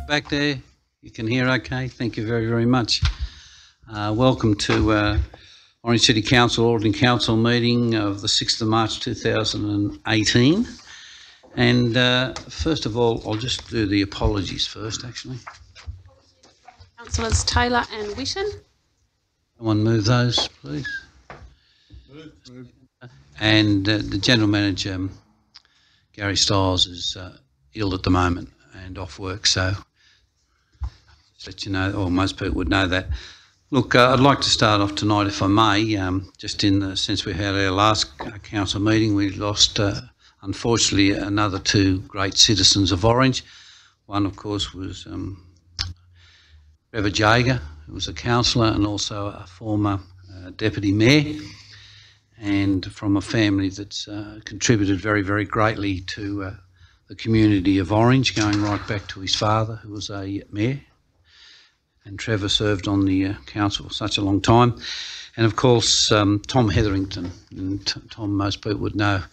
Back there, you can hear okay? Thank you very, very much. Welcome to Orange City Council Ordinary Council meeting of the 6th of March 2018. And first of all, I'll just do the apologies first, actually. Councillors Taylor and Witten. Someone move those, please. Move. And the General Manager, Gary Stiles, is ill at the moment and off work, so just let you know, or most people would know that. Look, I'd like to start off tonight, if I may, just in the sense we had our last council meeting, we lost, unfortunately, another two great citizens of Orange. One, of course, was Trevor Jager, who was a councillor and also a former deputy mayor, and from a family that's contributed very, very greatly to the community of Orange, going right back to his father, who was a mayor. And Trevor served on the council for such a long time. And of course, Tom Hetherington. And Tom, most people would know,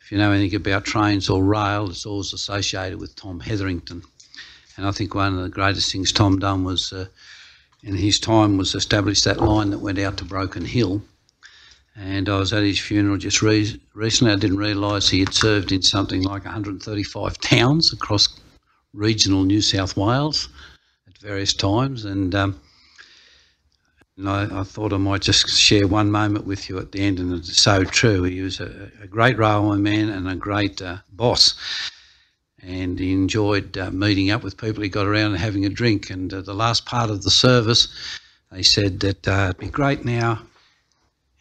if you know anything about trains or rail, it's always associated with Tom Hetherington. And I think one of the greatest things Tom done was, in his time, was establish that line that went out to Broken Hill. And I was at his funeral just recently. I didn't realise he had served in something like 135 towns across regional New South Wales at various times. And I thought I might just share one moment with you at the end, and it's so true. He was a great railway man and a great boss. And he enjoyed meeting up with people. He got around and having a drink. And the last part of the service, they said that it'd be great now.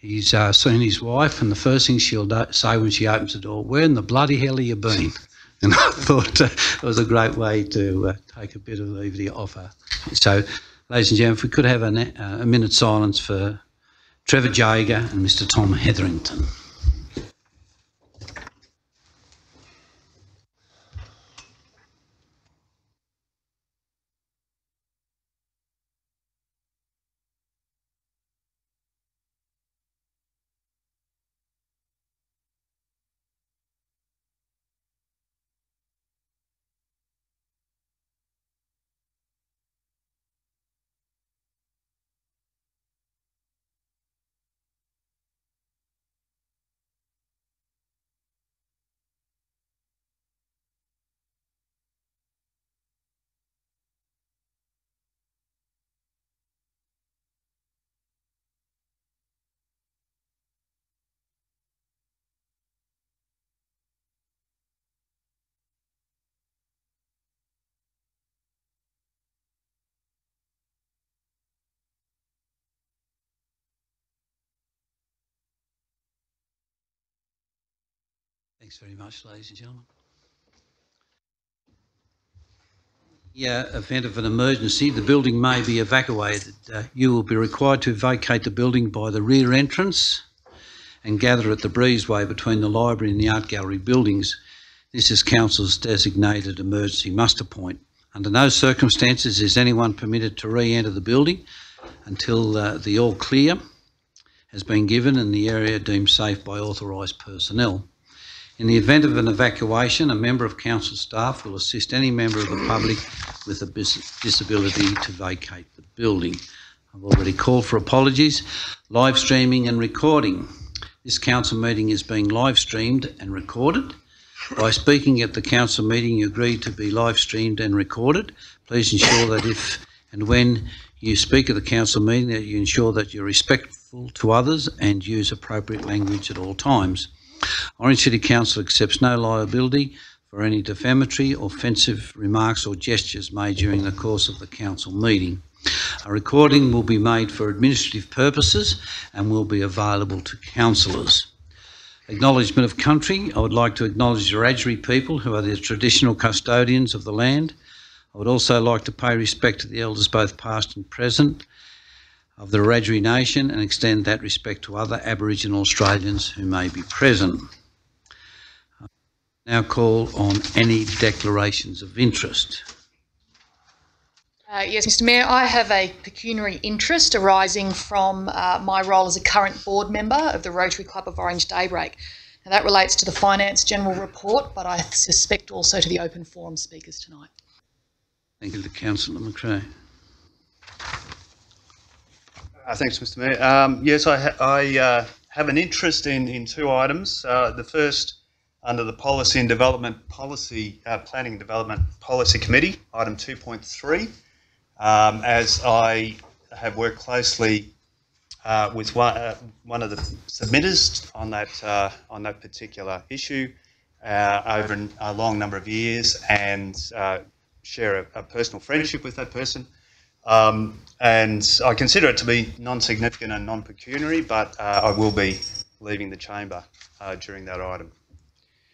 He's seen his wife, and the first thing she'll say when she opens the door, "Where in the bloody hell have you been?" And I thought it was a great way to take a bit of levity off her. So, ladies and gentlemen, if we could have a minute's silence for Trevor Jager and Mr. Tom Hetherington. Thanks very much, ladies and gentlemen. Event of an emergency, the building may be evacuated. You will be required to vacate the building by the rear entrance and gather at the breezeway between the library and the art gallery buildings. This is Council's designated emergency muster point. Under no circumstances is anyone permitted to re-enter the building until the all clear has been given and the area deemed safe by authorised personnel. In the event of an evacuation, a member of council staff will assist any member of the public with a disability to vacate the building. I've already called for apologies. Live streaming and recording. This council meeting is being live streamed and recorded. By speaking at the council meeting, you agree to be live streamed and recorded. Please ensure that if and when you speak at the council meeting, that you ensure that you're respectful to others and use appropriate language at all times. Orange City Council accepts no liability for any defamatory or offensive remarks or gestures made during the course of the council meeting. A recording will be made for administrative purposes and will be available to councillors. Acknowledgement of country. I would like to acknowledge the Wiradjuri people, who are the traditional custodians of the land. I would also like to pay respect to the elders, both past and present, of the Wiradjuri Nation, and extend that respect to other Aboriginal Australians who may be present. I now call on any declarations of interest. Yes, Mr Mayor, I have a pecuniary interest arising from my role as a current board member of the Rotary Club of Orange Daybreak. Now, that relates to the Finance General Report, but I suspect also to the open forum speakers tonight. Thank you to Councillor McRae. Thanks, Mr Mayor. Yes, I have an interest in two items. The first, under the Planning Development Policy Committee, item 2.3, as I have worked closely with one of the submitters on that particular issue over a long number of years, and share a personal friendship with that person. And I consider it to be non-significant and non-pecuniary, but I will be leaving the chamber during that item.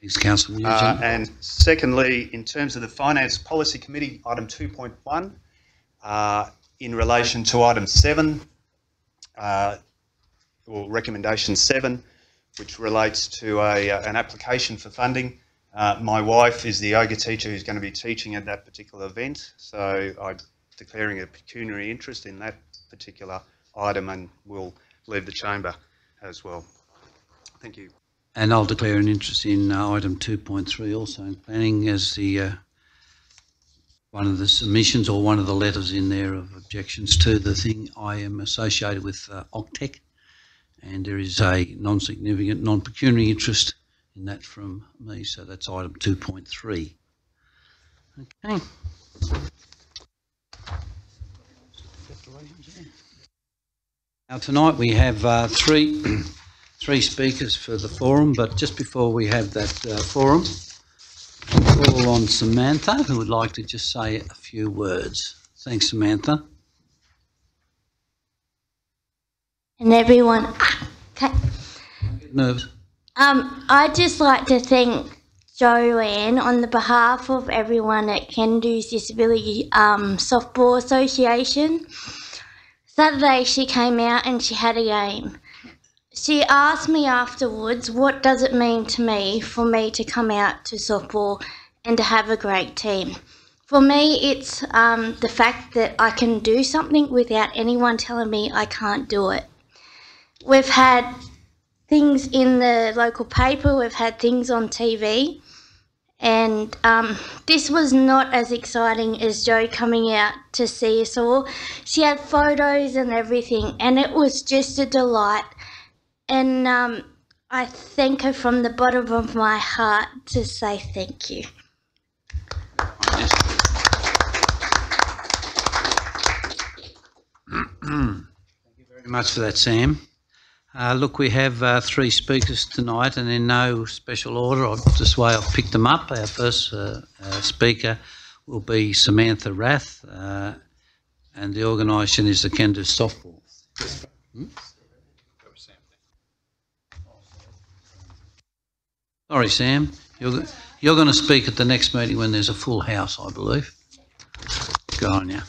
Thanks, Councillor Nugent. And secondly, in terms of the Finance Policy Committee, item 2.1, in relation to item 7, or recommendation 7, which relates to an application for funding. My wife is the yoga teacher who's going to be teaching at that particular event, so I'm declaring a pecuniary interest in that particular item and will leave the chamber as well. Thank you. And I'll declare an interest in item 2.3 also in planning as the one of the submissions or one of the letters in there of objections to the thing. I am associated with Octec, and there is a non-significant, non-pecuniary interest in that from me, so that's item 2.3. Okay. Now tonight we have three speakers for the forum, but just before we have that forum, I'll call on Samantha, who would like to just say a few words. Thanks, Samantha. And everyone, okay. Nerves. I'd just like to thank Joanne on the behalf of everyone at Kendu's Disability Softball Association. Saturday she came out and she had a game. She asked me afterwards, what does it mean to me for me to come out to softball and to have a great team? For me, it's the fact that I can do something without anyone telling me I can't do it. We've had things in the local paper, we've had things on TV, and this was not as exciting as Jo coming out to see us all. She had photos and everything, and it was just a delight. And I thank her from the bottom of my heart to say thank you. Thank you very much for that, Sam. Look, we have three speakers tonight, and in no special order, this way I've picked them up. Our first speaker will be Samantha Rath, and the organisation is the Kendu Softball. Sorry, Sam. You're going to speak at the next meeting when there's a full house, I believe. Good on you.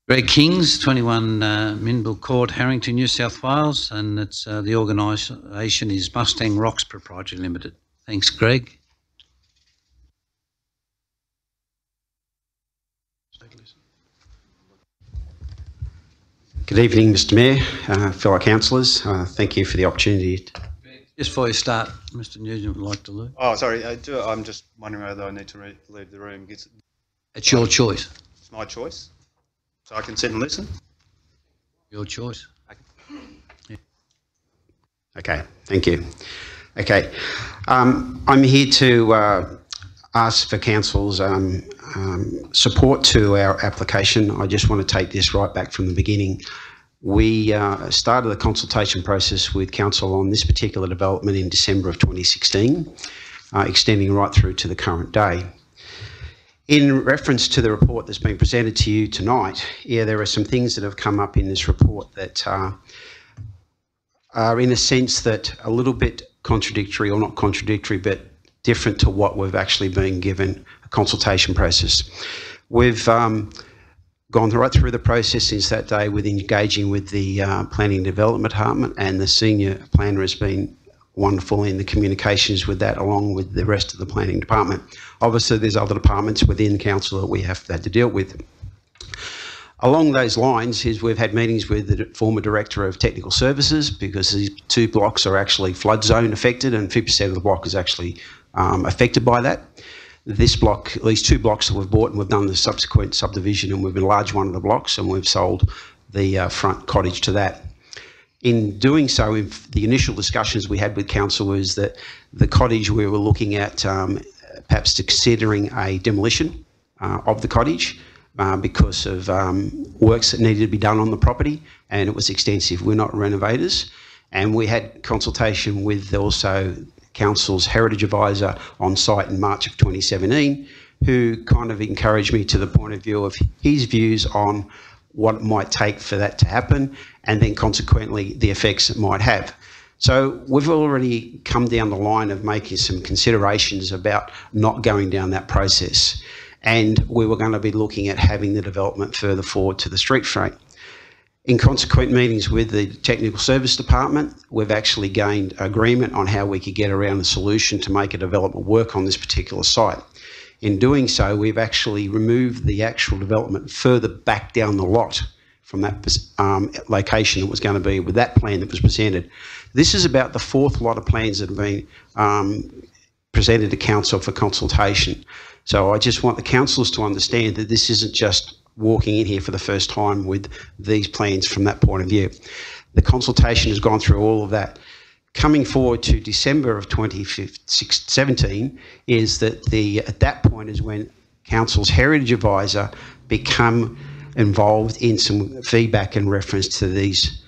Greg Kings, 21 Minville Court, Harrington, New South Wales, and it's the organisation is Mustang Rocks Proprietary Limited. Thanks, Greg. Good evening, Mr Mayor, fellow councillors. Thank you for the opportunity. Just before you start, Mr Nugent would like to leave. Oh, sorry. I'm just wondering whether I need to leave the room. It's your choice. It's my choice. So I can sit and listen? Your choice. Okay. Okay, thank you. Okay, I'm here to ask for council's support to our application. I just want to take this right back from the beginning. We started the consultation process with council on this particular development in December of 2016, extending right through to the current day. In reference to the report that's been presented to you tonight, there are some things that have come up in this report that are in a sense that a little bit contradictory, or not contradictory, but different to what we've actually been given a consultation process. We've gone right through the process since that day with engaging with the Planning and Development Department, and the senior planner has been wonderful in the communications with that, along with the rest of the planning department. Obviously, there's other departments within council that we have had to deal with. Along those lines, we've had meetings with the former Director of Technical Services, because these two blocks are actually flood zone affected, and 50% of the block is actually affected by that. this block, these 2 blocks that we've bought, and we've done the subsequent subdivision, and we've enlarged one of the blocks, and we've sold the front cottage to that. In doing so, in the initial discussions we had with council was that the cottage, we were looking at perhaps considering a demolition of the cottage because of works that needed to be done on the property, and it was extensive. We're not renovators, and we had consultation with also council's heritage advisor on site in March of 2017, who kind of encouraged me to the point of view of his views on what it might take for that to happen, and then consequently the effects it might have. So we've already come down the line of making some considerations about not going down that process, and we were going to be looking at having the development further forward to the street front. In consequent meetings with the Technical Service Department, we've actually gained agreement on how we could get around a solution to make a development work on this particular site. In doing so, we've actually removed the actual development further back down the lot from that location that was going to be with that plan that was presented. This is about the 4th lot of plans that have been presented to council for consultation. So I just want the councillors to understand that this isn't just walking in here for the first time with these plans from that point of view. The consultation has gone through all of that. Coming forward to December of 2017 is that at that point is when council's heritage advisor become involved in some feedback in reference to these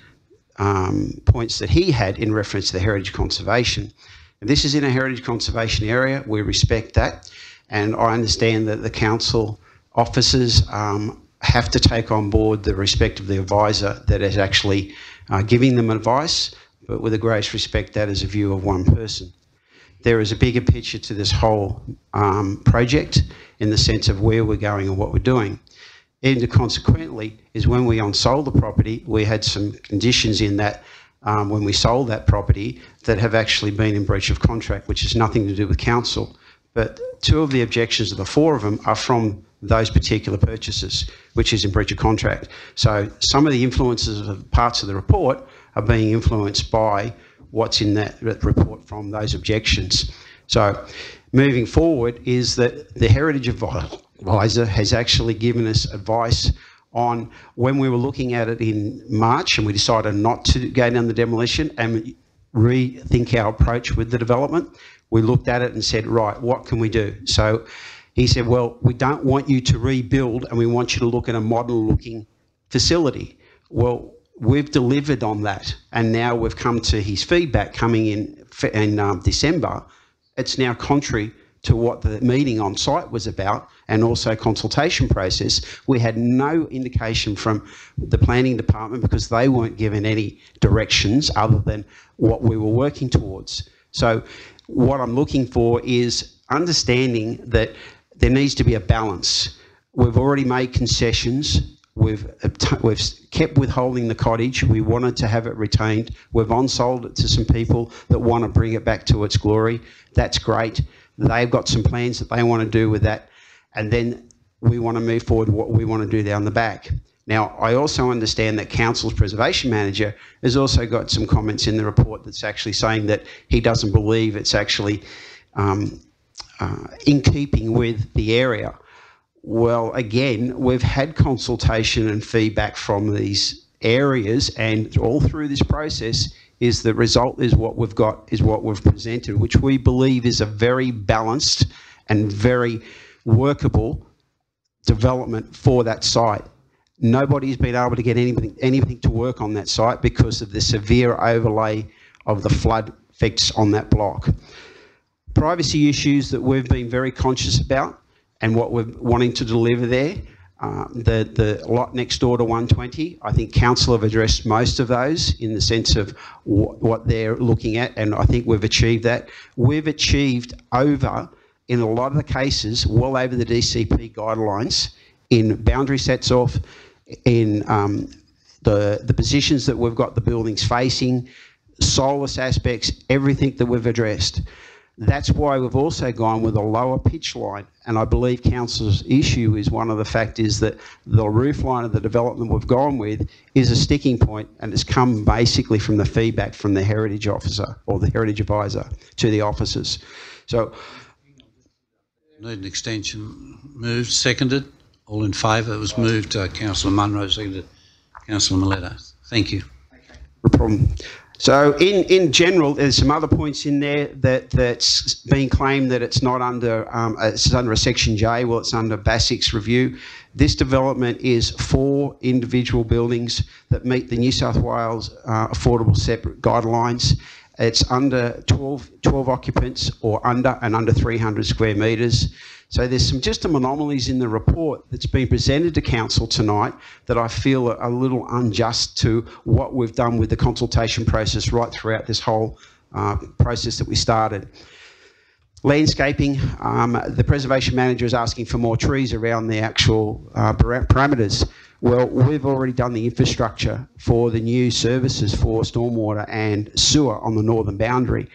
points that he had in reference to the heritage conservation. And this is in a heritage conservation area. We respect that, and I understand that the council officers have to take on board the respect of the advisor that is actually giving them advice, but with the greatest respect, that is a view of one person. There is a bigger picture to this whole project in the sense of where we're going and what we're doing. And consequently is when we unsold the property, we had some conditions in that when we sold that property that have actually been in breach of contract, which has nothing to do with council. But 2 of the objections of the 4 of them are from those particular purchases, which is in breach of contract. So some of the influences of parts of the report are being influenced by what's in that report from those objections. So moving forward is that the heritage advisor has actually given us advice on when we were looking at it in March and we decided not to go down the demolition and rethink our approach with the development. We looked at it and said, right, what can we do? So he said, well, we don't want you to rebuild and we want you to look at a modern looking facility. Well, we've delivered on that, and now we've come to his feedback coming in December. It's now contrary to what the meeting on site was about and also consultation process. We had no indication from the planning department because they weren't given any directions other than what we were working towards. So what I'm looking for is understanding that there needs to be a balance. We've already made concessions. We've kept withholding the cottage. We wanted to have it retained. We've on-sold it to some people that want to bring it back to its glory. That's great. They've got some plans that they want to do with that. And then we want to move forward what we want to do down the back. Now, I also understand that Council's Preservation Manager has also got some comments in the report that's actually saying that he doesn't believe it's actually in keeping with the area. Well, again, we've had consultation and feedback from these areas, and all through this process is the result is what we've got, is what we've presented, which we believe is a very balanced and very workable development for that site. Nobody's been able to get anything to work on that site because of the severe overlay of the flood effects on that block. Privacy issues that we've been very conscious about and what we're wanting to deliver there. The lot next door to 120, I think council have addressed most of those in the sense of what they're looking at, and I think we've achieved that. We've achieved over, in a lot of the cases, well over the DCP guidelines in boundary sets off, in the positions that we've got the buildings facing, solus aspects, everything that we've addressed. That's why we've also gone with a lower pitch line, and I believe council's issue is one of the factors that the roof line of the development we've gone with is a sticking point, and it's come basically from the feedback from the heritage officer or the heritage advisor to the officers. So Need an extension. Moved, seconded. All in favour? It was moved. Councillor Munro, seconded. Councillor Maletta. Thank you. No problem. So in general, there's some other points in there that's being claimed that it's not under it's under a Section J. Well, it's under BASIC's review. This development is 4 individual buildings that meet the New South Wales affordable separate guidelines. It's under 12 occupants or under 300 square metres. So there's some anomalies in the report that's been presented to council tonight that I feel are a little unjust to what we've done with the consultation process right throughout this whole process that we started. Landscaping, the preservation manager is asking for more trees around the actual parameters. Well, we've already done the infrastructure for the new services for stormwater and sewer on the northern boundary.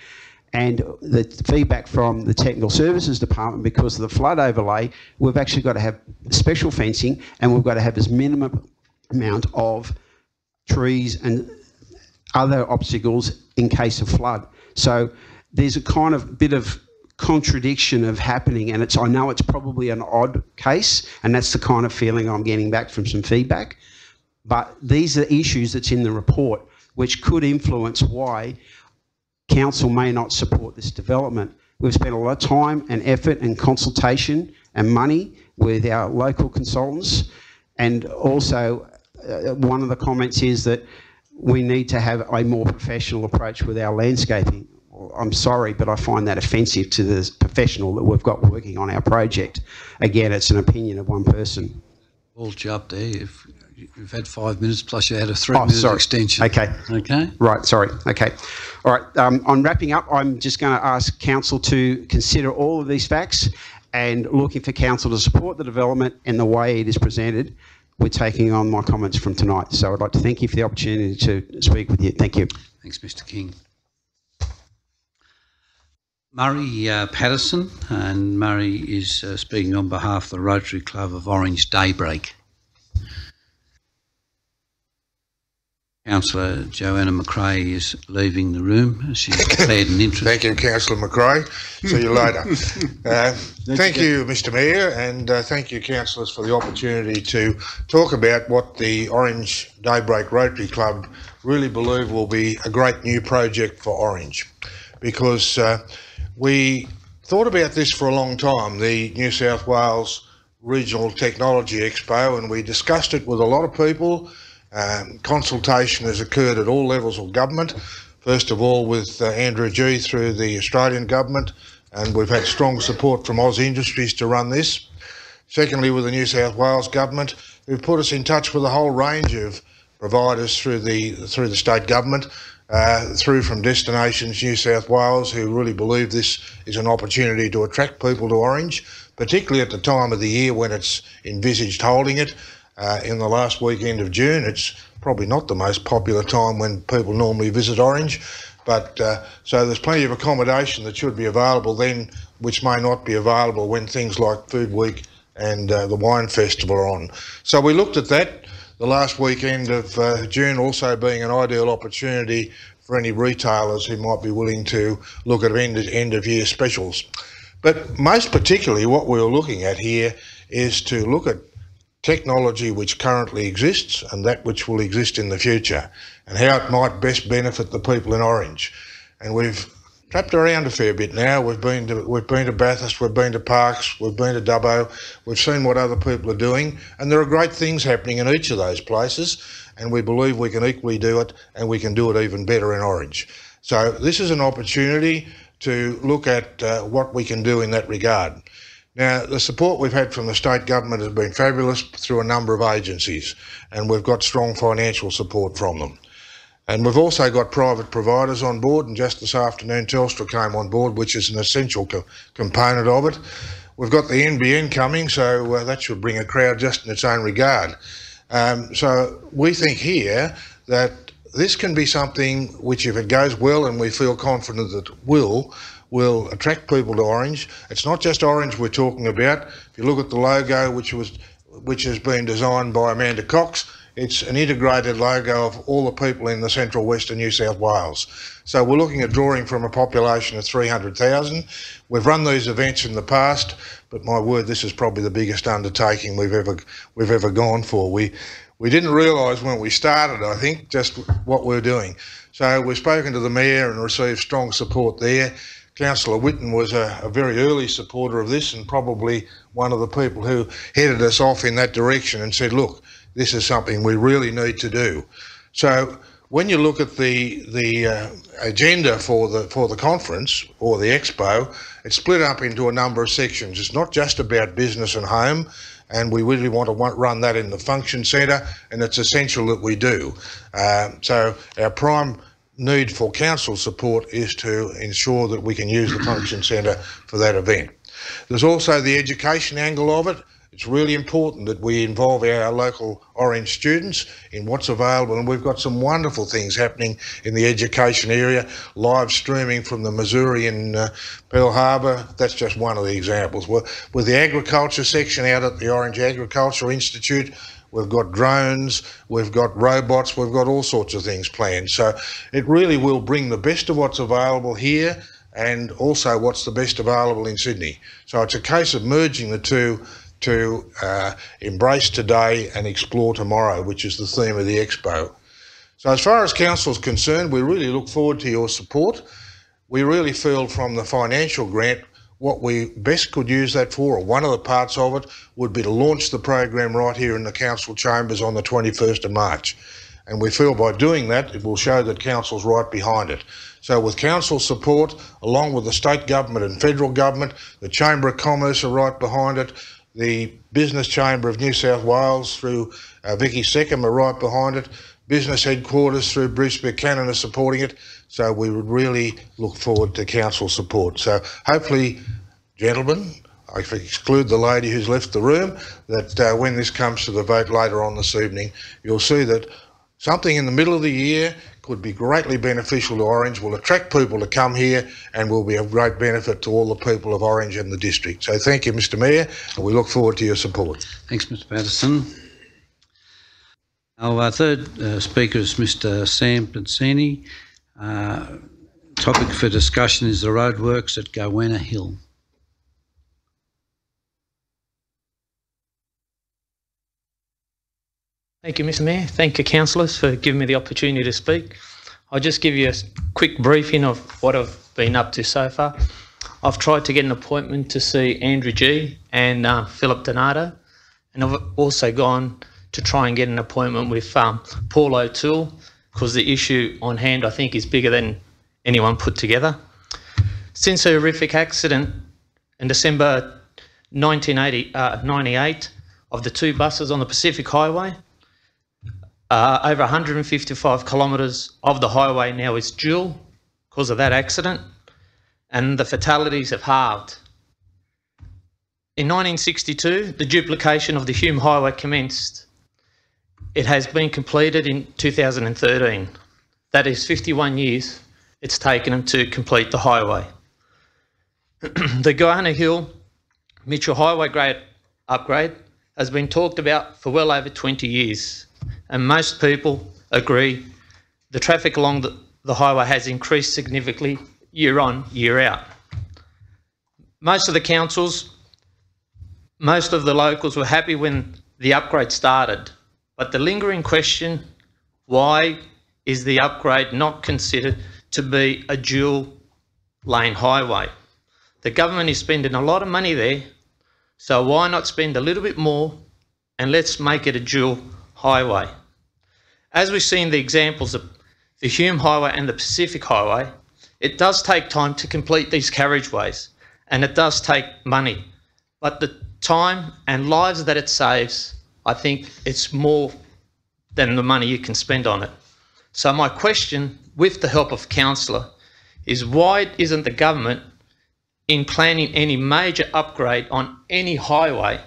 And the feedback from the Technical Services Department, because of the flood overlay, we've actually got to have special fencing and we've got to have this minimum amount of trees and other obstacles in case of flood. So there's a kind of bit of contradiction of happening, and I know it's probably an odd case, and that's the kind of feeling I'm getting back from some feedback. But these are issues that's in the report which could influence why council may not support this development. We've spent a lot of time and effort and consultation and money with our local consultants, and also one of the comments is that we need to have a more professional approach with our landscaping. I'm sorry, but I find that offensive to the professional that we've got working on our project. Again, it's an opinion of one person. Hold you up there. You've had 5 minutes plus you had a 3-minute extension. Okay. Okay. Right, sorry. Okay. All right. On wrapping up, I'm just going to ask council to consider all of these facts and looking for council to support the development and the way it is presented. We're taking on my comments from tonight. So I'd like to thank you for the opportunity to speak with you. Thank you. Thanks, Mr. King. Murray Patterson, and Murray is speaking on behalf of the Rotary Club of Orange Daybreak. Councillor Joanna McRae is leaving the room. She's declared an interest. Thank you, Councillor McRae. See you later. Thank you, Mr Mayor, and thank you, councillors, for the opportunity to talk about what the Orange Daybreak Rotary Club really believe will be a great new project for Orange, because we thought about this for a long time, the New South Wales Regional Technology Expo, and we discussed it with a lot of people. Consultation has occurred at all levels of government. First of all with Andrew Gee through the Australian government, and we've had strong support from Oz Industries to run this. Secondly, with the New South Wales government, who've put us in touch with a whole range of providers through the state government, through from Destinations New South Wales, who really believe this is an opportunity to attract people to Orange, particularly at the time of the year when it's envisaged holding it. In the last weekend of June, it's probably not the most popular time when people normally visit Orange, but so there's plenty of accommodation that should be available then, which may not be available when things like Food Week and the Wine Festival are on. So we looked at that, the last weekend of June also being an ideal opportunity for any retailers who might be willing to look at end of year specials. But most particularly what we were looking at here is to look at technology which currently exists and that which will exist in the future, and how it might best benefit the people in Orange. And we've trapped around a fair bit now. We've been to Bathurst, we've been to Parkes, we've been to Dubbo, we've seen what other people are doing, and there are great things happening in each of those places, and we believe we can equally do it, and we can do it even better in Orange. So this is an opportunity to look at what we can do in that regard. Now, the support we've had from the state government has been fabulous through a number of agencies, and we've got strong financial support from them. And we've also got private providers on board, and just this afternoon Telstra came on board, which is an essential component of it. We've got the NBN coming, so that should bring a crowd just in its own regard. So we think here that this can be something which, if it goes well, and we feel confident that it will attract people to Orange. It's not just Orange we're talking about. If you look at the logo, which has been designed by Amanda Cox, it's an integrated logo of all the people in the central western New South Wales. So we're looking at drawing from a population of 300,000. We've run these events in the past, but my word, this is probably the biggest undertaking we've ever gone for. We didn't realise when we started, I think, just what we're doing. So we've spoken to the Mayor and received strong support there. Councillor Whitten was a very early supporter of this and probably one of the people who headed us off in that direction and said, look, this is something we really need to do. So when you look at the agenda for the conference or the expo, it's split up into a number of sections. It's not just about business and home, and we really want to run that in the function centre, and it's essential that we do. So our prime need for council support is to ensure that we can use the function centre for that event. There's also the education angle of it. It's really important that we involve our local Orange students in what's available, and we've got some wonderful things happening in the education area, live streaming from the Missouri in Pearl Harbor. That's just one of the examples. With the agriculture section out at the Orange Agriculture Institute, we've got drones, we've got robots, we've got all sorts of things planned. So it really will bring the best of what's available here and also what's the best available in Sydney. So it's a case of merging the two to embrace today and explore tomorrow, which is the theme of the expo. So as far as council's concerned, we really look forward to your support. We really feel from the financial grant what we best could use that for, or one of the parts of it, would be to launch the program right here in the council chambers on the 21st of March. And we feel by doing that, it will show that council's right behind it. So with council support, along with the state government and federal government, the Chamber of Commerce are right behind it, the Business Chamber of New South Wales through Vicky Seckham are right behind it. Business headquarters through Bruce Buchanan are supporting it. So we would really look forward to council support. So hopefully, gentlemen, I exclude the lady who's left the room, that when this comes to the vote later on this evening, you'll see that something in the middle of the year could be greatly beneficial to Orange, will attract people to come here and will be of great benefit to all the people of Orange and the district. So thank you, Mr Mayor, and we look forward to your support. Thanks, Mr Patterson. Our third speaker is Mr Sam Pizzini. Topic for discussion is the roadworks at Gowenna Hill. Thank you, Mr Mayor. Thank you, councillors, for giving me the opportunity to speak. I'll just give you a quick briefing of what I've been up to so far. I've tried to get an appointment to see Andrew G and Philip Donato, and I've also gone to try and get an appointment with Paul O'Toole, because the issue on hand, I think, is bigger than anyone put together. Since a horrific accident in December 1998 of the two buses on the Pacific Highway, over 155 kilometres of the highway now is dual because of that accident, and the fatalities have halved. In 1962, the duplication of the Hume Highway commenced. It has been completed in 2013. That is 51 years it's taken them to complete the highway. The Gowenna Hill Mitchell Highway grade upgrade has been talked about for well over 20 years, and most people agree the traffic along the highway has increased significantly year on, year out. Most of the councils, most of the locals were happy when the upgrade started, but the lingering question, why is the upgrade not considered to be a dual lane highway? The government is spending a lot of money there, so why not spend a little bit more and let's make it a dual highway? As we've seen the examples of the Hume Highway and the Pacific Highway, it does take time to complete these carriageways, and it does take money, but the time and lives that it saves, I think it's more than the money you can spend on it. So my question, with the help of councillor, is why isn't the government, in planning any major upgrade on any highway,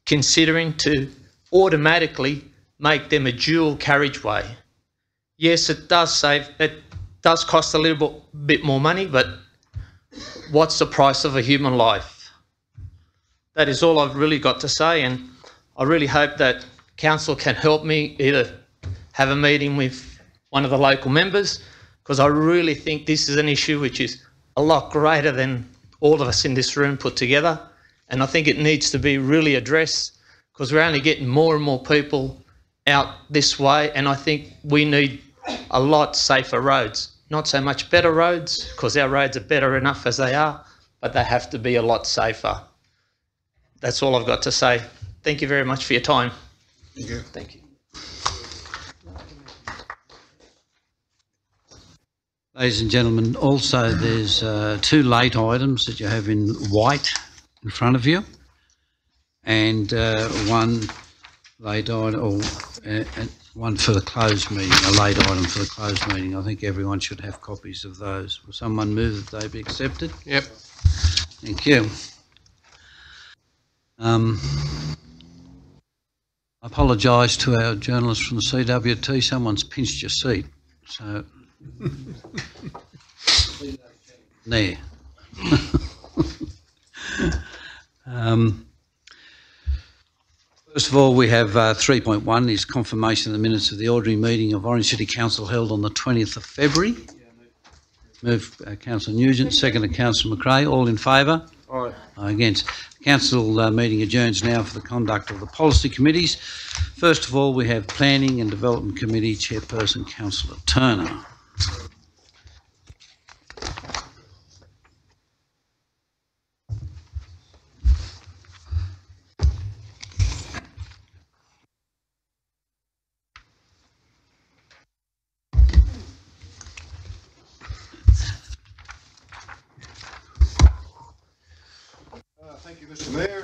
considering to automatically make them a dual carriageway? Yes, it does cost a little bit more money, but what's the price of a human life? That is all I've really got to say, and I really hope that council can help me either have a meeting with one of the local members, because I really think this is an issue which is a lot greater than all of us in this room put together. And I think it needs to be really addressed, because we're only getting more and more people out this way. And I think we need a lot safer roads, not so much better roads, because our roads are better enough as they are, but they have to be a lot safer. That's all I've got to say. Thank you very much for your time. Thank you. Thank you. Ladies and gentlemen, also there's 2 late items that you have in white in front of you, and one late item, or one for the closed meeting, a late item for the closed meeting. I think everyone should have copies of those. Will someone move that they be accepted? Yep. Thank you. I apologise to our journalists from the CWT. Someone's pinched your seat, so there. First of all, we have 3.1 is confirmation of the minutes of the ordinary meeting of Orange City Council held on the 20th of February. Move Councillor Nugent, second Councillor McRae. All in favour? Aye. Against. Council meeting adjourns now for the conduct of the policy committees. First of all, we have Planning and Development Committee Chairperson Councillor Turner. Thank you, Mr. Mayor.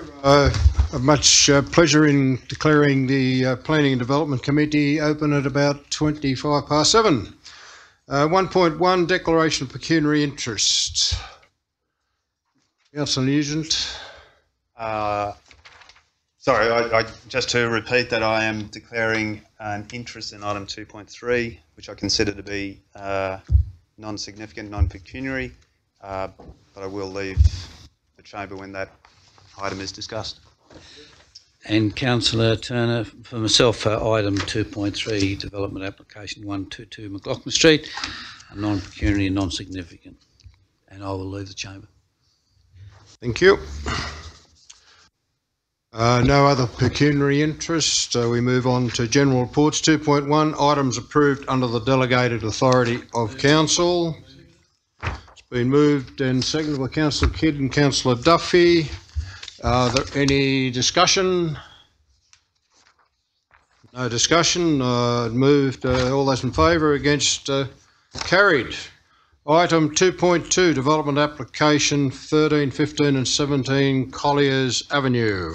Much pleasure in declaring the Planning and Development Committee open at about 7:25. 1.1 Declaration of Pecuniary Interest. Councillor Nugent. Sorry, I just to repeat that I am declaring an interest in item 2.3, which I consider to be non-significant, non-pecuniary, but I will leave the chamber when that item is discussed. And Councillor Turner, for myself, for item 2.3, development application 122 McLaughlin Street, non-pecuniary and non-significant. And I will leave the chamber. Thank you. No other pecuniary interest. We move on to general reports. 2.1, items approved under the delegated authority of council. It's been moved and seconded by Councillor Kidd and Councillor Duffy. There any discussion? No discussion. Moved. All those in favour? Against? Carried. Item 2.2, development application 13, 15 and 17 Colliers Avenue.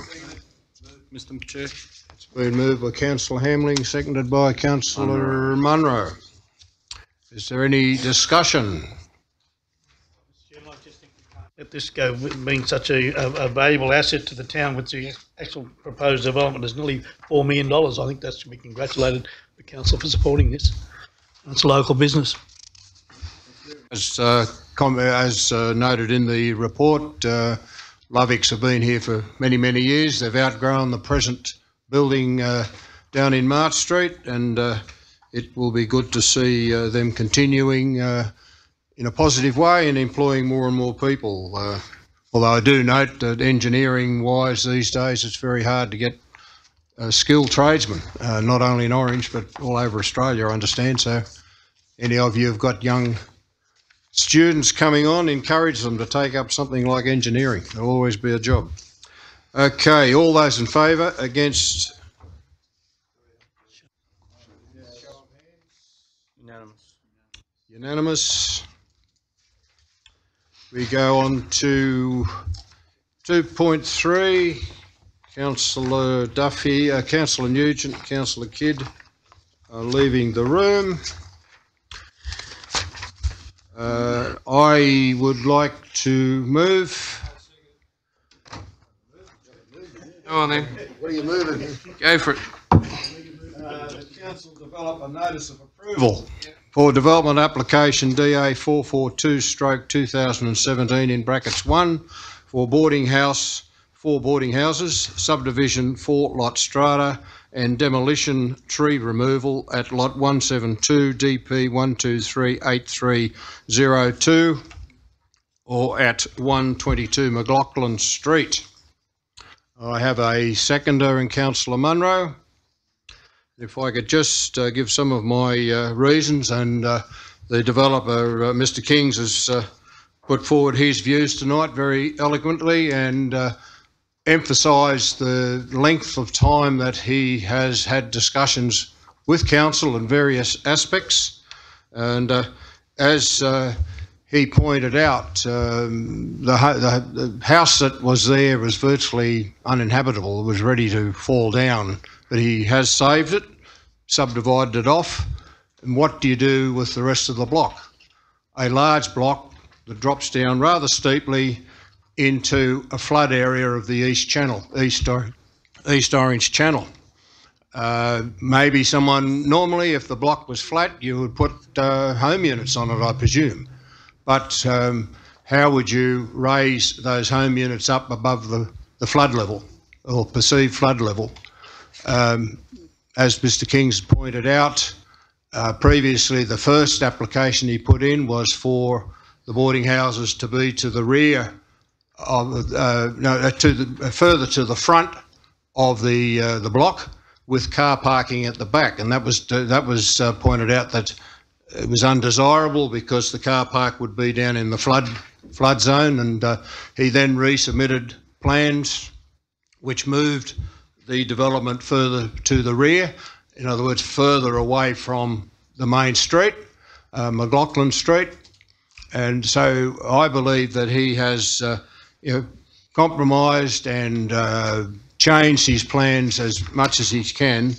Mr. Chair. It's been moved by Councillor Hamling, seconded by Councillor Munro. Is there any discussion? Let this go, being such a valuable asset to the town, with the actual proposed development is nearly $4 million. I think that should be congratulated, the council, for supporting this. It's a local business. As noted in the report, Lovics have been here for many, many years. They've outgrown the present building down in Mart Street, and it will be good to see them continuing in a positive way and employing more and more people. Although I do note that engineering-wise these days it's very hard to get skilled tradesmen, not only in Orange but all over Australia, I understand. So any of you have got young students coming on, encourage them to take up something like engineering. There'll always be a job. Okay, all those in favour? Against? Unanimous. Unanimous. We go on to 2.3, Councillor Duffy, Councillor Nugent, Councillor Kidd are leaving the room. I would like to move. Go on then. What are you moving? Go for it. The council develop a notice of approval for development application DA 442/2017 in brackets 1 for 4 boarding houses, subdivision 4 lot strata and demolition tree removal at lot 172 DP 1238302 or at 122 McLaughlin Street. I have a seconder in Councillor Munro. If I could just give some of my reasons, and the developer, Mr. Kings, has put forward his views tonight very eloquently and emphasised the length of time that he has had discussions with council in various aspects. And as he pointed out, the house that was there was virtually uninhabitable. It was ready to fall down, but he has saved it, subdivided it off. And what do you do with the rest of the block? A large block that drops down rather steeply into a flood area of the East Orange Channel. Maybe someone, normally if the block was flat, you would put home units on it, I presume. But how would you raise those home units up above the flood level or perceived flood level? As Mr. Kings pointed out, previously the first application he put in was for the boarding houses to be to the rear of, further to the front of the block, with car parking at the back, and that was pointed out that it was undesirable because the car park would be down in the flood zone, and he then resubmitted plans which moved the development further to the rear, in other words, further away from the main street, McLaughlin Street. And so I believe that he has compromised and changed his plans as much as he can,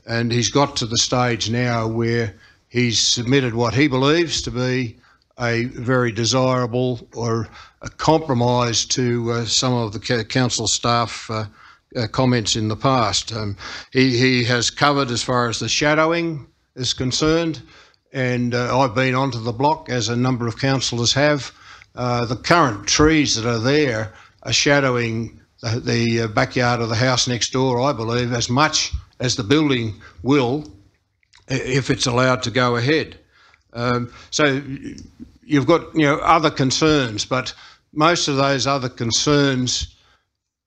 and he's got to the stage now where he's submitted what he believes to be a very desirable or a compromise to some of the council staff comments in the past. He has covered as far as the shadowing is concerned, and I've been onto the block, as a number of councillors have. The current trees that are there are shadowing the backyard of the house next door, I believe, as much as the building will, if it's allowed to go ahead. So you've got other concerns, but most of those other concerns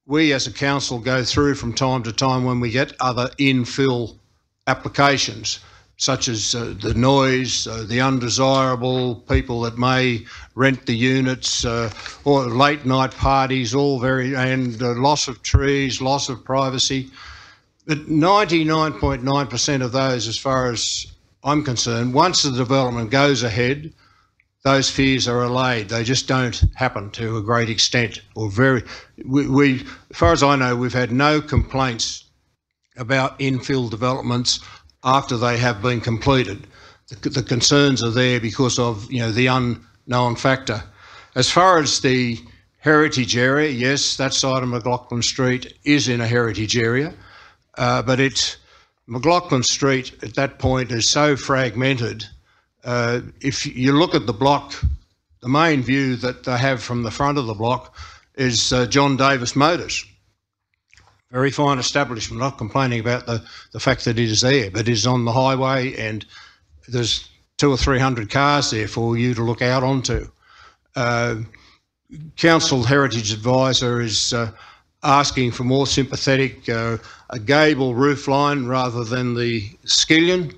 we as a council go through from time to time when we get other infill applications, such as the noise, the undesirable people that may rent the units, or late night parties, and loss of trees, loss of privacy. But 99.9% of those, as far as I'm concerned, once the development goes ahead, those fears are allayed. They just don't happen to a great extent, or as far as I know, we've had no complaints about infill developments after they have been completed. The concerns are there because of the unknown factor. As far as the heritage area, yes, that side of McLaughlin Street is in a heritage area, but McLaughlin Street at that point is so fragmented. If you look at the block, the main view that they have from the front of the block is John Davis Motors. Very fine establishment, not complaining about the fact that it is there, but it is on the highway and there's 200 or 300 cars there for you to look out onto. Council Heritage Advisor is asking for more sympathetic, a gable roof line rather than the skillion.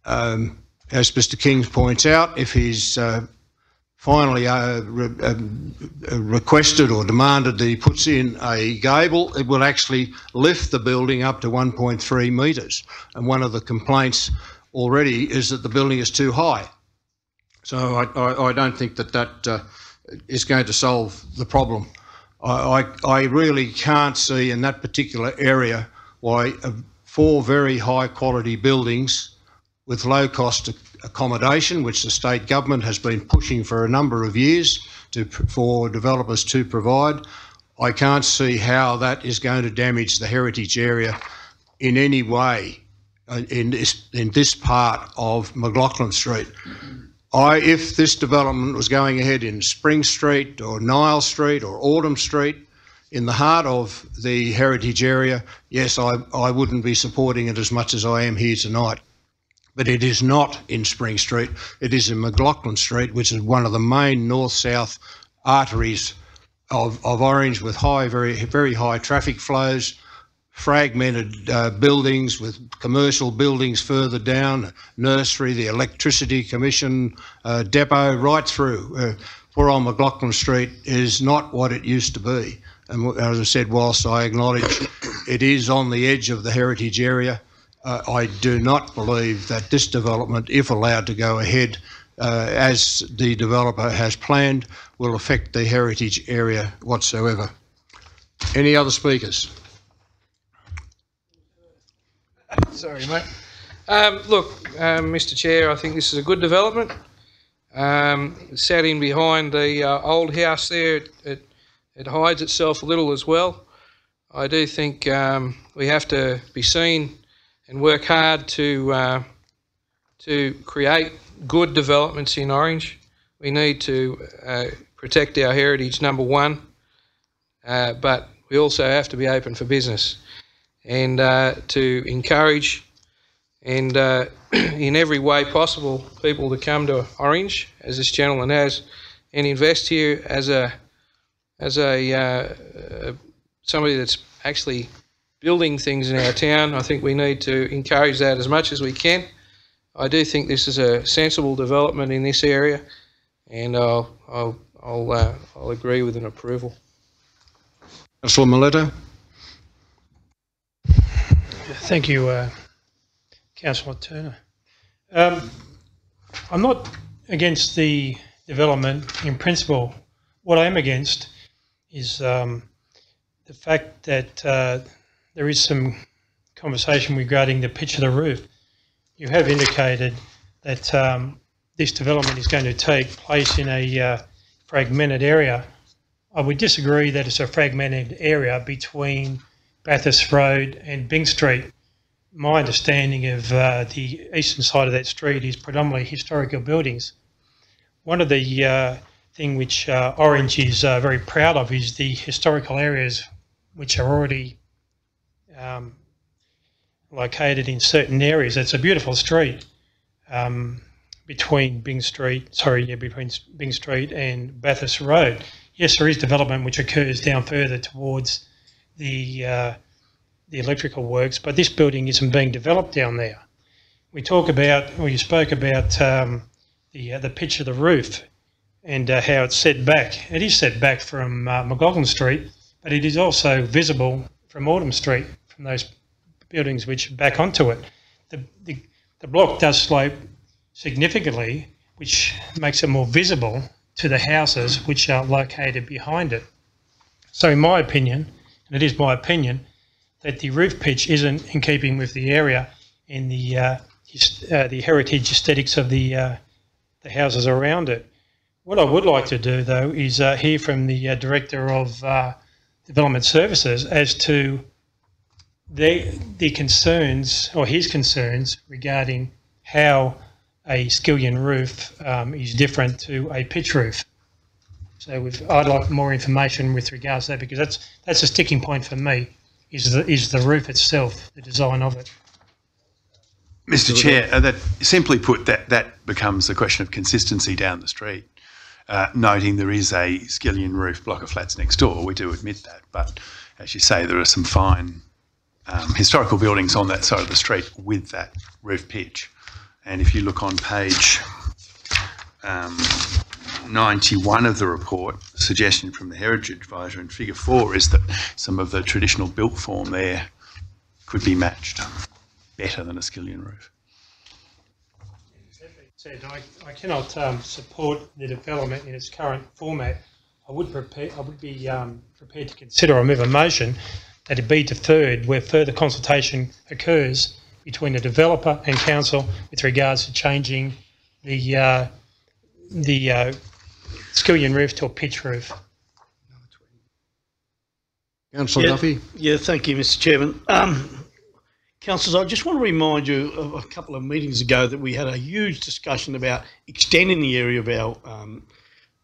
As Mr. King points out, if he's finally requested or demanded that he puts in a gable, it will actually lift the building up to 1.3 metres. And one of the complaints already is that the building is too high. So I don't think that is going to solve the problem. I really can't see in that particular area why 4 very high quality buildings with low cost accommodation, which the state government has been pushing for a number of years for developers to provide, I can't see how that is going to damage the heritage area in any way in this part of McLaughlin Street. If this development was going ahead in Spring Street or Nile Street or Autumn Street, in the heart of the heritage area, yes, I wouldn't be supporting it as much as I am here tonight. But it is not in Spring Street. It is in McLaughlin Street, which is one of the main north-south arteries of Orange, with very high traffic flows, fragmented buildings with commercial buildings further down, nursery, the electricity commission depot, right through. Poor old McLaughlin Street is not what it used to be. And as I said, whilst I acknowledge it is on the edge of the heritage area, I do not believe that this development, if allowed to go ahead as the developer has planned, will affect the heritage area whatsoever. Any other speakers? Sorry, mate. Look, Mr. Chair, I think this is a good development. Sat in behind the old house there, it hides itself a little as well. I do think we have to be seen and work hard to create good developments in Orange. We need to protect our heritage, number one, but we also have to be open for business and to encourage and in every way possible people to come to Orange, as this gentleman has, and invest here as somebody that's actually building things in our town. I think we need to encourage that as much as we can. I do think this is a sensible development in this area, and I'll agree with an approval. Councillor Mileta. Thank you, Councillor Turner. I'm not against the development in principle. What I am against is the fact that there is some conversation regarding the pitch of the roof. You have indicated that this development is going to take place in a fragmented area. I would disagree that it's a fragmented area between Bathurst Road and Byng Street. My understanding of the eastern side of that street is predominantly historical buildings. One of the thing which Orange is very proud of is the historical areas which are already located in certain areas. It's a beautiful street between Byng Street and Bathurst Road. Yes, there is development which occurs down further towards the electrical works, but this building isn't being developed down there. We talk about, or you spoke about the pitch of the roof and how it's set back. It is set back from McLaughlin Street, but it is also visible from Autumn Street, from those buildings which back onto it. The block does slope significantly, which makes it more visible to the houses which are located behind it. So in my opinion, and it is my opinion, that the roof pitch isn't in keeping with the area and the heritage aesthetics of the houses around it. What I would like to do, though, is hear from the Director of Development Services as to the concerns, or his concerns, regarding how a skillion roof is different to a pitch roof. So I'd like more information with regards to that, because that's a sticking point for me, is the roof itself, the design of it. Mr. Chair, that simply put, that becomes a question of consistency down the street. Noting there is a skillion roof block of flats next door, we do admit that, but as you say, there are some fine historical buildings on that side of the street with that roof pitch. And if you look on page 91 of the report, the suggestion from the Heritage Advisor in figure 4 is that some of the traditional built form there could be matched better than a skillion roof. I cannot support the development in its current format. I would be prepared to consider or move a motion that it be deferred where further consultation occurs between the developer and council with regards to changing the skillion roof to a pitch roof. Councillor Duffy. Yeah, thank you, Mr. Chairman. Councillors, I just want to remind you of a couple of meetings ago that we had a huge discussion about extending the area of our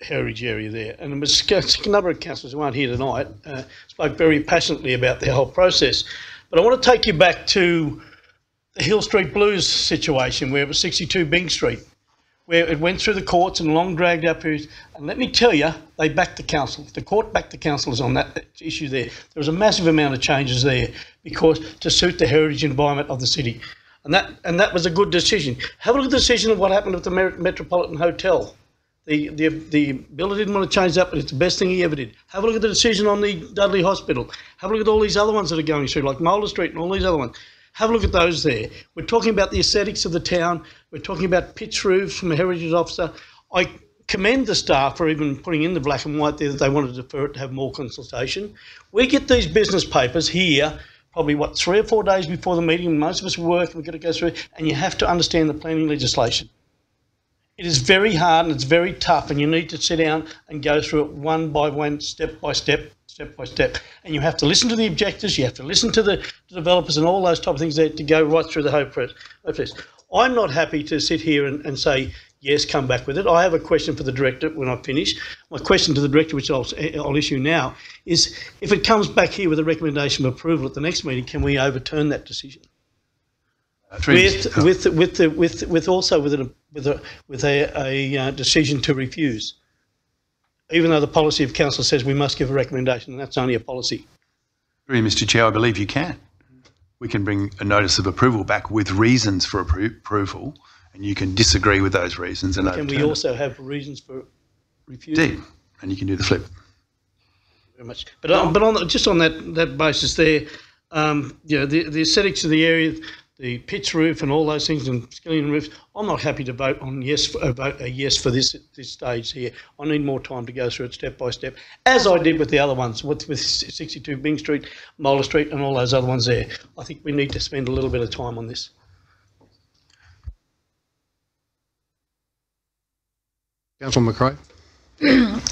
heritage area there. And there was a number of councillors who aren't here tonight spoke very passionately about the whole process. But I want to take you back to the Hill Street Blues situation, where it was 62 Byng Street, where it went through the courts and long dragged out periods. And let me tell you, they backed the council. The court backed the councillors on that issue there. There was a massive amount of changes there because to suit the heritage environment of the city. And that was a good decision. Have a look at the decision of what happened with the Metropolitan Hotel. The builder didn't want to change that, but it's the best thing he ever did. Have a look at the decision on the Dudley Hospital. Have a look at all these other ones that are going through, like Moulder Street and all these other ones. Have a look at those there. We're talking about the aesthetics of the town. We're talking about pitch roofs from a heritage officer. I commend the staff for even putting in the black and white there that they wanted to defer it to have more consultation. We get these business papers here probably, 3 or 4 days before the meeting. Most of us work, we've got to go through it, and you have to understand the planning legislation. It is very hard and it's very tough, and you need to sit down and go through it one by one, step by step, and you have to listen to the objectors, you have to listen to the developers and all those type of things there to go right through the whole process. I'm not happy to sit here and say, yes, come back with it. I have a question for the director when I finish. My question to the director, which I'll issue now, is if it comes back here with a recommendation of approval at the next meeting, can we overturn that decision? With a decision to refuse, even though the policy of council says we must give a recommendation, and that's only a policy. Mr. Chair, I believe you can. We can bring a notice of approval back with reasons for approval, and you can disagree with those reasons and overturn it. Can we also have reasons for refusal? Indeed, and you can do the flip. Very much. But on that basis there, the aesthetics of the area, the pitch roof and all those things and skillion roofs, I'm not happy to vote on a yes for this at this stage here. I need more time to go through it step by step, as I did with the other ones, with 62 Byng Street, Moulder Street and all those other ones there. I think we need to spend a little bit of time on this. Councillor McRae.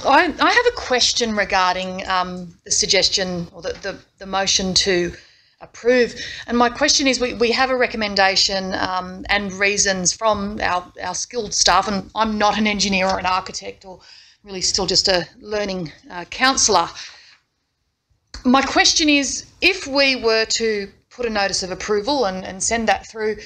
I have a question regarding the suggestion or the motion to approve, and my question is, we have a recommendation and reasons from our skilled staff, and I'm not an engineer or an architect or really still just a learning counsellor. My question is, if we were to put a notice of approval and send that through,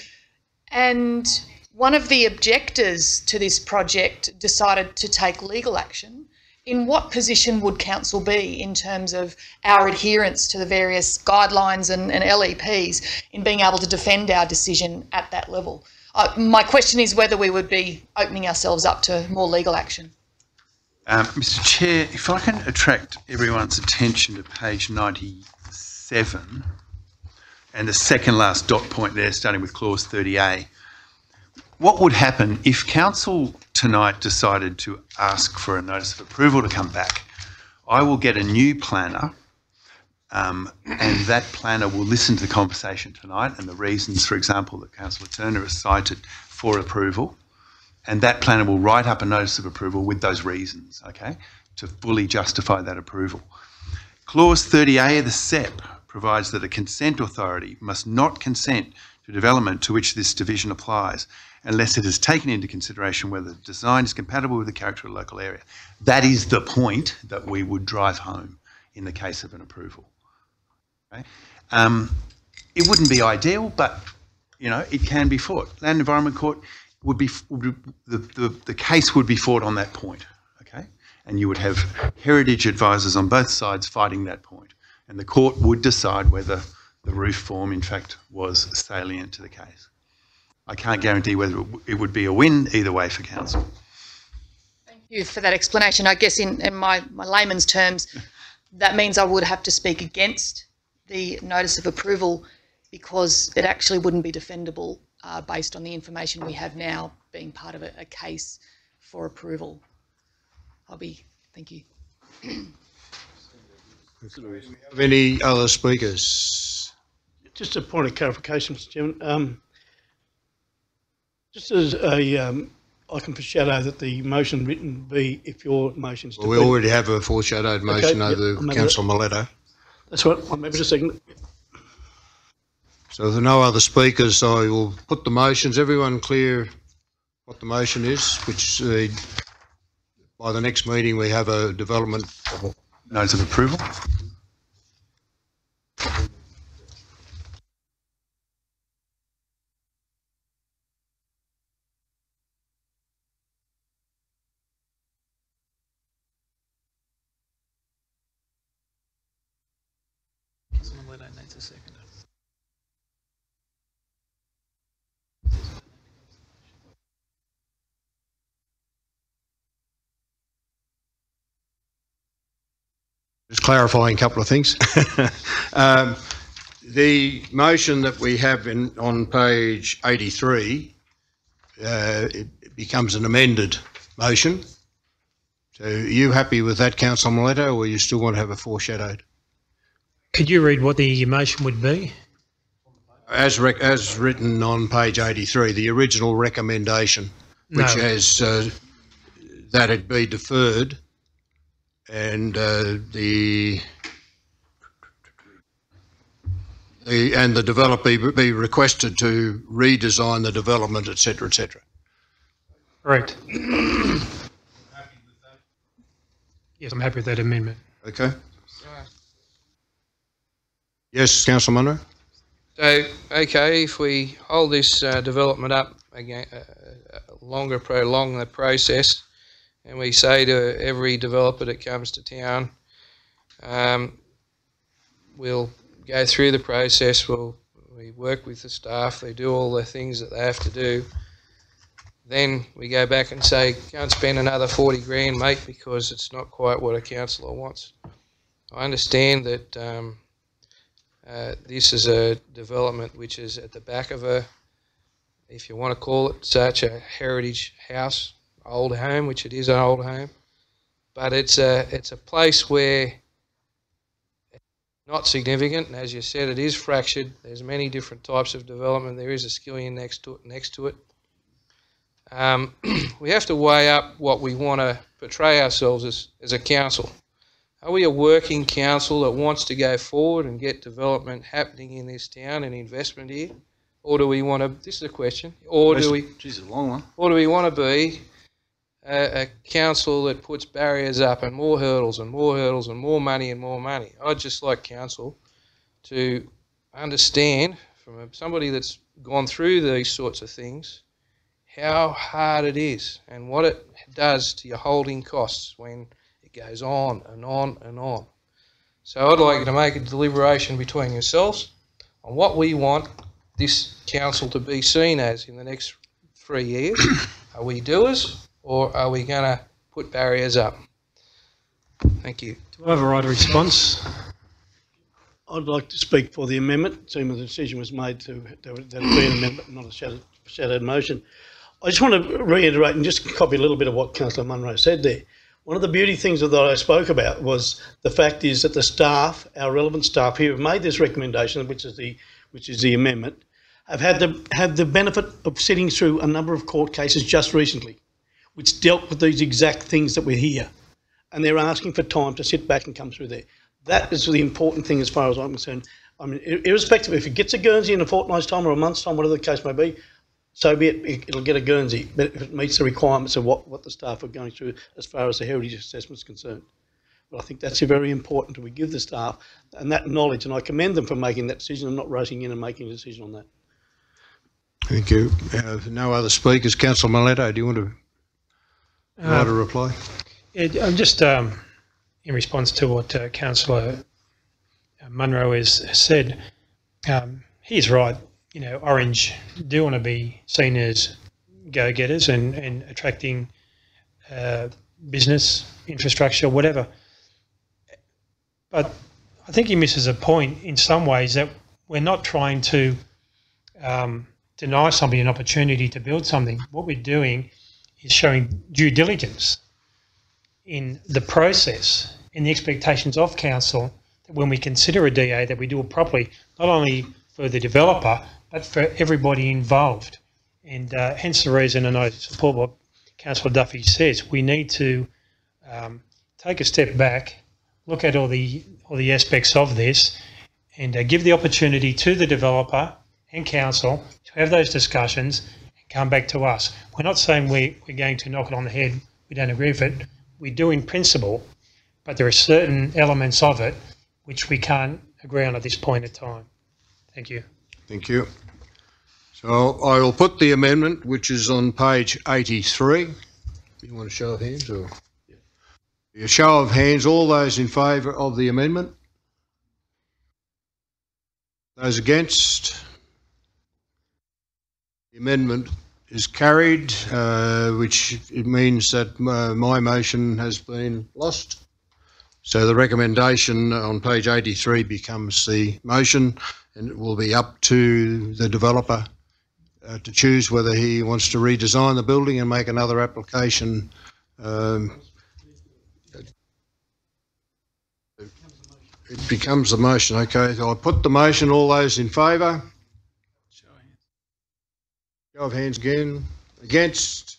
and one of the objectors to this project decided to take legal action, in what position would council be in terms of our adherence to the various guidelines and LEPs in being able to defend our decision at that level? My question is whether we would be opening ourselves up to more legal action. Mr. Chair, if I can attract everyone's attention to page 97 and the second last dot point there, starting with clause 30A. What would happen if council tonight decided to ask for a notice of approval to come back? I will get a new planner, and that planner will listen to the conversation tonight and the reasons, for example, that Councillor Turner has cited for approval, and that planner will write up a notice of approval with those reasons, okay, to fully justify that approval. Clause 30A of the SEP provides that a consent authority must not consent to development to which this division applies unless it has taken into consideration whether the design is compatible with the character of the local area. That is the point that we would drive home in the case of an approval. Okay? It wouldn't be ideal, but it can be fought. Land Environment Court would be the case would be fought on that point. Okay, and you would have heritage advisors on both sides fighting that point, and the court would decide whether the roof form, in fact, was salient to the case. I can't guarantee whether it would be a win either way for council. Thank you for that explanation. I guess in my layman's terms, that means I would have to speak against the notice of approval because it actually wouldn't be defendable based on the information we have now being part of a case for approval. Thank you. Have any other speakers? Just a point of clarification, Mr. Chairman. Just as I can foreshadow that the motion written be if your motion is... Well, we already have a foreshadowed motion over Councillor Miletto. That's right. I'm happy to second it. So if there are no other speakers, I will put the motions. Everyone clear what the motion is, which the by the next meeting we have a development. Notice of approval. Just clarifying a couple of things. The motion that we have on page 83, it becomes an amended motion. So are you happy with that, Councillor Mileto, or you still want to have a foreshadowed? Could you read what the motion would be? As written on page 83, the original recommendation, which has that it be deferred and the developer be requested to redesign the development, etc., etc. Correct. Yes, I'm happy with that amendment. Okay. Yes, Councillor Munro. So, okay, if we hold this development up again, prolong the process, and we say to every developer that comes to town, we'll go through the process, we work with the staff, they do all the things that they have to do. Then we go back and say, can't spend another 40 grand, mate, because it's not quite what a councillor wants. I understand that this is a development which is at the back of a, if you want to call it such, a heritage house, old home, which it is an old home, but it's a place where it's not significant, and as you said, it is fractured. There's many different types of development. There is a skillion next to it. We have to weigh up what we want to portray ourselves as a council. Are we a working council that wants to go forward and get development happening in this town and investment here? Or do we want to, this is a question, or do we, geez, a long one. or do we want to be a council that puts barriers up and more hurdles and more hurdles and more money and more money? I'd just like council to understand from somebody that's gone through these sorts of things how hard it is and what it does to your holding costs when it goes on and on and on. So I'd like you to make a deliberation between yourselves on what we want this council to be seen as in the next 3 years. Are we doers, or are we going to put barriers up? Thank you. Do I have a right of response? I'd like to speak for the amendment, seeing the decision was made to that it be an amendment, not a shadowed motion. I just want to reiterate and just copy a little bit of what Councillor Munro said there. One of the beauty things that I spoke about was the fact is that the staff, our relevant staff here, have made this recommendation, which is the amendment, have had the benefit of sitting through a number of court cases just recently, which dealt with these exact things that we're here, and they're asking for time to sit back and come through there. That is the important thing as far as I'm concerned. I mean, irrespective if it gets a Guernsey in a fortnight's time or a month's time, whatever the case may be, so be it, it'll get a Guernsey, but if it meets the requirements of what the staff are going through as far as the heritage assessment is concerned. But I think that's very important that we give the staff and that knowledge, and I commend them for making that decision and not rushing in and making a decision on that. Thank you. No other speakers. Councillor Mileto, do you want to reply? Yeah, I'm just in response to what Councillor Munro has said. He's right. You know, Orange do want to be seen as go-getters and attracting business, infrastructure, whatever. But I think he misses a point in some ways that we're not trying to deny somebody an opportunity to build something. What we're doing is showing due diligence in the process, in the expectations of council, that when we consider a DA that we do it properly, not only for the developer, but for everybody involved. And hence the reason, and I support what Councillor Duffy says, we need to take a step back, look at all the aspects of this, and give the opportunity to the developer and council to have those discussions and come back to us. We're not saying we're going to knock it on the head, we don't agree with it. we do in principle, but there are certain elements of it which we can't agree on at this point in time. Thank you. Thank you. So I will put the amendment, which is on page 83. You want a show of hands? Or? A show of hands, all those in favour of the amendment? Those against? The amendment is carried, which it means that my motion has been lost. So the recommendation on page 83 becomes the motion, and it will be up to the developer to choose whether he wants to redesign the building and make another application. It becomes the motion. Okay, so I put the motion. All those in favour? Show of hands again. Against?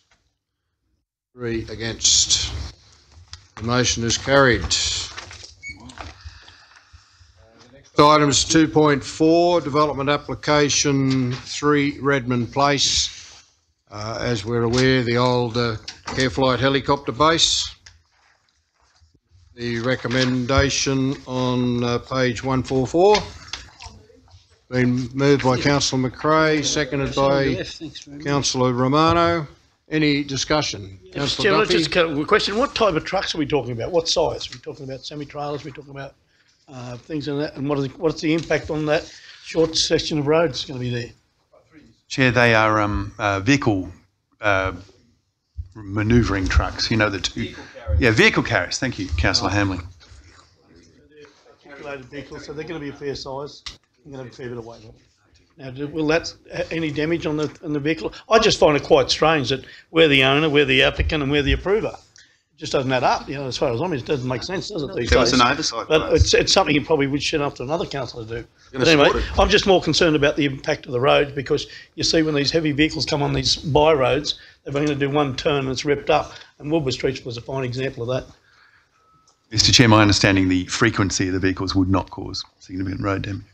3 against. The motion is carried. Items 2.4, development application 3 Redmond Place. As we're aware, the old Careflight helicopter base. The recommendation on page 144. Been moved by Councillor McRae, seconded by Councillor Romano. Any discussion? Councillor Duffy? Just a question. What type of trucks are we talking about? What size? Are we talking about semi-trailers? Are we talking about things like that? And what's the impact on that short section of roads going to be there? Chair, they are vehicle manoeuvring trucks. You know, the two. Vehicle carriers. Thank you, Councillor Hamling. Articulated vehicles, so they're going to be a fair size. They're going to have a fair bit of weight. Now, will that any damage on the vehicle? I just find it quite strange that we're the owner, we're the applicant, and we're the approver. It just doesn't add up, as far as I'm concerned. It doesn't make sense, does it, these days? There was an oversight. But it's something you probably would send up to another councillor to do. But anyway, I'm just more concerned about the impact of the roads, because you see when these heavy vehicles come on these by roads, they're only going to do one turn and it's ripped up. And Woodward Street was a fine example of that. Mr. Chair, my understanding, the frequency of the vehicles would not cause significant road damage.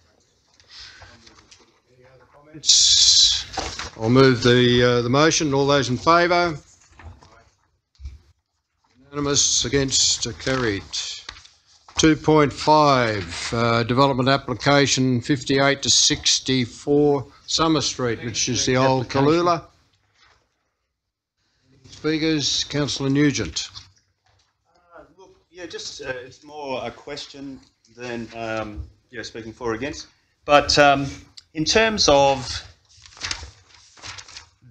I'll move the motion. All those in favour? Unanimous. Against? Carried. 2.5, development application 58 to 64 Summer Street, which is the old Kalula. Speakers, Councillor Nugent. Look, it's more a question than speaking for or against. But in terms of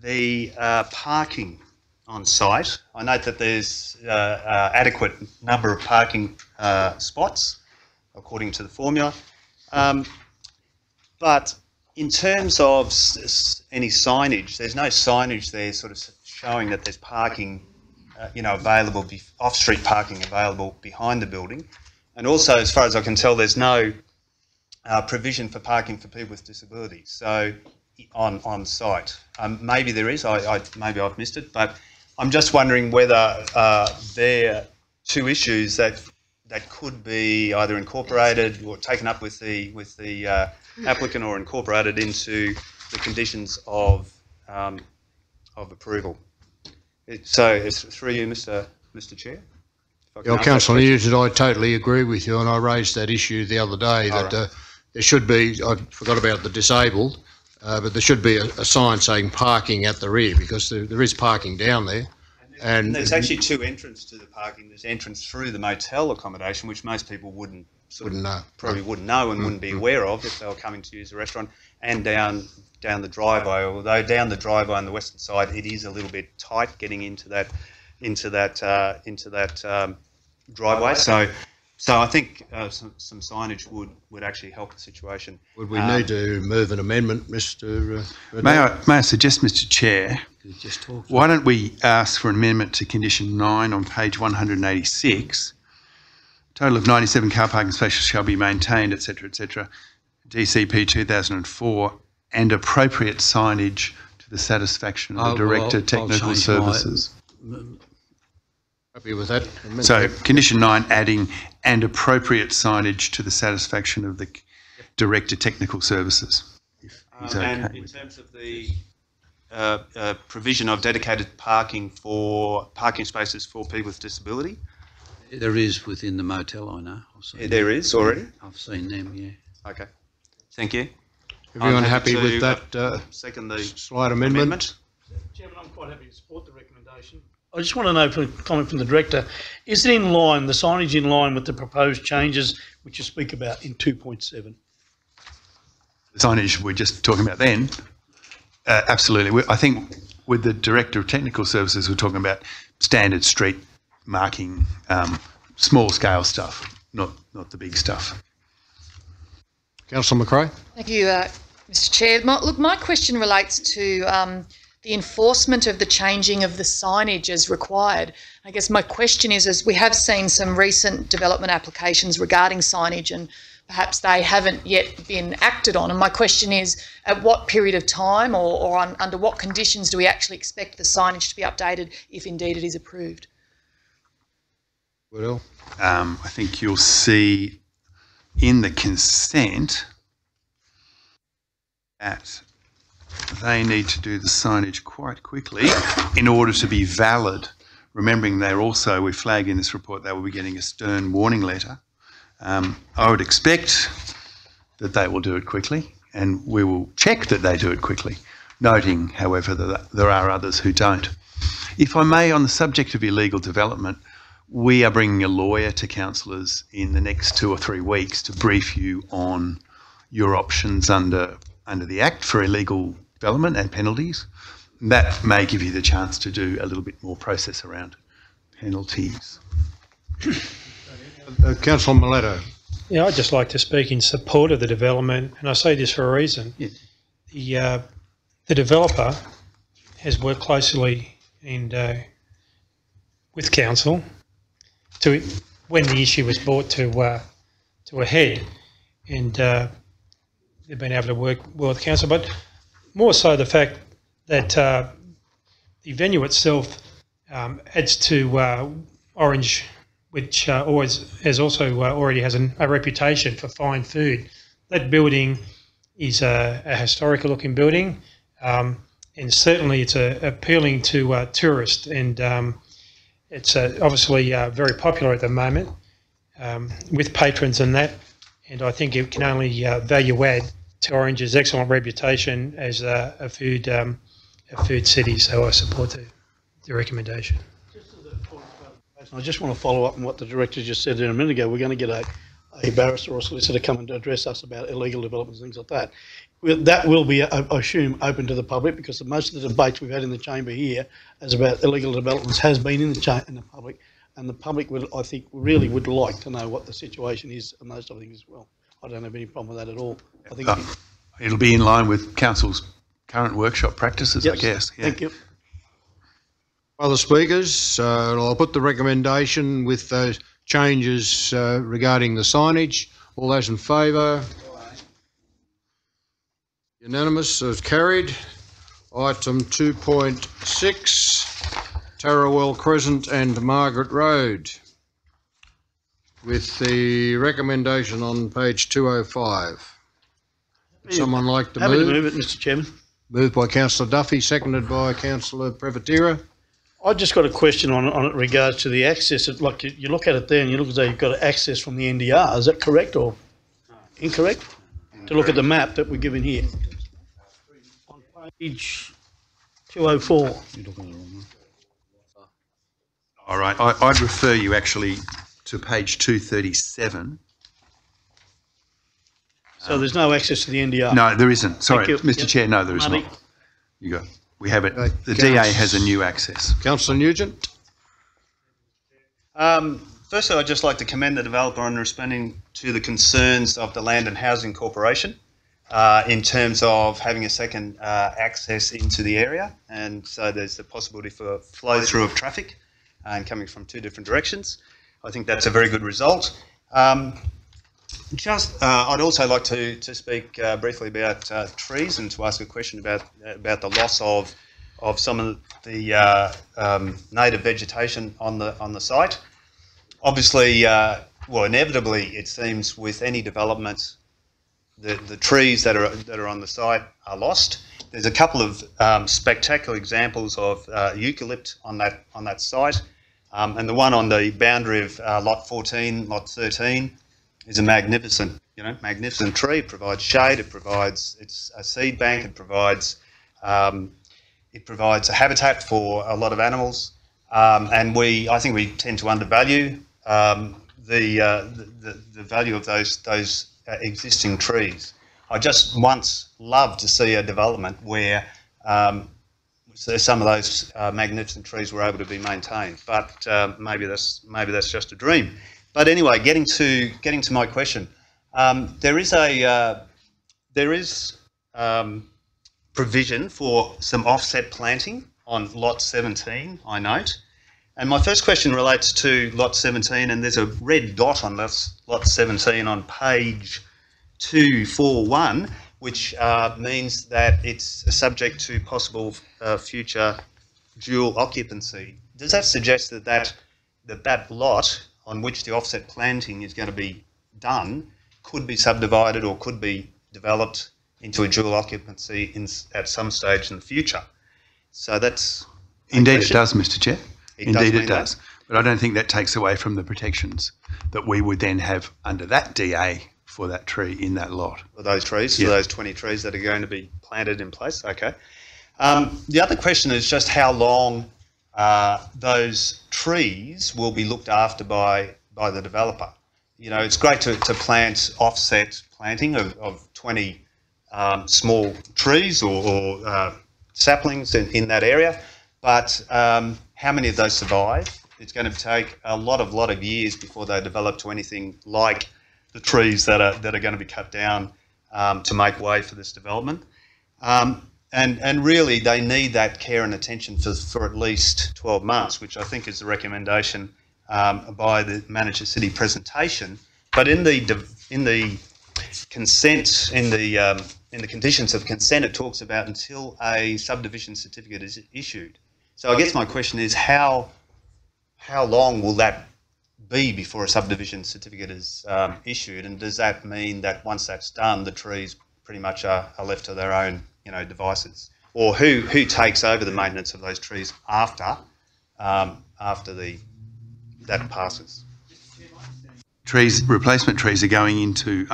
the parking on site, I note that there's adequate number of parking spots according to the formula. But in terms of any signage, there's no signage there sort of showing that there's parking available, off-street parking available behind the building. And also, as far as I can tell, there's no provision for parking for people with disabilities. So on site, maybe there is. Maybe I've missed it, but I'm just wondering whether there are two issues that could be either incorporated or taken up with the applicant or incorporated into the conditions of approval. So it's through you, Mr. Chair. Councillor Nugent, I totally agree with you, and I raised that issue the other day that there should be, I forgot about the disabled, but there should be a sign saying parking at the rear, because there is parking down there. And there's actually two entrances to the parking. There's entrance through the motel accommodation, which most people wouldn't know and wouldn't be aware of if they were coming to use the restaurant, and down the driveway. Although down the driveway on the western side, it is a little bit tight getting into that driveway. So I think some signage would actually help the situation. Would we need to move an amendment, Mr. May I suggest, Mr. Chair, why don't we ask for an amendment to condition 9 on page 186? Total of 97 car parking spaces shall be maintained, etc., etc. DCP 2004, and appropriate signage to the satisfaction of the Director Technical Services. Happy with that? So condition 9, adding and appropriate signage to the satisfaction of the Director Technical Services. And in terms of the provision of dedicated parking spaces for people with disability? There is within the motel, I know. There is already? I've seen them, yeah. Okay. Thank you. Everyone happy with that second the slight amendment? Chairman, I'm quite happy to support the recommendation. I just want to know, for a comment from the Director, is it in line, the signage in line with the proposed changes which you speak about in 2.7? The signage we're just talking about then, absolutely. I think with the Director of Technical Services, we're talking about standard street marking, small scale stuff, not the big stuff. Councillor McRae. Thank you, Mr Chair. My question relates to the enforcement of the changing of the signage as required. I guess my question is, as we have seen some recent development applications regarding signage and perhaps they haven't yet been acted on. And my question is, at what period of time or under what conditions do we actually expect the signage to be updated if indeed it is approved? Well, I think you'll see in the consent that they need to do the signage quite quickly in order to be valid. Remembering we flag in this report, they will be getting a stern warning letter. I would expect that they will do it quickly, and we will check that they do it quickly, noting, however, that there are others who don't. If I may, on the subject of illegal development, we are bringing a lawyer to councillors in the next 2 or 3 weeks to brief you on your options under the Act for illegal development and penalties. That may give you the chance to do a little bit more process around penalties. Councillor Miletto. Yeah, I'd just like to speak in support of the development, and I say this for a reason. Yeah. The developer has worked closely with council when the issue was brought to a head, and they've been able to work well with council, but more so the fact that the venue itself adds to Orange, which already has a reputation for fine food. That building is a historical looking building, and certainly it's appealing to tourists, and it's obviously very popular at the moment with patrons and that, and I think it can only value add to Orange's excellent reputation as a food city. So I support the recommendation. I just want to follow up on what the Director just said there a minute ago. We're going to get a barrister or solicitor come and address us about illegal developments and things like that. That will be, I assume, open to the public, because most of the debates we've had in the chamber here as about illegal developments has been in the public, and the public I think really would like to know what the situation is and those sort of things as well. I don't have any problem with that at all. I think it'll be in line with council's current workshop practices, yes, I guess. Yeah. Thank you. Other speakers? I'll put the recommendation with those changes regarding the signage. All those in favour? Unanimous, as carried. Item 2.6, Tarrawell Crescent and Margaret Road, with the recommendation on page 205. Would someone like to move? Happy to move it, Mr Chairman. Moved by Councillor Duffy, seconded by Councillor Prevatira. I just got a question on it regards to the access. Like you look at it there and you look as though you've got access from the NDR. Is that correct or incorrect? To look at the map that we're given here. On page 204. You're looking at the wrong one. All right, I'd refer you actually to page 237. So there's no access to the NDR? No, there isn't. Sorry, Mr. Yep. Chair, no, there is not. You go. We have it. The DA has a new access. Councillor Nugent. Firstly, I'd just like to commend the developer on responding to the concerns of the Land and Housing Corporation in terms of having a second access into the area, and so there's the possibility for flow through of traffic and coming from 2 different directions. I think that's a very good result. I'd also like to speak briefly about trees and to ask a question about the loss of some of the native vegetation on the site. Obviously, well, inevitably, it seems with any development, the trees that are on the site are lost. There's a couple of spectacular examples of eucalypt on that site, and the one on the boundary of lot 14, lot 13, is a magnificent tree. It provides shade. It's a seed bank. It provides a habitat for a lot of animals, and I think we tend to undervalue the value of those existing trees. I just once loved to see a development where some of those magnificent trees were able to be maintained, but maybe that's just a dream. But anyway, getting to my question, there is provision for some offset planting on lot 17, I note. And my first question relates to lot 17, and there's a red dot on lot 17 on page 241, which means that it's subject to possible future dual occupancy. Does that suggest that lot on which the offset planting is going to be done could be subdivided or could be developed into a dual occupancy at some stage in the future? So that's... Indeed it does, Mr Chair. Indeed it does. That. But I don't think that takes away from the protections that we would then have under that DA for that tree in that lot. For those trees, yeah. For those 20 trees that are going to be planted in place, okay. The other question is just how long those trees will be looked after by the developer. You know, it's great to plant offset planting of 20 small trees or saplings in that area, but how many of those survive? It's going to take a lot of years before they develop to anything like the trees that are going to be cut down to make way for this development. And really they need that care and attention for at least 12 months, which I think is the recommendation by the Manager City presentation. But in the consent, in the conditions of consent, it talks about until a subdivision certificate is issued. So I guess my question is how long will that be before a subdivision certificate is issued, and does that mean that once that's done, the trees pretty much are left to their own devices, or who takes over the maintenance of those trees after that passes? Replacement trees are going into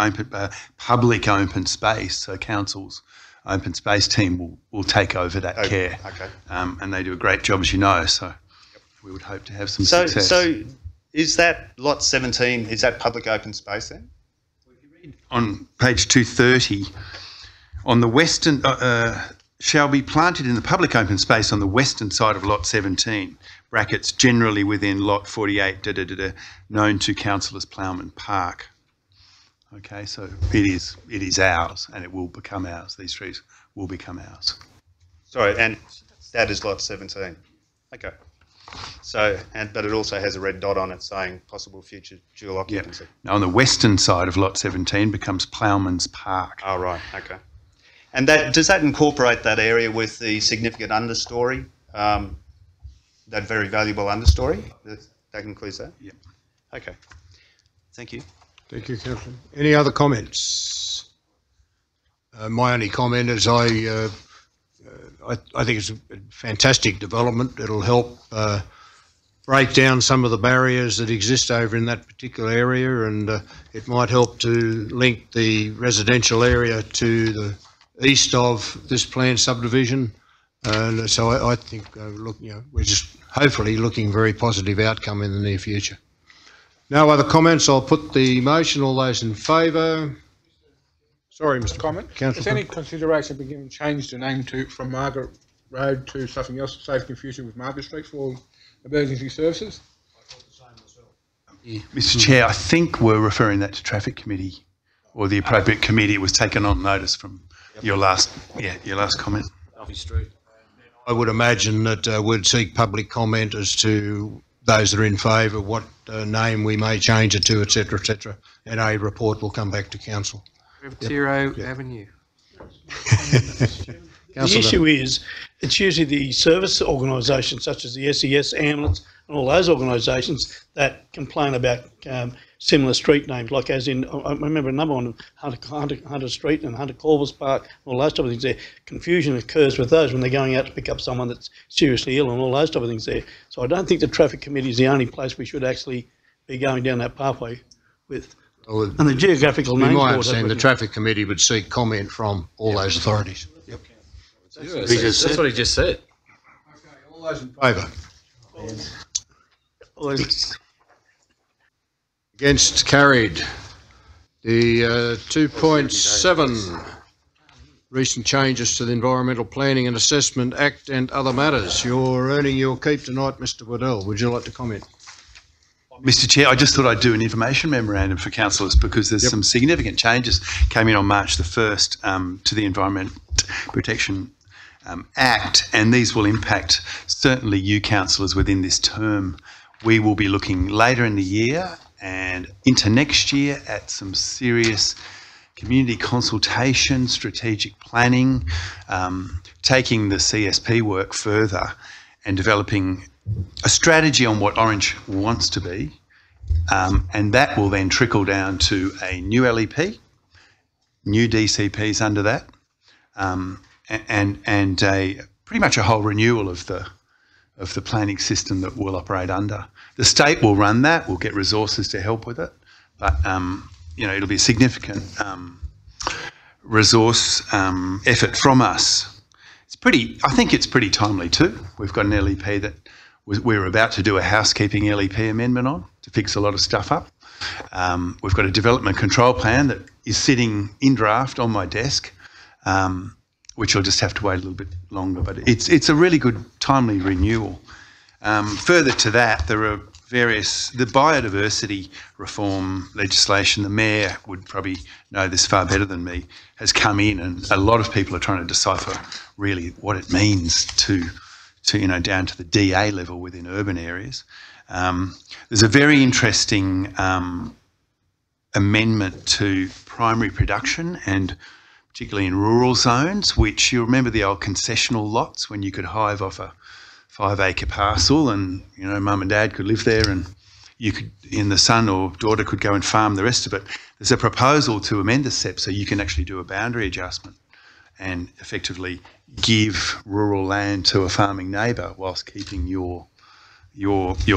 public open space, so council's open space team will take over that care. Okay. And they do a great job, as you know, so we would hope to have some success. So is that lot 17, is that public open space then? On page 230, on the western, shall be planted in the public open space on the western side of lot 17, brackets generally within lot 48, known to council as Plowman Park. Okay, so it is ours, and it will become ours. These trees will become ours. Sorry, and that is lot 17. Okay. So, but it also has a red dot on it saying possible future dual occupancy. Yeah. Now, on the western side of lot 17 becomes Plowman's Park. Oh, right. Okay. And does that incorporate that area with the significant understory, that very valuable understory? That includes that? Yeah. Okay. Thank you. Thank you, Councillor. Any other comments? My only comment is I think it's a fantastic development. It'll help break down some of the barriers that exist over in that particular area, and it might help to link the residential area to the east of this planned subdivision. And so I think, we're just hopefully looking very positive outcome in the near future. No other comments. I'll put the motion. All those in favour? Sorry, Mr. Comment. Councillor. Has any consideration been given change the name from Margaret Road to something else to save confusion with Margaret Street for emergency services? Yeah. Mr. Chair, I think we're referring that to Traffic Committee or the appropriate committee. It was taken on notice from your last comment. Street. I would imagine that we'd seek public comment as to those that are in favour, what name we may change it to, etc., and a report will come back to council. Tiro Avenue. The issue is, it's usually the service organisations such as the SES, ambulance, and all those organisations that complain about similar street names, like as in, I remember another one, Hunter Street and Hunter Corvus Park, all those type of things there. Confusion occurs with those when they're going out to pick up someone that's seriously ill and all those type of things there. So I don't think the traffic committee is the only place we should actually be going down that pathway with. And the geographical name. My understanding, the traffic committee would seek comment from all those authorities. Yep. That's what he just said. Okay, all those in favour? Against, carried. The 2.7 recent changes to the Environmental Planning and Assessment Act and other matters. You're earning your keep tonight, Mr Waddell. Would you like to comment? Mr Chair, I just thought I'd do an information memorandum for councillors because there's some significant changes came in on March the 1st to the Environment Protection Act, and these will impact certainly you councillors within this term. We will be looking later in the year and into next year at some serious community consultation, strategic planning, taking the CSP work further and developing a strategy on what Orange wants to be, and that will then trickle down to a new LEP, new DCPs under that, and a pretty much a whole renewal of the planning system that we'll operate under. The state will run that. We'll get resources to help with it, but you know, it'll be a significant resource effort from us. I think it's pretty timely too. We've got an LEP that we're about to do a housekeeping LEP amendment on to fix a lot of stuff up. We've got a development control plan that is sitting in draft on my desk, which will just have to wait a little bit longer, but it's a really good timely renewal. Further to that, there are the biodiversity reform legislation, the Mayor would probably know this far better than me, has come in, and a lot of people are trying to decipher really what it means to you know, down to the DA level within urban areas. There's a very interesting amendment to primary production, and particularly in rural zones, which you remember the old concessional lots when you could hive off a 5-acre parcel and, you know, mum and dad could live there and you could, and the son or daughter could go and farm the rest of it. There's a proposal to amend the SEP so you can actually do a boundary adjustment and effectively give rural land to a farming neighbour whilst keeping your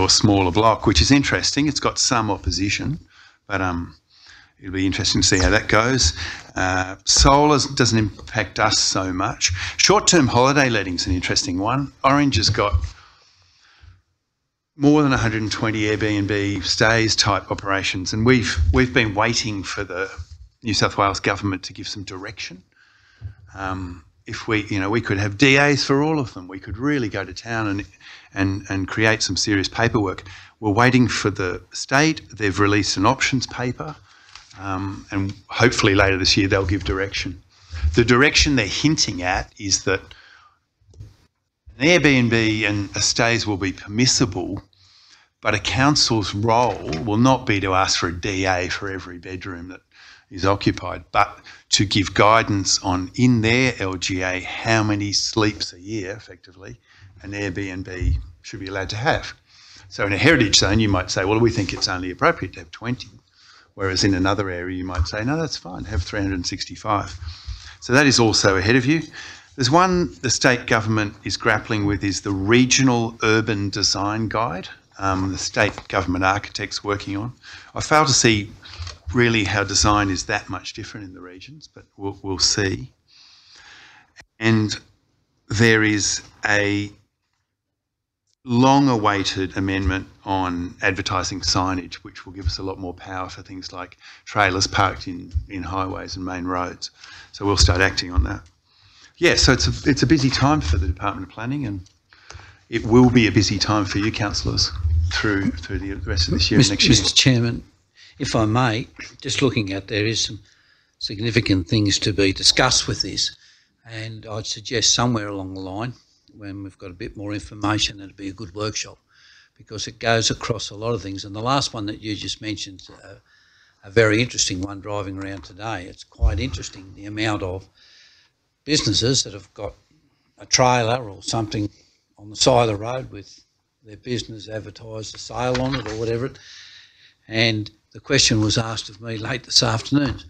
smaller block, which is interesting. It's got some opposition, but it'll be interesting to see how that goes. Solar doesn't impact us so much. Short-term holiday letting's an interesting one. Orange has got more than 120 Airbnb stays type operations, and we've been waiting for the New South Wales government to give some direction. If we could have DAs for all of them, we could really go to town and create some serious paperwork. We're waiting for the state. They've released an options paper, and hopefully later this year they'll give direction. The direction they're hinting at is that an Airbnb and a stays will be permissible, but a council's role will not be to ask for a DA for every bedroom that is occupied, but to give guidance on, in their LGA, how many sleeps a year, effectively, an Airbnb should be allowed to have. So in a heritage zone, you might say, well, we think it's only appropriate to have 20, whereas in another area, you might say, no, that's fine, have 365. So that is also ahead of you. There's one the state government is grappling with, is the Regional Urban Design Guide, the state government architect's working on. I fail to see really how design is that much different in the regions, but we'll see. And there is a long-awaited amendment on advertising signage, which will give us a lot more power for things like trailers parked in highways and main roads. So we'll start acting on that. Yeah, so it's a busy time for the Department of Planning, and it will be a busy time for you councillors through the rest of this year and next year. Mr. Chairman, if I may, just looking at, there is some significant things to be discussed with this, and I'd suggest somewhere along the line, when we've got a bit more information, it'd be a good workshop, because it goes across a lot of things. And the last one that you just mentioned, a very interesting one driving around today. It's quite interesting, the amount of businesses that have got a trailer or something on the side of the road with their business advertised a sale on it or whatever, and the question was asked of me late this afternoon.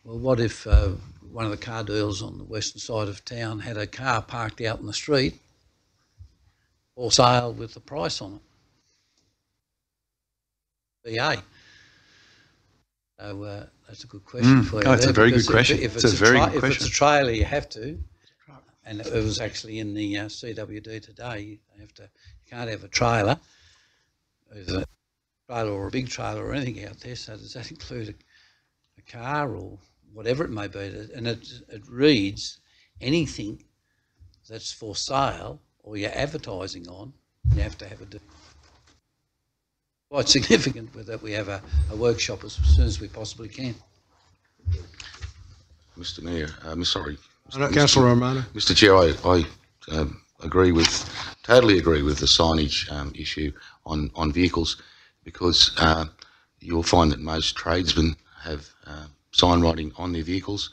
Well, what if one of the car dealers on the western side of town had a car parked out in the street for sale with the price on it? BA. So that's a good question for you. Oh, it's a very good question. If it's a trailer, you have to. And it was actually in the CWD today. You can't have a trailer, either a trailer or a big trailer or anything out there. So does that include a car or whatever it may be? And it reads anything that's for sale or you're advertising on, you have to have a. Quite significant with that we have a workshop as soon as we possibly can. Mr. Mayor, sorry. Councillor Romano. Mr. Chair, I totally agree with the signage issue on vehicles, because you'll find that most tradesmen have sign writing on their vehicles,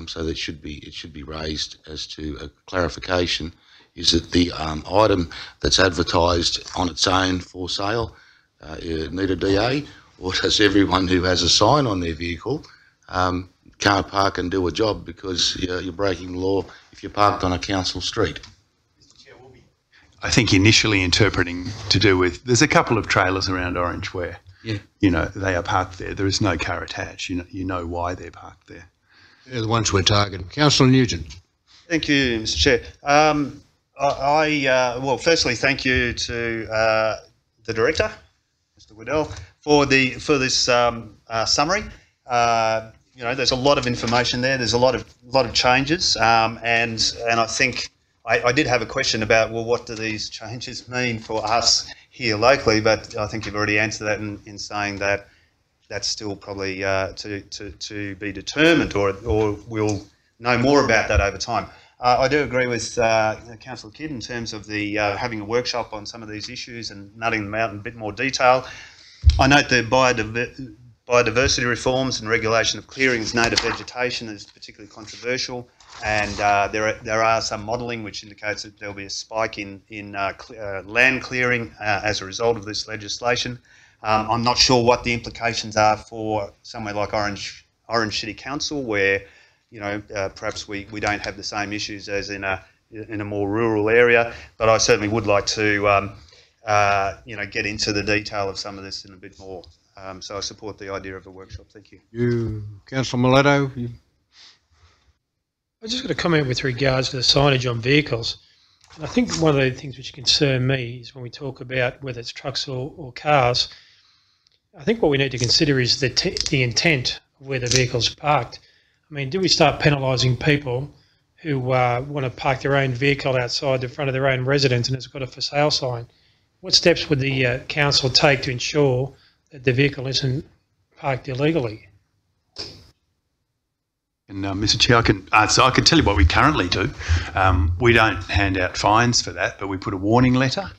so that it should be raised as to a clarification. Is it the item that's advertised on its own for sale need a DA, or does everyone who has a sign on their vehicle can't park and do a job because you're breaking the law if you're parked on a council street? I think initially interpreting to do with, there's a couple of trailers around Orange where, they are parked there. There is no car attached. You know why they're parked there. They're the ones we're targeting. Councillor Nugent. Thank you, Mr. Chair. Well, firstly, thank you to the Director, Mr. Waddell, for this summary. There's a lot of information there. There's a lot of changes, and I think I did have a question about, well, what do these changes mean for us here locally? But I think you've already answered that in saying that that's still probably to be determined, or we'll know more about that over time. I do agree with Councillor Kidd in terms of the having a workshop on some of these issues and nutting them out in a bit more detail. I note the biodiversity reforms and regulation of clearings, native vegetation is particularly controversial, and there are some modelling which indicates that there'll be a spike in land clearing as a result of this legislation. I'm not sure what the implications are for somewhere like Orange City Council, where perhaps we don't have the same issues as in a more rural area, but I certainly would like to get into the detail of some of this in a bit more. So I support the idea of a workshop. Thank you. Councillor Miletto. I just got a comment with regards to the signage on vehicles. And I think one of the things which concern me is when we talk about whether it's trucks or cars, I think what we need to consider is the intent of where the vehicle's parked. I mean, do we start penalising people who want to park their own vehicle outside the front of their own residence and it's got a for sale sign? What steps would the council take to ensure that the vehicle isn't parked illegally? And Mr. Chair, I can tell you what we currently do. We don't hand out fines for that, but we put a warning letter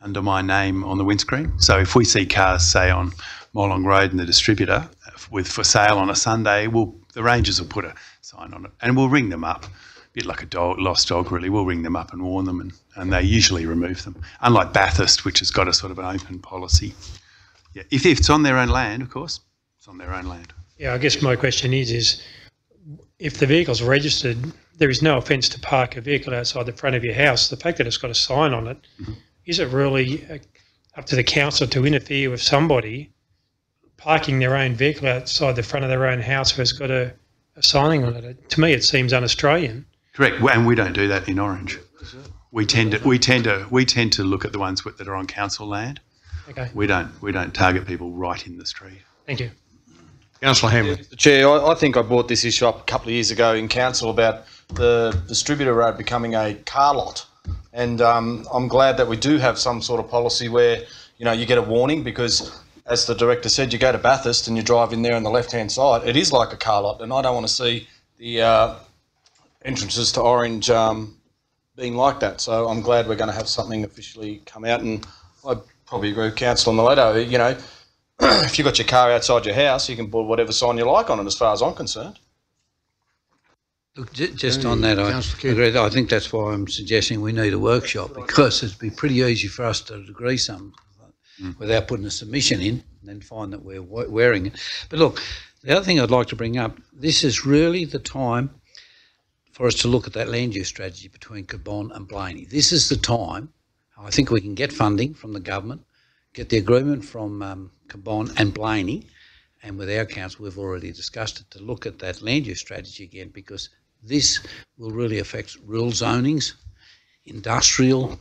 under my name on the windscreen. So if we see cars, say, on Molong Road and the distributor with for sale on a Sunday, the rangers will put a sign on it and we'll ring them up. A bit like a lost dog, really. We'll ring them up and warn them, and they usually remove them. Unlike Bathurst, which has got a sort of an open policy. Yeah, if it's on their own land, of course, it's on their own land. Yeah, I guess my question is if the vehicle's registered, there is no offence to park a vehicle outside the front of your house. The fact that it's got a sign on it, is it really up to the council to interfere with somebody parking their own vehicle outside the front of their own house who has got a signing on it? To me, it seems un-Australian. Correct, and we don't do that in Orange. We tend to look at the ones that are on council land. Okay. We don't target people right in the street. Thank you. Councillor Hamlin. Mr. Chair, I think I brought this issue up a couple of years ago in council about the distributor road becoming a car lot, and I'm glad that we do have some sort of policy where you get a warning, because as the director said, you go to Bathurst and you drive in there on the left-hand side, it is like a car lot, and I don't want to see the entrances to Orange being like that. So I'm glad we're going to have something officially come out, and I probably agree with Councillor Miletto. If you've got your car outside your house, you can put whatever sign you like on it, as far as I'm concerned. Look, just on that, I agree. I think that's why I'm suggesting we need a workshop, because it'd be pretty easy for us to agree something without putting a submission in. and then find that we're wearing it. But look, the other thing I'd like to bring up, this is really the time for us to look at that land use strategy between Cabonne and Blaney. This is the time. I think we can get funding from the government, get the agreement from Cabonne and Blaney, and with our council we've already discussed it, to look at that land use strategy again, because this will really affect rural zonings, industrial,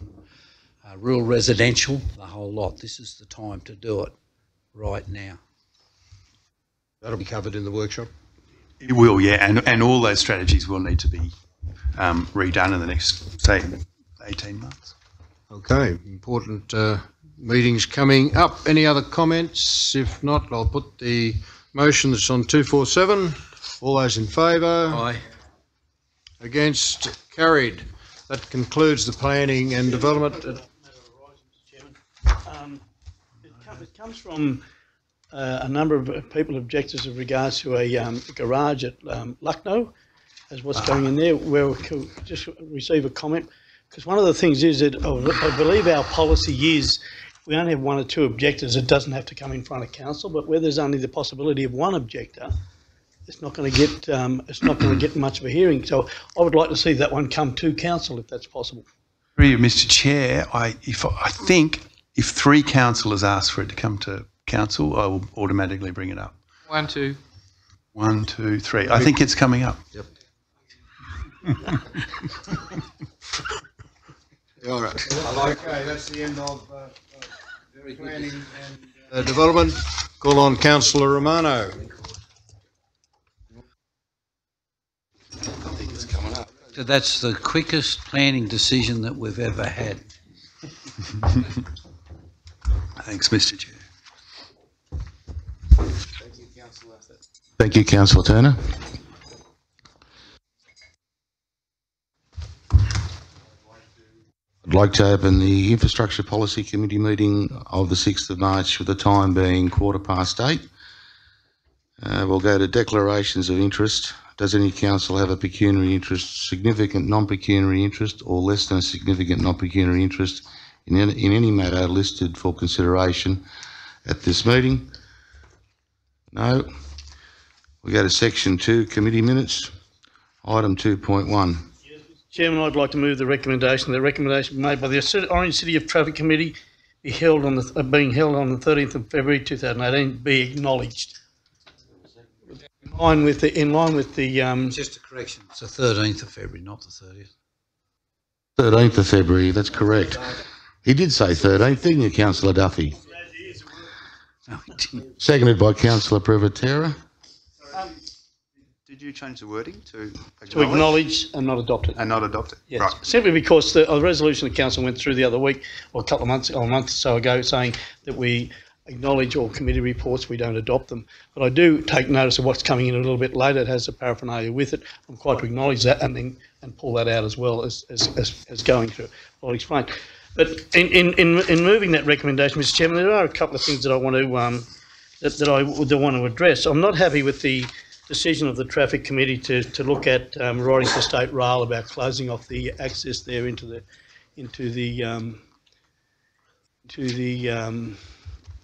rural residential, the whole lot. This is the time to do it right now. That'll be covered in the workshop? It will, yeah, and all those strategies will need to be redone in the next, say, 18 months. Okay, important meetings coming up. Any other comments? If not, I'll put the motion that's on 247. All those in favour? Aye. Against? Carried. That concludes the planning and development. It comes from a number of people objectors with regards to a garage at Lucknow, as what's going in there, where we could just receive a comment. Because one of the things is that I believe our policy is we only have one or two objectors. It doesn't have to come in front of council, but where there's only the possibility of one objector, it's not going to get much of a hearing. So I would like to see that one come to council if that's possible. Mr. Chair, I think if 3 councillors ask for it to come to council, I will automatically bring it up. 1, 2. 1, 2, 3. I think it's coming up. Yep. All right. Okay, that's the end of planning and development. Call on Councillor Romano. So that's the quickest planning decision that we've ever had. Thanks, Mr. Chair. Thank you, Councillor Turner. I'd like to open the Infrastructure Policy Committee meeting of the 6th of March with the time being 8:15. We'll go to declarations of interest. Does any council have a pecuniary interest, significant non-pecuniary interest, or less than a significant non-pecuniary interest in any matter listed for consideration at this meeting? No. We go to section 2, committee minutes, item 2.1. Chairman, I'd like to move the recommendation made by the Orange City of Traffic Committee being held on the 13th of February 2018 be acknowledged. In line with the just a correction, it's the 13th of February, not the 30th. 13th of February, that's correct. He did say 13th, didn't you, Councillor Duffy? No, he didn't. Seconded by Councillor Privatera. Did you change the wording to acknowledge and not adopt it? And not adopt it? Yes. Right. Simply because the resolution the council went through the other week, or a month or so ago, saying that we acknowledge all committee reports, we don't adopt them. But I do take notice of what's coming in a little bit later. It has a paraphernalia with it. I'm quite to acknowledge that and pull that out as well as going through. I'll explain. But in moving that recommendation, Mr. Chairman, there are a couple of things that I want to address. I'm not happy with the decision of the Traffic Committee to look at writing to State Rail about closing off the access there into the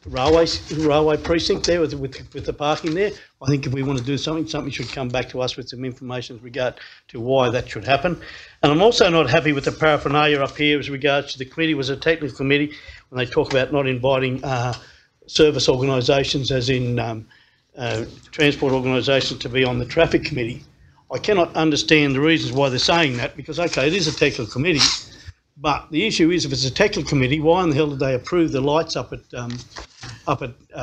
railway precinct there with the parking there. I think if we want to do something should come back to us with some information with regard to why that should happen. And I'm also not happy with the paraphernalia up here as regards to the committee. It was a technical committee when they talk about not inviting service organisations, as in transport organisations, to be on the Traffic Committee. I cannot understand the reasons why they're saying that, because, okay, it is a technical committee, but the issue is, if it's a technical committee, why in the hell did they approve the lights up at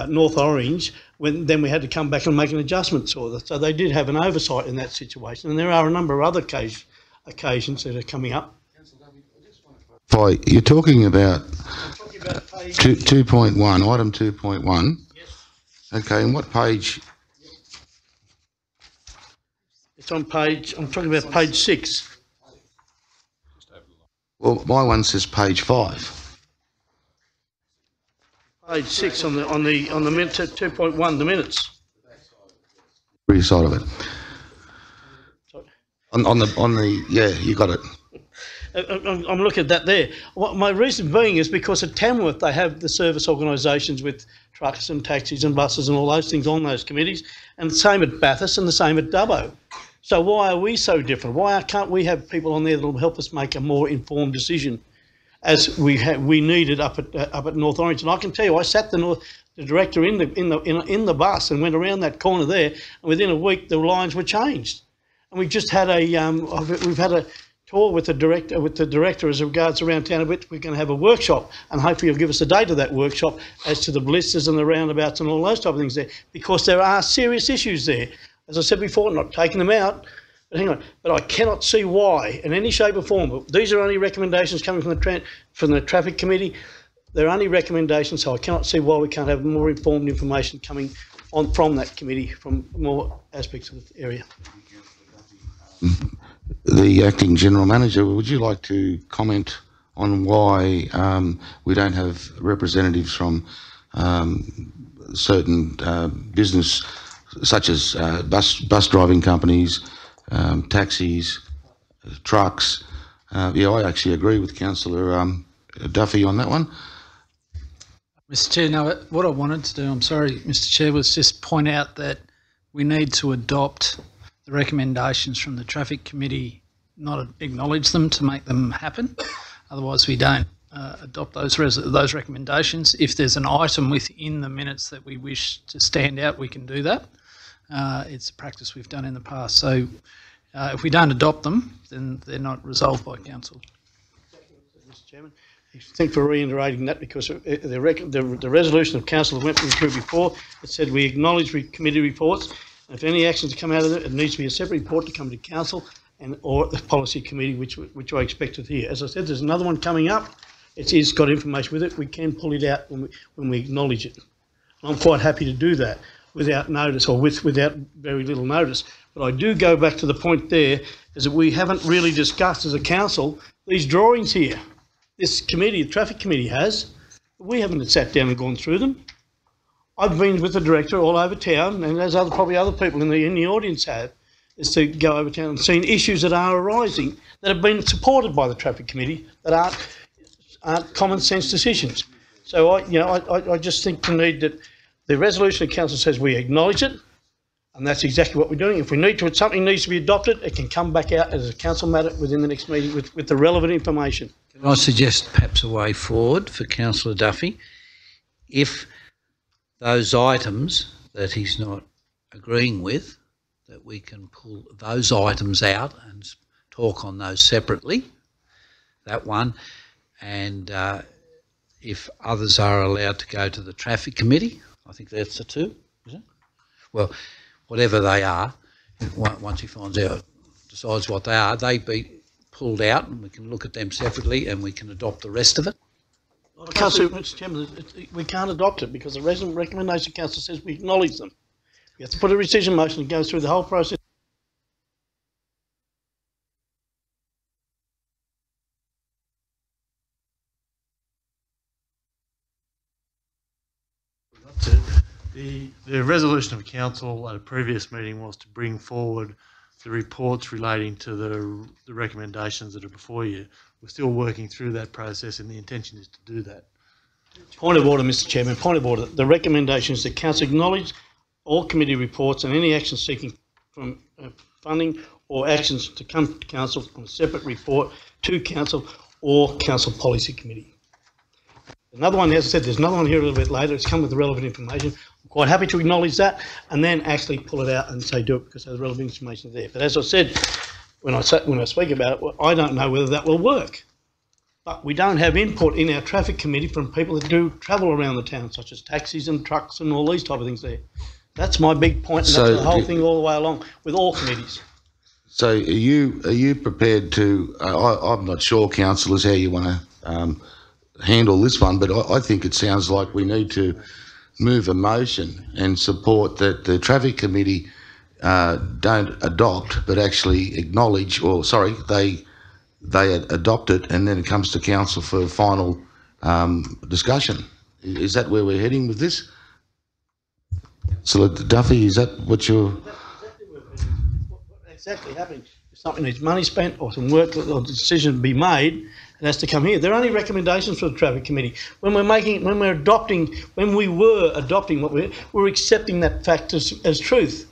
North Orange when then we had to come back and make an adjustment? So they did have an oversight in that situation, and there are a number of other occasions that are coming up. You're talking about 2.1, item 2.1. Okay, and what page? It's on page, I'm talking about page 6. Well, my one says page 5. Page 6 on the minute 2.1, the minutes. Rear side of it. On the yeah, you got it. I'm looking at that there. My reason being is because at Tamworth they have the service organisations with trucks and taxis and buses and all those things on those committees, and the same at Bathurst and the same at Dubbo. So why are we so different? Why can't we have people on there that will help us make a more informed decision, as we needed up at North Orange? And I can tell you, I sat the director in the bus and went around that corner there, and within a week the lines were changed. And we just had we've had a tour with the director as regards around town, of which we're going to have a workshop, and hopefully he'll give us a date of that workshop as to the blisters and the roundabouts and all those type of things there, because there are serious issues there. As I said before, not taking them out, but hang on. But I cannot see why, in any shape or form. But these are only recommendations coming from the traffic committee. They're only recommendations, so I cannot see why we can't have more informed information coming on from that committee, from more aspects of the area. The Acting General Manager, would you like to comment on why we don't have representatives from certain business, such as bus driving companies, taxis, trucks? Yeah, I actually agree with Councillor Duffy on that one. Mr Chair, no, what I wanted to do, I'm sorry, Mr Chair, was just point out that we need to adopt the recommendations from the Traffic Committee, not acknowledge them to make them happen. Otherwise, we don't adopt those recommendations. If there's an item within the minutes that we wish to stand out, we can do that. It's a practice we've done in the past. So if we don't adopt them, then they're not resolved by Council. Mr Chairman, thank you for reiterating that, because the resolution of Council that went through before, it said we acknowledge committee reports, and if any actions come out of it, it needs to be a separate report to come to Council or the policy committee, which I expected here. As I said, there's another one coming up. It's got information with it. We can pull it out when we acknowledge it. I'm quite happy to do that without notice, or without very little notice. But I do go back to the point there, is that we haven't really discussed as a council these drawings here. This committee, the traffic committee has. We haven't sat down and gone through them. I've been with the director all over town, and as probably other people in the audience have, is to go over town and seen issues that are arising that have been supported by the traffic committee that aren't common sense decisions. So I just think the need that the resolution of council says we acknowledge it, and that's exactly what we're doing. If we need to, something needs to be adopted, it can come back out as a council matter within the next meeting with the relevant information. Can I suggest perhaps a way forward for Councillor Duffy? If those items that he's not agreeing with, that we can pull those items out and talk on those separately, that one, and if others are allowed to go to the traffic committee, I think that's the two, is it? Well, whatever they are, once he finds out, decides what they are, they be pulled out, and we can look at them separately and we can adopt the rest of it. Mr Chairman, we can't adopt it because the recommendation council says we acknowledge them. We have to put a rescission motion and go through the whole process. The resolution of council at a previous meeting was to bring forward the reports relating to the recommendations that are before you. We're still working through that process, and the intention is to do that. Point of order, Mr Chairman, point of order. The recommendation is that council acknowledge all committee reports and any action seeking from funding or actions to come to council on a separate report to council or council policy committee. Another one, as I said, there's another one here a little bit later. It's come with the relevant information. I'm quite happy to acknowledge that and then actually pull it out and say do it because there's relevant information there. But as I said, when I speak about it, well, I don't know whether that will work. But we don't have input in our traffic committee from people that do travel around the town, such as taxis and trucks and all these type of things there. That's my big point, and that's the whole thing all the way along with all committees. So are you prepared to, I'm not sure, councillors, how you want to handle this one, but I think it sounds like we need to move a motion and support that the traffic committee don't adopt, but actually acknowledge, or sorry, they adopt it and then it comes to council for final discussion. Is that where we're heading with this? So Duffy, is that what you're... Exactly happening. something needs money spent or some work or decision to be made, it has to come here. They're only recommendations for the traffic committee. When we were adopting what we're accepting that fact as truth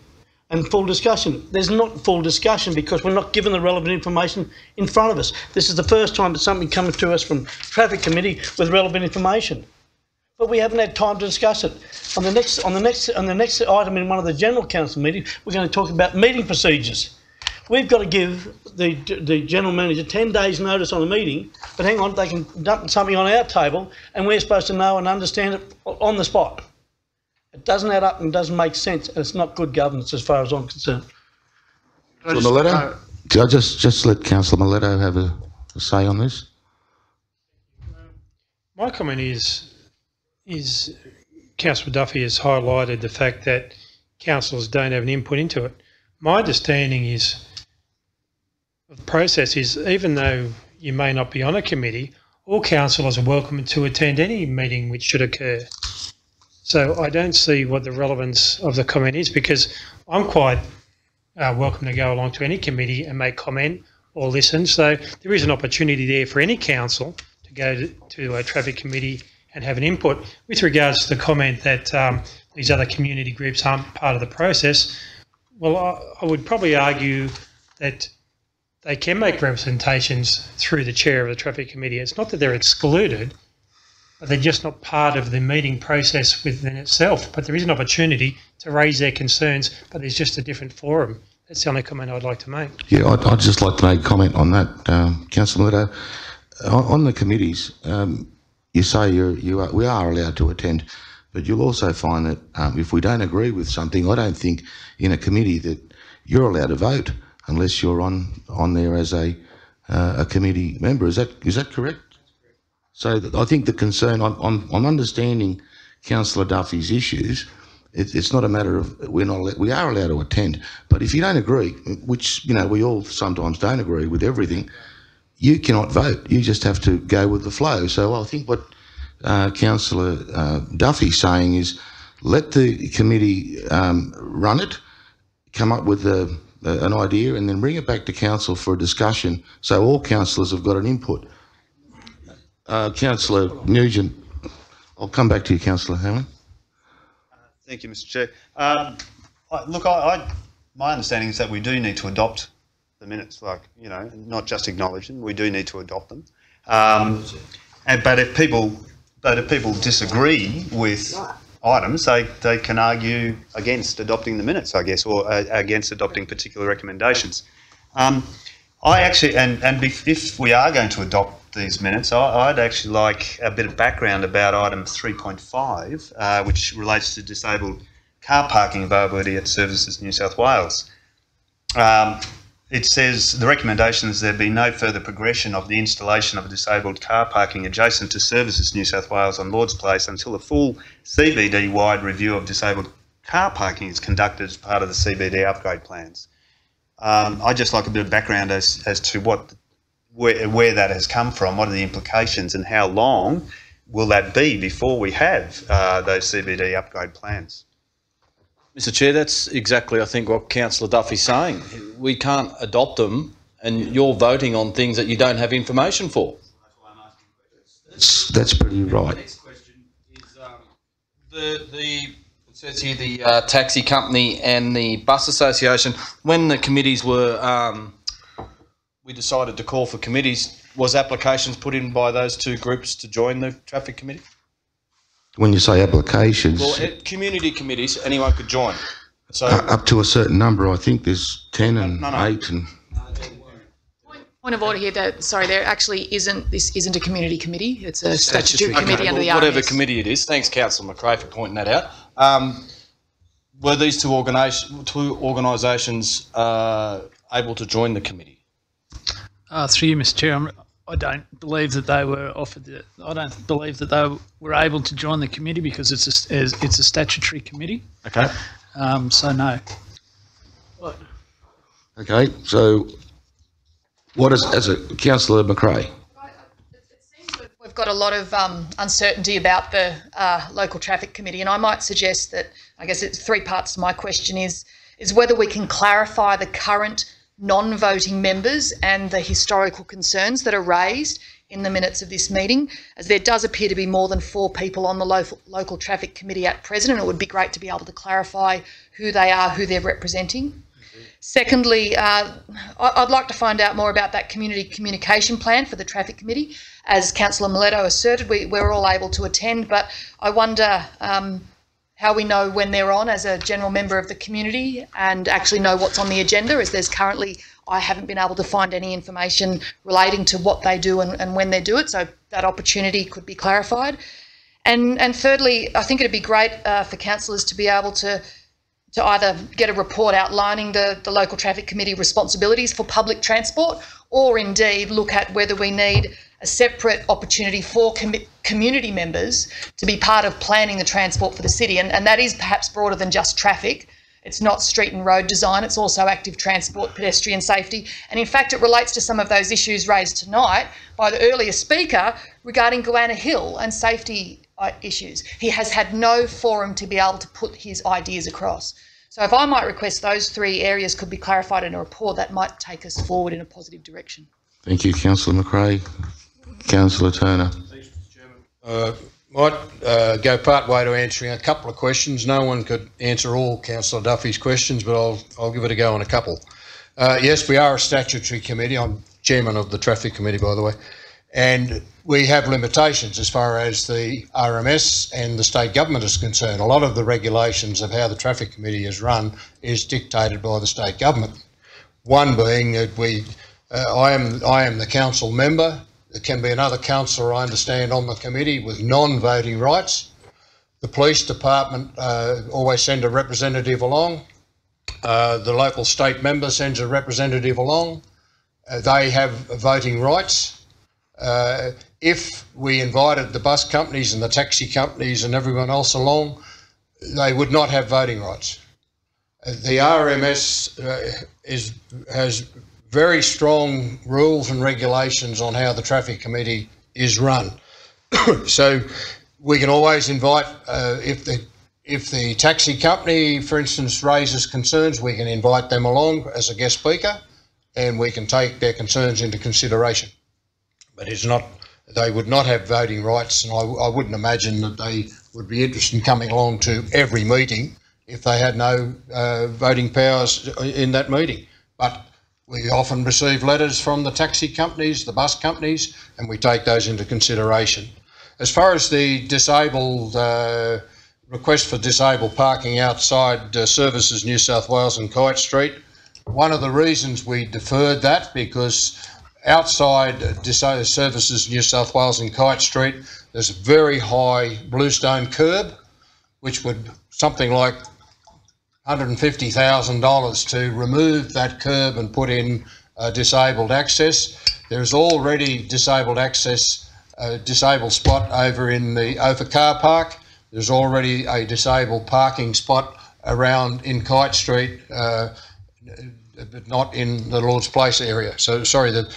and full discussion. There's not full discussion because we're not given the relevant information in front of us. This is the first time that something comes to us from traffic committee with relevant information. But we haven't had time to discuss it. On the next item in one of the general council meetings, we're going to talk about meeting procedures. We've got to give the general manager 10 days notice on a meeting, but hang on, they can dump something on our table and we're supposed to know and understand it on the spot. It doesn't add up and doesn't make sense, and it's not good governance as far as I'm concerned. Councillor Miletto? Could I just let Councillor Miletto have a say on this? My comment is Councillor Duffy has highlighted the fact that councillors don't have an input into it. My understanding is the process is, even though you may not be on a committee, all councillors are welcome to attend any meeting which should occur. So I don't see what the relevance of the comment is, because I'm quite welcome to go along to any committee and make comment or listen. So there is an opportunity there for any council to go to a traffic committee and have an input. With regards to the comment that these other community groups aren't part of the process, well, I would probably argue that they can make representations through the chair of the traffic committee. It's not that they're excluded, but they're just not part of the meeting process within itself. But there is an opportunity to raise their concerns, but there's just a different forum. That's the only comment I'd like to make. Yeah, I'd just like to make a comment on that, Councillor Miletto. On the committees, you say we are allowed to attend, but you'll also find that if we don't agree with something, I don't think in a committee that you're allowed to vote unless you're on there as a committee member. Is that correct? So I think the concern, I'm understanding Councillor Duffy's issues. It's not a matter of we are allowed to attend, but if you don't agree, which we all sometimes don't agree with everything, you cannot vote. You just have to go with the flow. So I think what Councillor Duffy's saying is let the committee run it, come up with an idea, and then bring it back to council for a discussion so all councillors have got an input. Councillor Nugent, I'll come back to you, Councillor Hamlin. Thank you, Mr. Chair. My understanding is that we do need to adopt the minutes, not just acknowledge them. We do need to adopt them. But if people disagree with items, they can argue against adopting the minutes, I guess, or against adopting particular recommendations. If we are going to adopt these minutes, I'd actually like a bit of background about item 3.5, which relates to disabled car parking availability at Services New South Wales. It says the recommendation is there be no further progression of the installation of a disabled car parking adjacent to Services New South Wales on Lord's Place until a full CBD-wide review of disabled car parking is conducted as part of the CBD upgrade plans. I'd just like a bit of background as to where that has come from, what are the implications, and how long will that be before we have those CBD upgrade plans? Mr. Chair, that's exactly, I think, what Councillor Duffy's saying. We can't adopt them, and you're voting on things that you don't have information for. That's pretty right. Next question is it says here the taxi company and the bus association. When the committees were, we decided to call for committees. Was applications put in by those two groups to join the traffic committee? When you say applications, well, community committees, anyone could join. So up to a certain number, I think there's 10 and 8 and. Point of order here. There actually isn't. This isn't a community committee. It's a statutory committee under the RMS. Whatever committee it is. Thanks, Councillor McRae, for pointing that out. Were these two organisations able to join the committee? Through you, Mr. Chair, I don't believe that they were offered. I don't believe that they were able to join the committee because it's a statutory committee. Okay. So no. Okay. So, what is as a Councillor McRae? We've got a lot of uncertainty about the local traffic committee, and I might suggest that, I guess it's three parts to my question, is whether we can clarify the current non-voting members and the historical concerns that are raised in the minutes of this meeting, as there does appear to be more than 4 people on the local traffic committee at present, and it would be great to be able to clarify who they are, who they're representing. Secondly, I'd like to find out more about that community communication plan for the traffic committee. As Councillor Miletto asserted, we're all able to attend, but I wonder how we know when they're on as a general member of the community and actually know what's on the agenda, as there's currently, I haven't been able to find any information relating to what they do and when they do it, so that opportunity could be clarified. And thirdly, I think it'd be great for councillors to be able to either get a report outlining the local traffic committee responsibilities for public transport, or indeed look at whether we need a separate opportunity for community members to be part of planning the transport for the city. And that is perhaps broader than just traffic. It's not street and road design, it's also active transport, pedestrian safety. And in fact, it relates to some of those issues raised tonight by the earlier speaker regarding Goanna Hill and safety issues. He has had no forum to be able to put his ideas across. So if I might request those 3 areas could be clarified in a report, that might take us forward in a positive direction. Thank you, Councillor McRae. Councillor Turner. Might go part way to answering a couple of questions. No one could answer all Councillor Duffy's questions, but I'll give it a go on a couple. Yes, we are a statutory committee. I'm chairman of the traffic committee, by the way, and we have limitations as far as the RMS and the state government is concerned. A lot of the regulations of how the traffic committee is run is dictated by the state government. One being that I am the council member. There can be another councillor, I understand, on the committee with non-voting rights. The police department always send a representative along. The local state member sends a representative along. They have voting rights. If we invited the bus companies and the taxi companies and everyone else along, they would not have voting rights. The RMS has very strong rules and regulations on how the traffic committee is run. So we can always invite, if the taxi company, for instance, raises concerns, we can invite them along as a guest speaker and we can take their concerns into consideration. But they would not have voting rights, and I wouldn't imagine that they would be interested in coming along to every meeting if they had no voting powers in that meeting. But we often receive letters from the taxi companies, the bus companies, and we take those into consideration. As far as the disabled request for disabled parking outside Services New South Wales and Kite Street, one of the reasons we deferred that, because outside Services New South Wales and Kite Street, there's a very high bluestone curb, which would something like $150,000 to remove that curb and put in disabled access. There's already disabled access, disabled spot over in the Ophir car park. There's already a disabled parking spot around in Kite Street, but not in the Lord's Place area. So sorry, the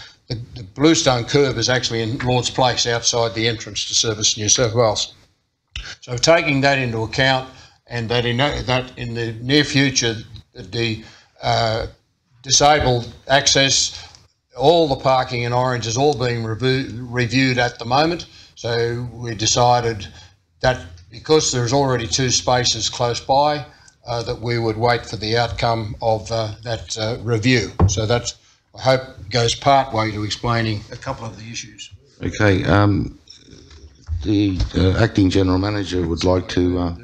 bluestone curb is actually in Lord's Place outside the entrance to Service New South Wales. So taking that into account, and that in the near future, the disabled access, all the parking in Orange is all being reviewed at the moment. So we decided that because there's already 2 spaces close by, that we would wait for the outcome of that review. So that, I hope, goes part way to explaining a couple of the issues. Okay, the acting general manager would like to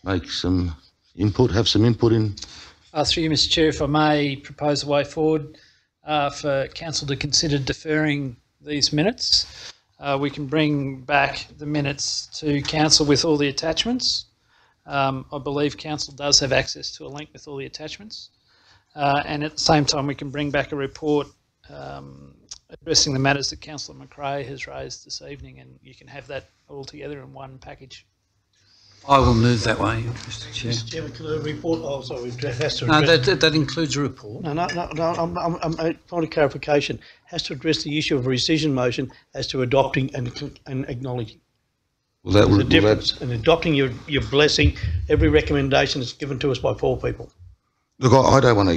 make some input, have some input in. Through you, Mr. Chair, if I may propose a way forward for council to consider deferring these minutes. We can bring back the minutes to council with all the attachments. I believe council does have access to a link with all the attachments. And at the same time, we can bring back a report addressing the matters that Councillor McRae has raised this evening, and you can have that all together in one package. I will move that way, Mr. Chair. Mr. Chairman, can the report also has to No, address... that includes a report. No, I'm trying a clarification. Has to address the issue of a rescission motion as to adopting and acknowledging. Well, that There's a would, difference in adopting your blessing. Every recommendation is given to us by 4 people. Look, I don't want to.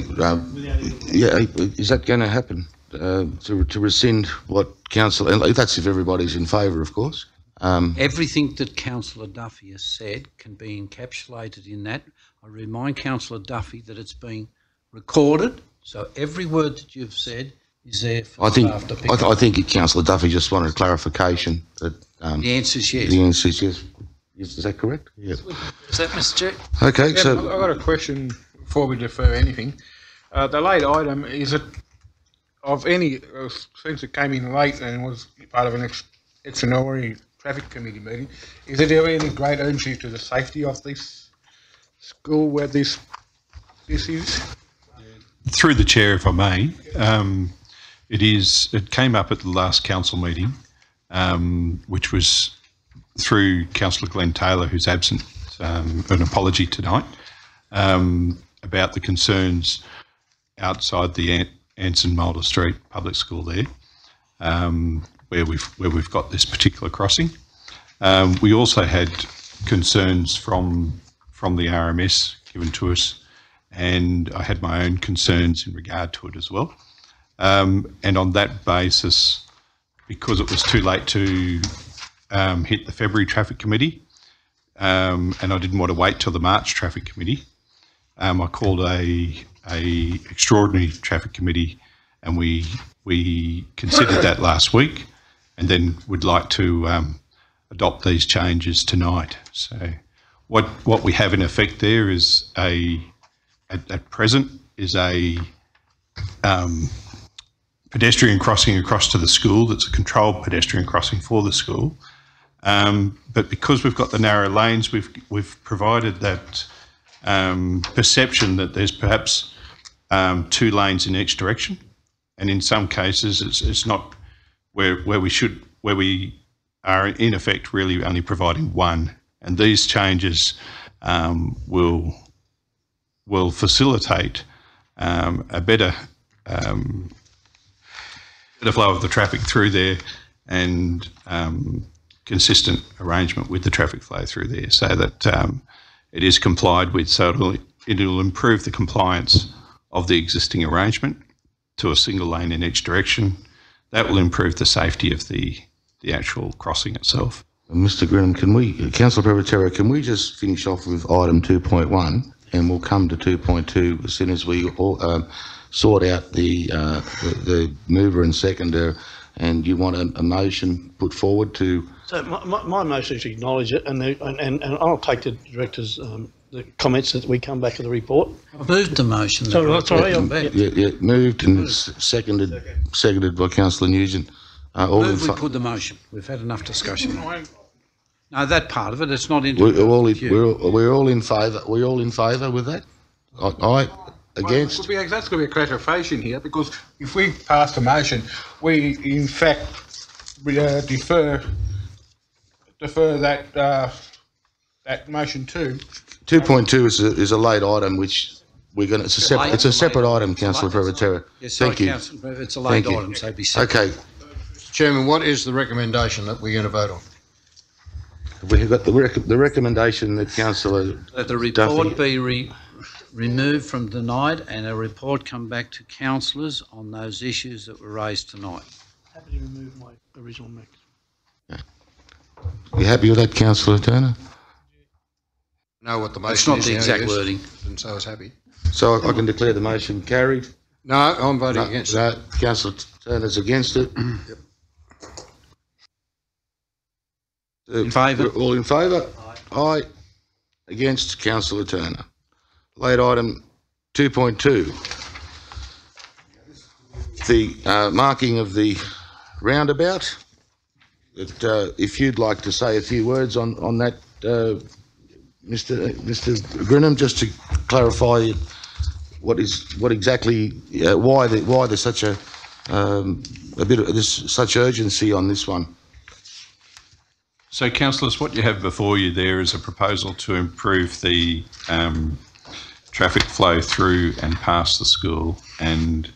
Yeah, is that going to happen? To rescind what council, and that's if everybody's in favour, of course. Everything that Councillor Duffy has said can be encapsulated in that. I remind Councillor Duffy that it's being recorded, so every word that you've said is there for staff to pick up. I think Councillor Duffy just wanted clarification. That the answer is yes. The answer is yes. Is that correct? Yeah. Is that Mr. Chair? Okay, yeah, so I've got a question before we defer anything. The late item, is it of any, since it came in late and was part of an extraordinary traffic committee meeting, is there any great urgency to the safety of this school where this is? Through the chair, if I may, it came up at the last council meeting, which was through Councillor Glenn Taylor, who's absent, an apology tonight, about the concerns outside the Anson Mulder Street Public School there, where we've got this particular crossing. We also had concerns from the RMS given to us, and I had my own concerns in regard to it as well. And on that basis, because it was too late to hit the February Traffic Committee, and I didn't want to wait till the March Traffic Committee, I called a extraordinary Traffic Committee, and we considered that last week, and then would like to adopt these changes tonight. So what we have in effect there is at present is a pedestrian crossing across to the school. That's a controlled pedestrian crossing for the school. But because we've got the narrow lanes, we've provided that perception that there's perhaps 2 lanes in each direction, and in some cases it's not where we are in effect really only providing 1. And these changes will facilitate a better flow of the traffic through there, and consistent arrangement with the traffic flow through there, so that it is complied with. So it'll improve the compliance of the existing arrangement to a single lane in each direction. That will improve the safety of the actual crossing itself. Mr. Grinham, Councillor Privatera, can we just finish off with item 2.1, and we'll come to 2.2 as soon as we sort out the mover and seconder, and you want a motion put forward to... So my motion is to acknowledge it, and I'll take the director's the comments that we come back to the report. I've moved the motion. Sorry, moved and seconded by Councillor Nugent. We put the motion. We've had enough discussion. No, that part of it, it's not into we're all in favour. We're all in favour with that? Aye. Against? Well, that's going to be a clarification here, because if we pass the motion, we in fact defer that motion too. 2.2 is a late item, which we're going to. It's a separate item, Councillor Privatera. Yes, thank you. Councillor, it's a late item, so be separate. Okay. Chairman, what is the recommendation that we're going to vote on? We've got the recommendation that Councillor that the report be removed from denied, and a report come back to councillors on those issues that were raised tonight. Happy to remove my original mix. Yeah. You happy with that, Councillor Turner? Know what the motion it's not is. The exact wording. And so I was happy. So I can declare the motion carried? No, I'm voting against it. No, Councillor Turner's against it. Yep. In favour? All in favour? Aye. Against, Councillor Turner. Late item 2.2. The marking of the roundabout. If you'd like to say a few words on that, Mr. Grinham, just to clarify why there's such a bit of such urgency on this one. So, councillors, what you have before you there is a proposal to improve the traffic flow through and past the school, and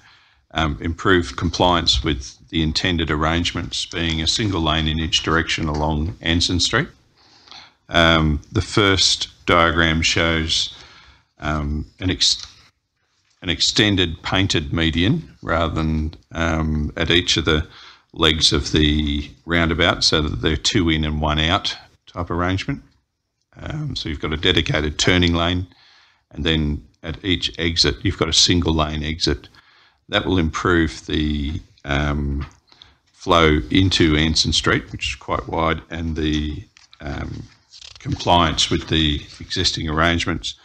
improve compliance with the intended arrangements, being a single lane in each direction along Anson Street. The first diagram shows an extended painted median rather than at each of the legs of the roundabout, so that they're 2 in and 1 out type arrangement. So you've got a dedicated turning lane, and then at each exit you've got a single lane exit. That will improve the flow into Anson Street, which is quite wide, and the compliance with the existing arrangements.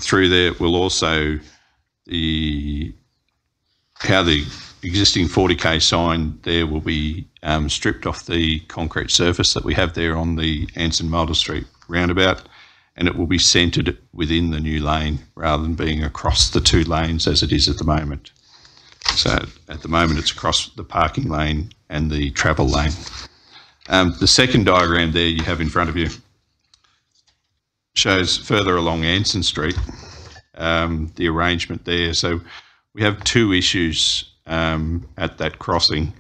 Through there will also how the existing 40k sign there will be stripped off the concrete surface that we have there on the Anson Mulder Street roundabout, and it will be centred within the new lane rather than being across the 2 lanes as it is at the moment. So at the moment it's across the parking lane and the travel lane. The second diagram there you have in front of you shows further along Anson Street the arrangement there. So we have 2 issues at that crossing.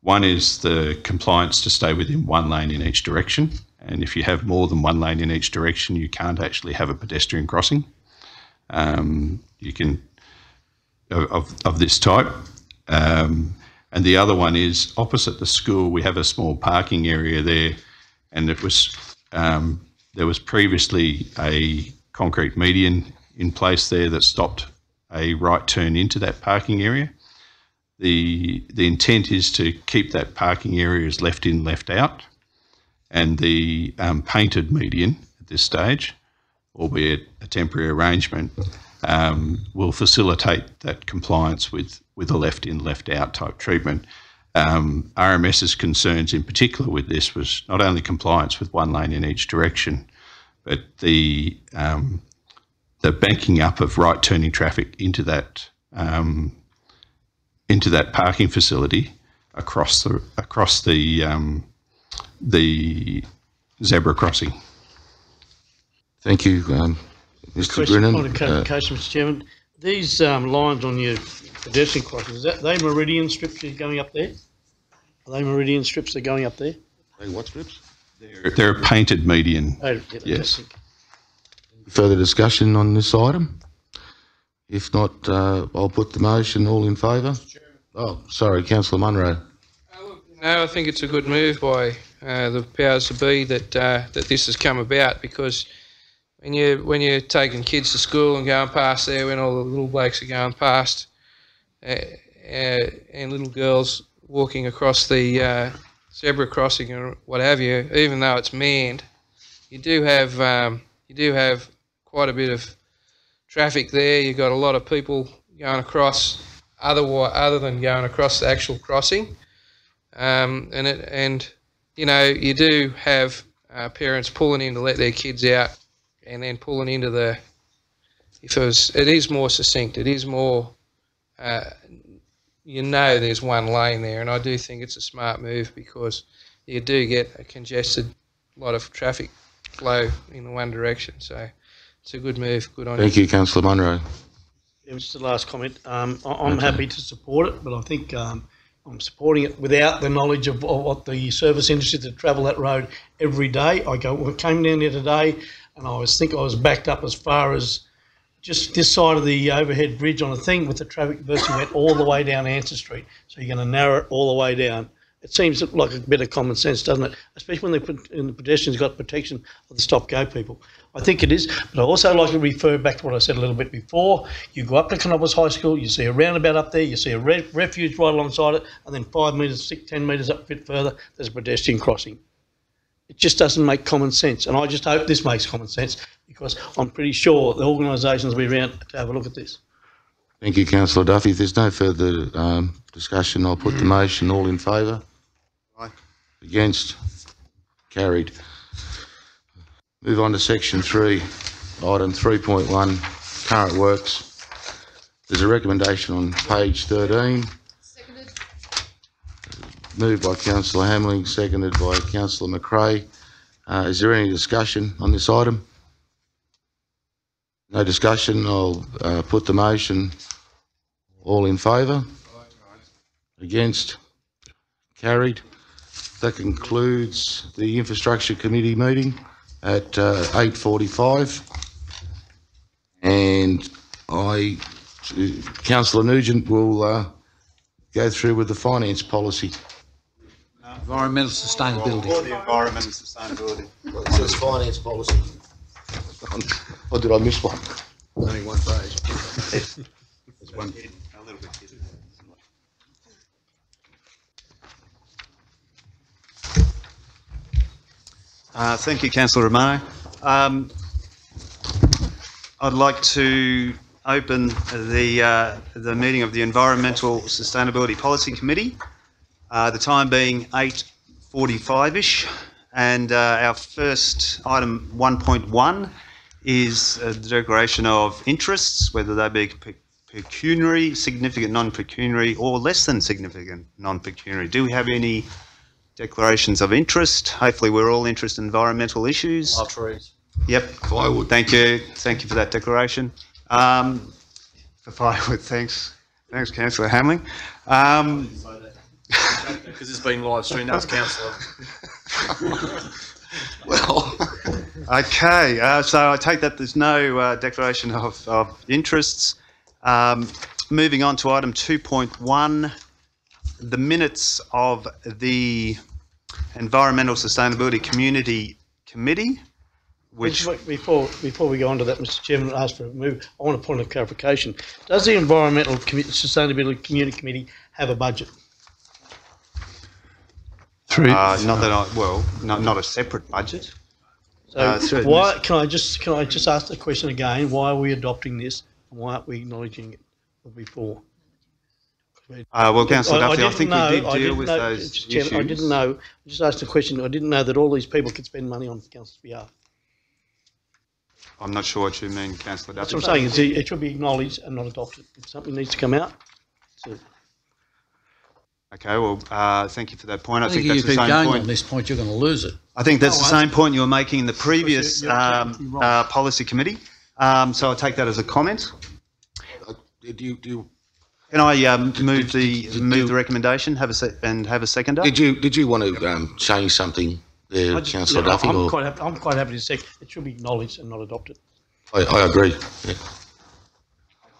One is the compliance to stay within 1 lane in each direction, and if you have more than 1 lane in each direction you can't actually have a pedestrian crossing. You can of this type. And the other one is opposite the school we have a small parking area there, and it was there was previously a concrete median in place there that stopped a right turn into that parking area. The intent is to keep that parking area as left in, left out, and the painted median at this stage, albeit a temporary arrangement, will facilitate that compliance with a left in, left out type treatment. RMS's concerns in particular with this was not only compliance with 1 lane in each direction, but the banking up of right turning traffic into that parking facility across the zebra crossing. Thank you, Mr. Brennan. Point of clarification, Mr. Chairman. These lines on your pedestrian crossings, are they meridian strips going up there? Are they meridian strips that are going up there? Hey, what strips? They're a painted median. Oh, yes. Further discussion on this item? If not, I'll put the motion. All in favour? Oh, sorry, Councillor Munro. No, I think it's a good move by the powers to be that this has come about, because when you're taking kids to school and going past there, when all the little blokes are going past and little girls walking across the zebra crossing or what have you, even though it's manned, you do have quite a bit of traffic there. You've got a lot of people going across other than going across the actual crossing, and you know, you do have parents pulling in to let their kids out, and then pulling into the. It is more succinct. It is more. You know, there's 1 lane there, and I do think it's a smart move, because you do get a congested lot of traffic flow in the one direction. So it's a good move. Good on you. Thank you, Councillor Munro. Yeah, just the last comment. I'm happy to support it, but I think I'm supporting it without the knowledge of what the service industry that travel that road every day. I came down there today, and I was backed up as far as just this side of the overhead bridge on a thing, with the traffic versing went all the way down Anson Street. So you're going to narrow it all the way down. It seems like a bit of common sense, doesn't it? Especially when they put in the pedestrians got protection of the stop-go people. I think it is, but I also like to refer back to what I said a little bit before. You go up to Canobbas High School, you see a roundabout up there, you see a refuge right alongside it, and then 5 metres, 10 metres up a bit further, there's a pedestrian crossing. It just doesn't make common sense, and I just hope this makes common sense, because I'm pretty sure the organisations will be around to have a look at this. Thank you, Councillor Duffy. If there's no further discussion, I'll put the motion. All in favour? Aye. Against? Carried. Move on to section 3, item 3.1, current works. There's a recommendation on page 13. Seconded. Moved by Councillor Hamling, seconded by Councillor McRae. Is there any discussion on this item? No discussion. I'll put the motion. All in favour? Against? Carried. That concludes the Infrastructure Committee meeting at 8:45, and I Councillor Nugent will go through with the finance policy. Environmental sustainability. Or the environment and sustainability. It says finance policy. Or did I miss one? Only one page. There's one hidden, a little bit hidden. Thank you, Councillor Romano. I'd like to open the meeting of the Environmental Sustainability Policy Committee. The time being 8:45ish, and our first item 1.1 is the declaration of interests, whether they be pecuniary, significant non-pecuniary, or less than significant non-pecuniary. Do we have any declarations of interest? Hopefully we're all interested in environmental issues. Our trees. Yep. Firewood. Thank you. Thank you for that declaration. For firewood, thanks. Thanks, Councillor Hamling. Because it's been live streamed, that's Councillor. Well, okay. So I take that there's no declaration of interests. Moving on to item 2.1, the minutes of the Environmental Sustainability Community Committee, which... Before we go on to that, Mr Chairman, I ask for a move. I want a point of clarification. Does the Environmental Sustainability Community Committee have a budget? not a separate budget. So why can I just ask the question again? Why are we adopting this? And why aren't we acknowledging it before? Well, Councillor Duffy, I think we did deal with those issues. I didn't know. I just asked the question. I didn't know that all these people could spend money on Council's behalf. I'm not sure what you mean, Councillor Duffy. That's what I'm saying. It should be acknowledged and not adopted. If something needs to come out, so. Okay, well, thank you for that point. I think that's the same point. On this point, you're going to lose it. I think that's the same point you were making in the previous policy committee. So I take that as a comment. Can I move the recommendation? Have a seconder. Did you want to change something there, Councillor Duffy? I'm quite happy to say it should be acknowledged and not adopted. I agree. Yeah.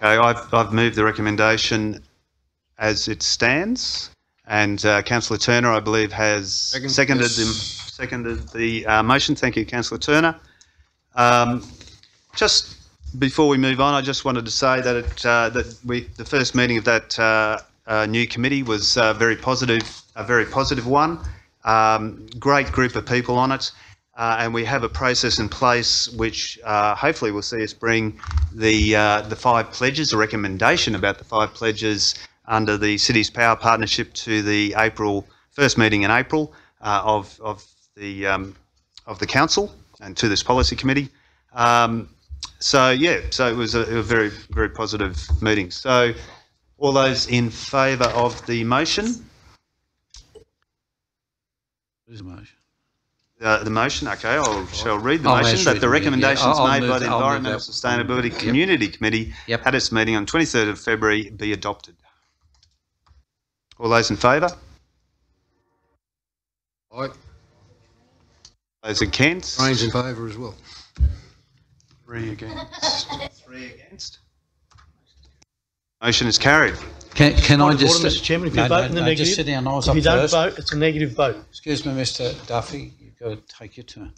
Okay, I've moved the recommendation as it stands, and Councillor Turner, I believe, has seconded the motion. Thank you, Councillor Turner. Just before we move on, I just wanted to say that the first meeting of that new committee was a very positive one. Great group of people on it, and we have a process in place which hopefully will see us bring the 5 pledges, a recommendation about the 5 pledges under the Cities Power Partnership to the first meeting in April of the council and to this policy committee. So it was a very, very positive meeting. So all those in favour of the motion? What is the motion? The motion, okay, shall read the motion that the recommendations made by the Environmental Sustainability Community Committee at its meeting on 23rd of February be adopted. All those in favour? Aye. Those against? Rain's in favour as well. 3 against. 3 against. Motion is carried. Can I just... Mr Chairman, if you vote in the negative, just sit down. I was if up you don't first. vote, it's a negative vote. Excuse me, Mr Duffy, you've got to take your turn.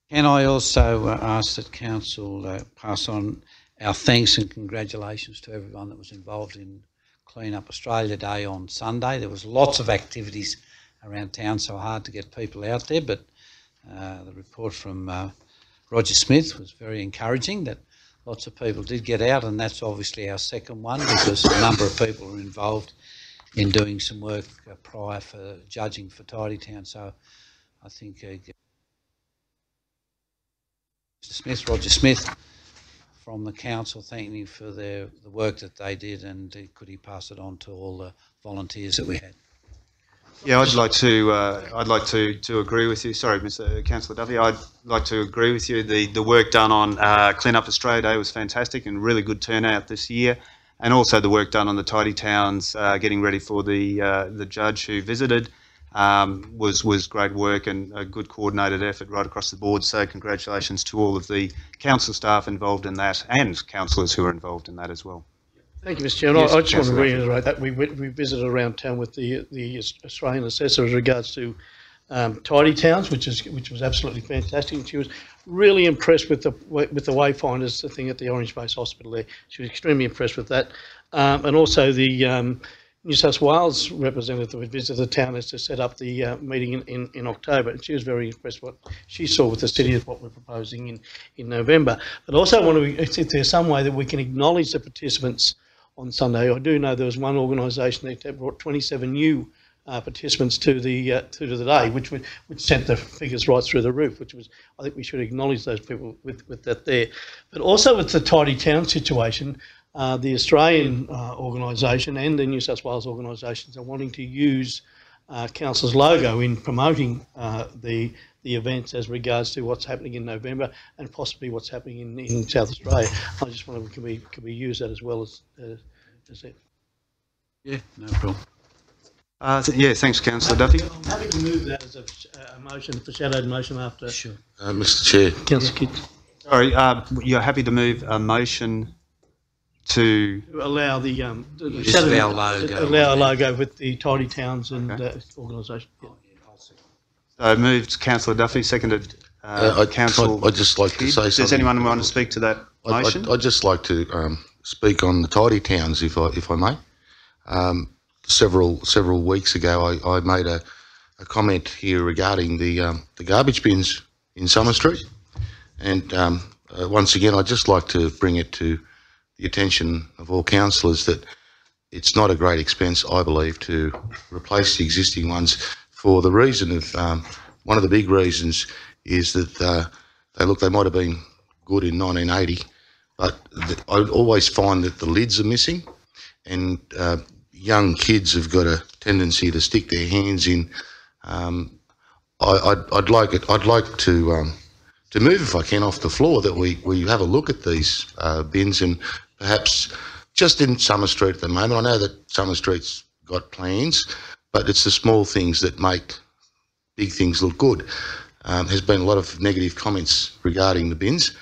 Can I also ask that Council pass on our thanks and congratulations to everyone that was involved in Clean Up Australia Day on Sunday. There was lots of activities around town, so hard to get people out there, but the report from Roger Smith was very encouraging that lots of people did get out, and that's obviously our second one because a number of people were involved in doing some work prior for judging for Tidy Town. So I think Roger Smith from the council, thanking you for the work that they did, and could he pass it on to all the volunteers that we had? Yeah, I'd like to agree with you. Sorry, Mr. Councillor Duffy. I'd like to agree with you. The work done on Clean Up Australia Day was fantastic and really good turnout this year, and also the work done on the Tidy Towns, getting ready for the judge who visited. was great work and a good coordinated effort right across the board. So congratulations to all of the council staff involved in that and councillors who are involved in that as well. Thank you, Mr. Chairman. Yes, I just want to Councillor reiterate that we visited around town with the Australian assessor as regards to tidy towns, which was absolutely fantastic. And she was really impressed with the Wayfinders thing at the Orange Base Hospital there. She was extremely impressed with that, and also the New South Wales representative that visited the town is to set up the meeting in October, and she was very impressed with what she saw with the city of what we're proposing in November. But also, if there's some way that we can acknowledge the participants on Sunday. I do know there was one organisation that brought 27 new participants to the day, which sent the figures right through the roof. I think we should acknowledge those people with that there. But also with the tidy town situation, the Australian organisation and the New South Wales organisations are wanting to use council's logo in promoting the events as regards to what's happening in November and possibly what's happening in South Australia. I just wonder, can we use that as well as it? Yeah, no problem. Yeah, thanks, Councillor Duffy. I'm happy to move that as a motion, for shadowed motion after. Sure. Mr. Chair. Councillor Kidd. Sorry, you're happy to move a motion to allow the our logo. Allow a logo with the tidy towns and organisation. Yeah. So moved Councillor Duffy, seconded Councillor I'd just like to say something. Does anyone want to speak to that motion? I'd just like to speak on the tidy towns, if I may. Several weeks ago, I made a comment here regarding the garbage bins in Summer Street, and once again, I'd just like to bring it to the attention of all councillors that it's not a great expense, I believe, to replace the existing ones, for the reason of one of the big reasons is that they might have been good in 1980, but I always find that the lids are missing, and young kids have got a tendency to stick their hands in. I'd like to move, if I can, off the floor, that we have a look at these bins, and perhaps just in Summer Street at the moment. I know that Summer Street's got plans, but it's the small things that make big things look good. There's been a lot of negative comments regarding the bins,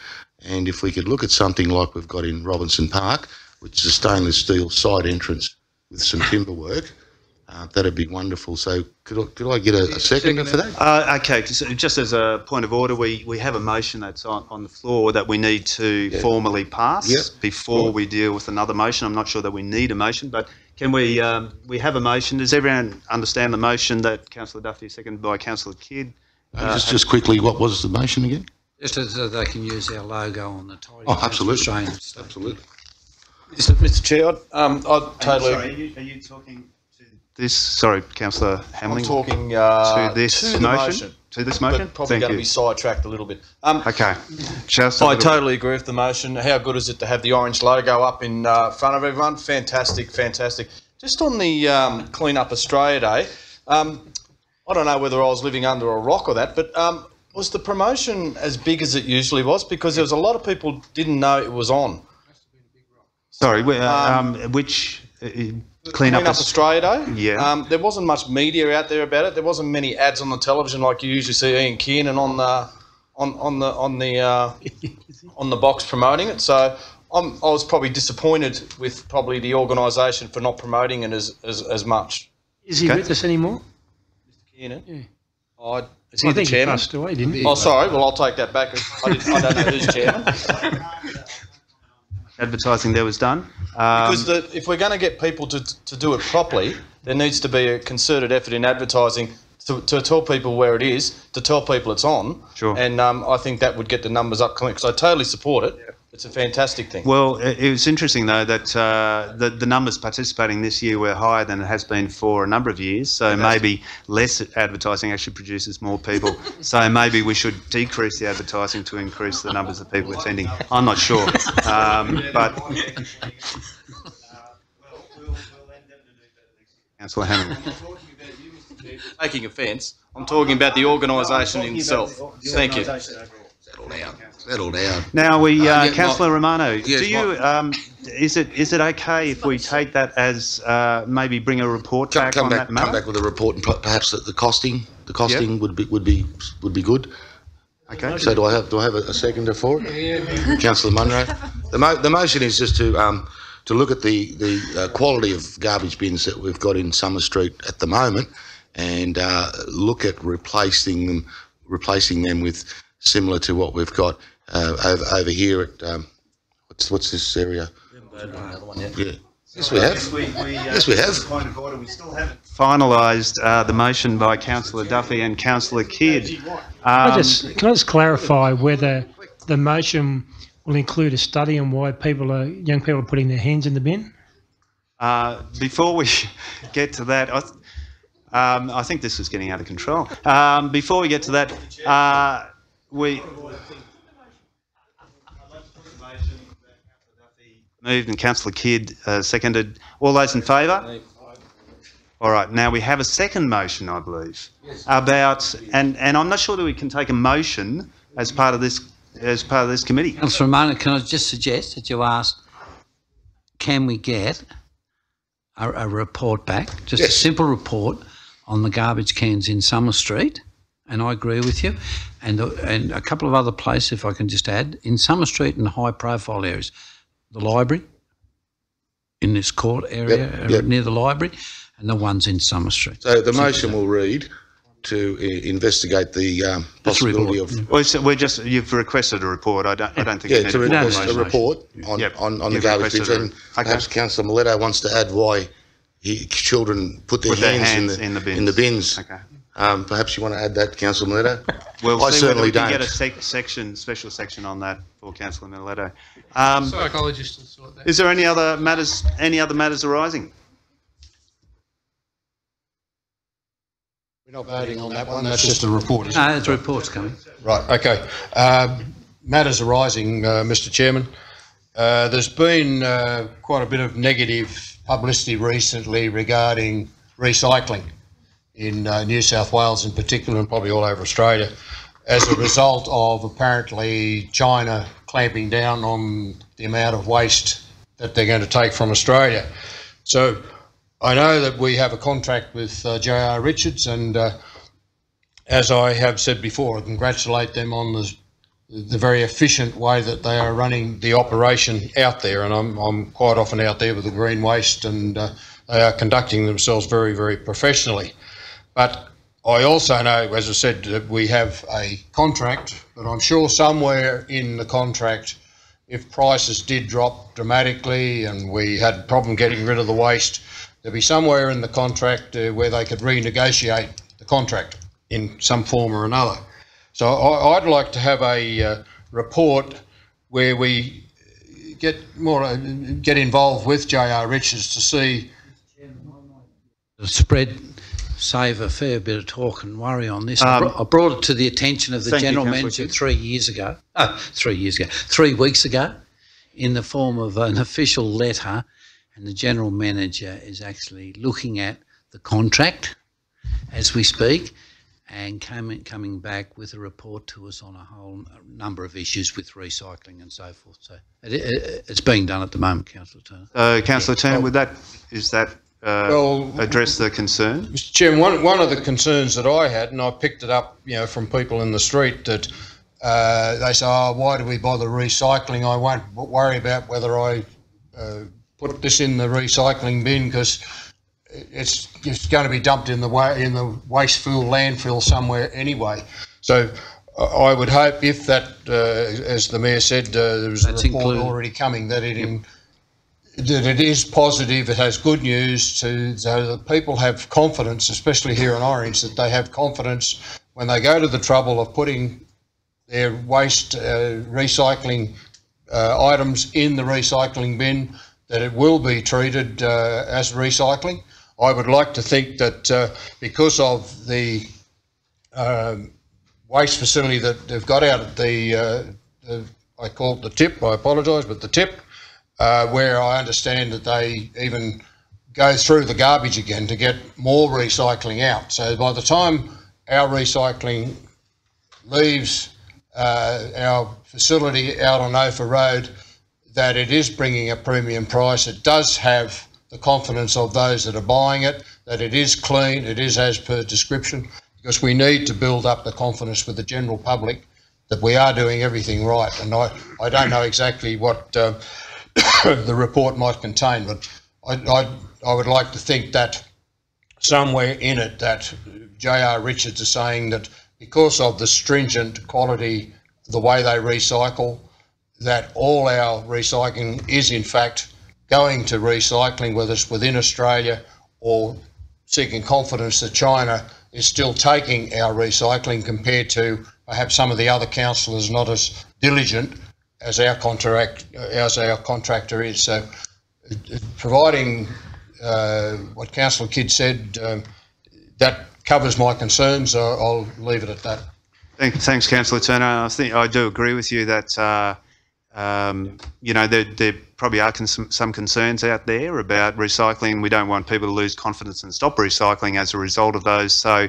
and if we could look at something like we've got in Robinson Park, which is a stainless steel side entrance with some timber work, that'd be wonderful. So could I get a seconder for that? Okay, just as a point of order, we have a motion that's on the floor that we need to formally pass before we deal with another motion. I'm not sure that we need a motion, but can we have a motion? Does everyone understand the motion that Councillor Duffy, seconded by Councillor Kidd? Just quickly, what was the motion again? Just so they can use our logo on the tidy. Oh, absolutely. Absolutely. Mr. Chair, I'd totally... Sorry, are you talking to this? Sorry, Councillor Hamling. I'm talking to this motion. To this motion? But probably going to be sidetracked a little bit. Okay. I totally agree with the motion. How good is it to have the orange logo up in front of everyone? Fantastic, fantastic. Just on the Clean Up Australia Day, I don't know whether I was living under a rock or that, but was the promotion as big as it usually was? Because there was a lot of people didn't know it was on. Sorry, which Clean Up Australia Day? Yeah. There wasn't much media out there about it. There wasn't many ads on the television like you usually see Ian Kiernan on the box promoting it. So I was probably disappointed with probably the organisation for not promoting it as much. Is he with us anymore? Mr. Kiernan? Yeah. Is he the chairman? He passed away, didn't he? Oh, sorry. Well, I'll take that back. I don't know who's chairman. Advertising there was done. Because if we're going to get people to do it properly, there needs to be a concerted effort in advertising to tell people where it is, to tell people it's on. Sure. And I think that would get the numbers up, because I totally support it. It's a fantastic thing. Well, it was interesting, though, that the numbers participating this year were higher than it has been for a number of years. So maybe less advertising actually produces more people. So maybe we should decrease the advertising to increase the numbers of people attending. I'm not sure. But Councillor Hamilton. Taking offence, I'm talking about the organisation itself. Thank you. Settle down. Now, Councillor Romano, do is it okay if we take that as maybe bring a report back on that matter? Come back with a report, and perhaps the costing would be good. Okay. So do I have a seconder for it? Yeah. Councillor Munro. The motion is just to look at the quality of garbage bins that we've got in Summer Street at the moment, and look at replacing them with similar to what we've got over here at what's this area? Yeah. Yes, we have. Yes, we have. Point of order, we still haven't finalised the motion by Councillor Duffy and Councillor Kidd. Can I just clarify whether the motion will include a study on why young people are putting their hands in the bin? Before we get to that, I think this is getting out of control. Before we get to that, moved and Councillor Kidd seconded. All those in favour? All right. Now we have a second motion, I believe, about and I'm not sure that we can take a motion as part of this committee. Councillor Romano, can I just suggest that you ask, can we get a report back, just a simple report on the garbage cans in Summer Street? And I agree with you, and a couple of other places, if I can just add, in Summer Street and high profile areas. The library, in this court area near the library, and the ones in Summer Street. So the motion will read to investigate the possibility of. Well, you've requested a report. I don't think. Yeah, to request a report on the garbage bins, and perhaps Councillor Miletto wants to add why children put their hands in the bins. Okay. Perhaps you want to add that, Councillor Miletto? We'll I see certainly whether we don't. can get a special section on that for Councillor Miletto. Psychologist will sort that. Is there any other matters arising? We're not voting on that one. That's just a report. Isn't No, the report's coming. Right. Okay. Matters arising, Mr. Chairman. There's been quite a bit of negative publicity recently regarding recycling in New South Wales in particular, and probably all over Australia, as a result of apparently China clamping down on the amount of waste that they're going to take from Australia. So I know that we have a contract with J.R. Richards, and as I have said before, I congratulate them on the very efficient way that they are running the operation out there, and I'm quite often out there with the green waste, and they are conducting themselves very, very professionally. But I also know, as I said, that we have a contract, but I'm sure somewhere in the contract, if prices did drop dramatically and we had a problem getting rid of the waste, there'd be somewhere in the contract where they could renegotiate the contract in some form or another. So I'd like to have a report where we get involved with J.R. Richards to see the save a fair bit of talk and worry on this. I brought it to the attention of the General Manager 3 weeks ago, in the form of an official letter, and the General Manager is actually looking at the contract as we speak, and coming back with a report to us on a whole number of issues with recycling and so forth. So it's being done at the moment, Councillor Turner. Councillor Turner, is that address the concern? Mr. Chairman, one of the concerns that I had, and I picked it up, from people in the street, that they say, "Oh, why do we bother recycling? I won't worry about whether I put this in the recycling bin because it's going to be dumped in the waste-filled landfill somewhere anyway." So I would hope, if that, as the Mayor said, there was a report already coming, that it is positive, it has good news, so that people have confidence, especially here in Orange, that they have confidence when they go to the trouble of putting their waste recycling items in the recycling bin, that it will be treated as recycling. I would like to think that because of the waste facility that they've got out at I call it the tip, I apologise, but the tip, where I understand that they even go through the garbage again to get more recycling out. So by the time our recycling leaves our facility out on Ophir Road, that it is bringing a premium price. It does have the confidence of those that are buying it, that it is clean, it is as per description, because we need to build up the confidence with the general public that we are doing everything right. And I don't know exactly what the report might contain, but I would like to think that somewhere in it that J.R. Richards is saying that because of the stringent quality, the way they recycle, that all our recycling is in fact going to recycling, whether it's within Australia or seeking confidence that China is still taking our recycling compared to perhaps some of the other councillors not as diligent as our contractor is. So providing what Councillor Kidd said, that covers my concerns. I'll leave it at that. Thanks, Councillor Turner. I think I do agree with you that you know, there probably are some concerns out there about recycling. We don't want people to lose confidence and stop recycling as a result of those. So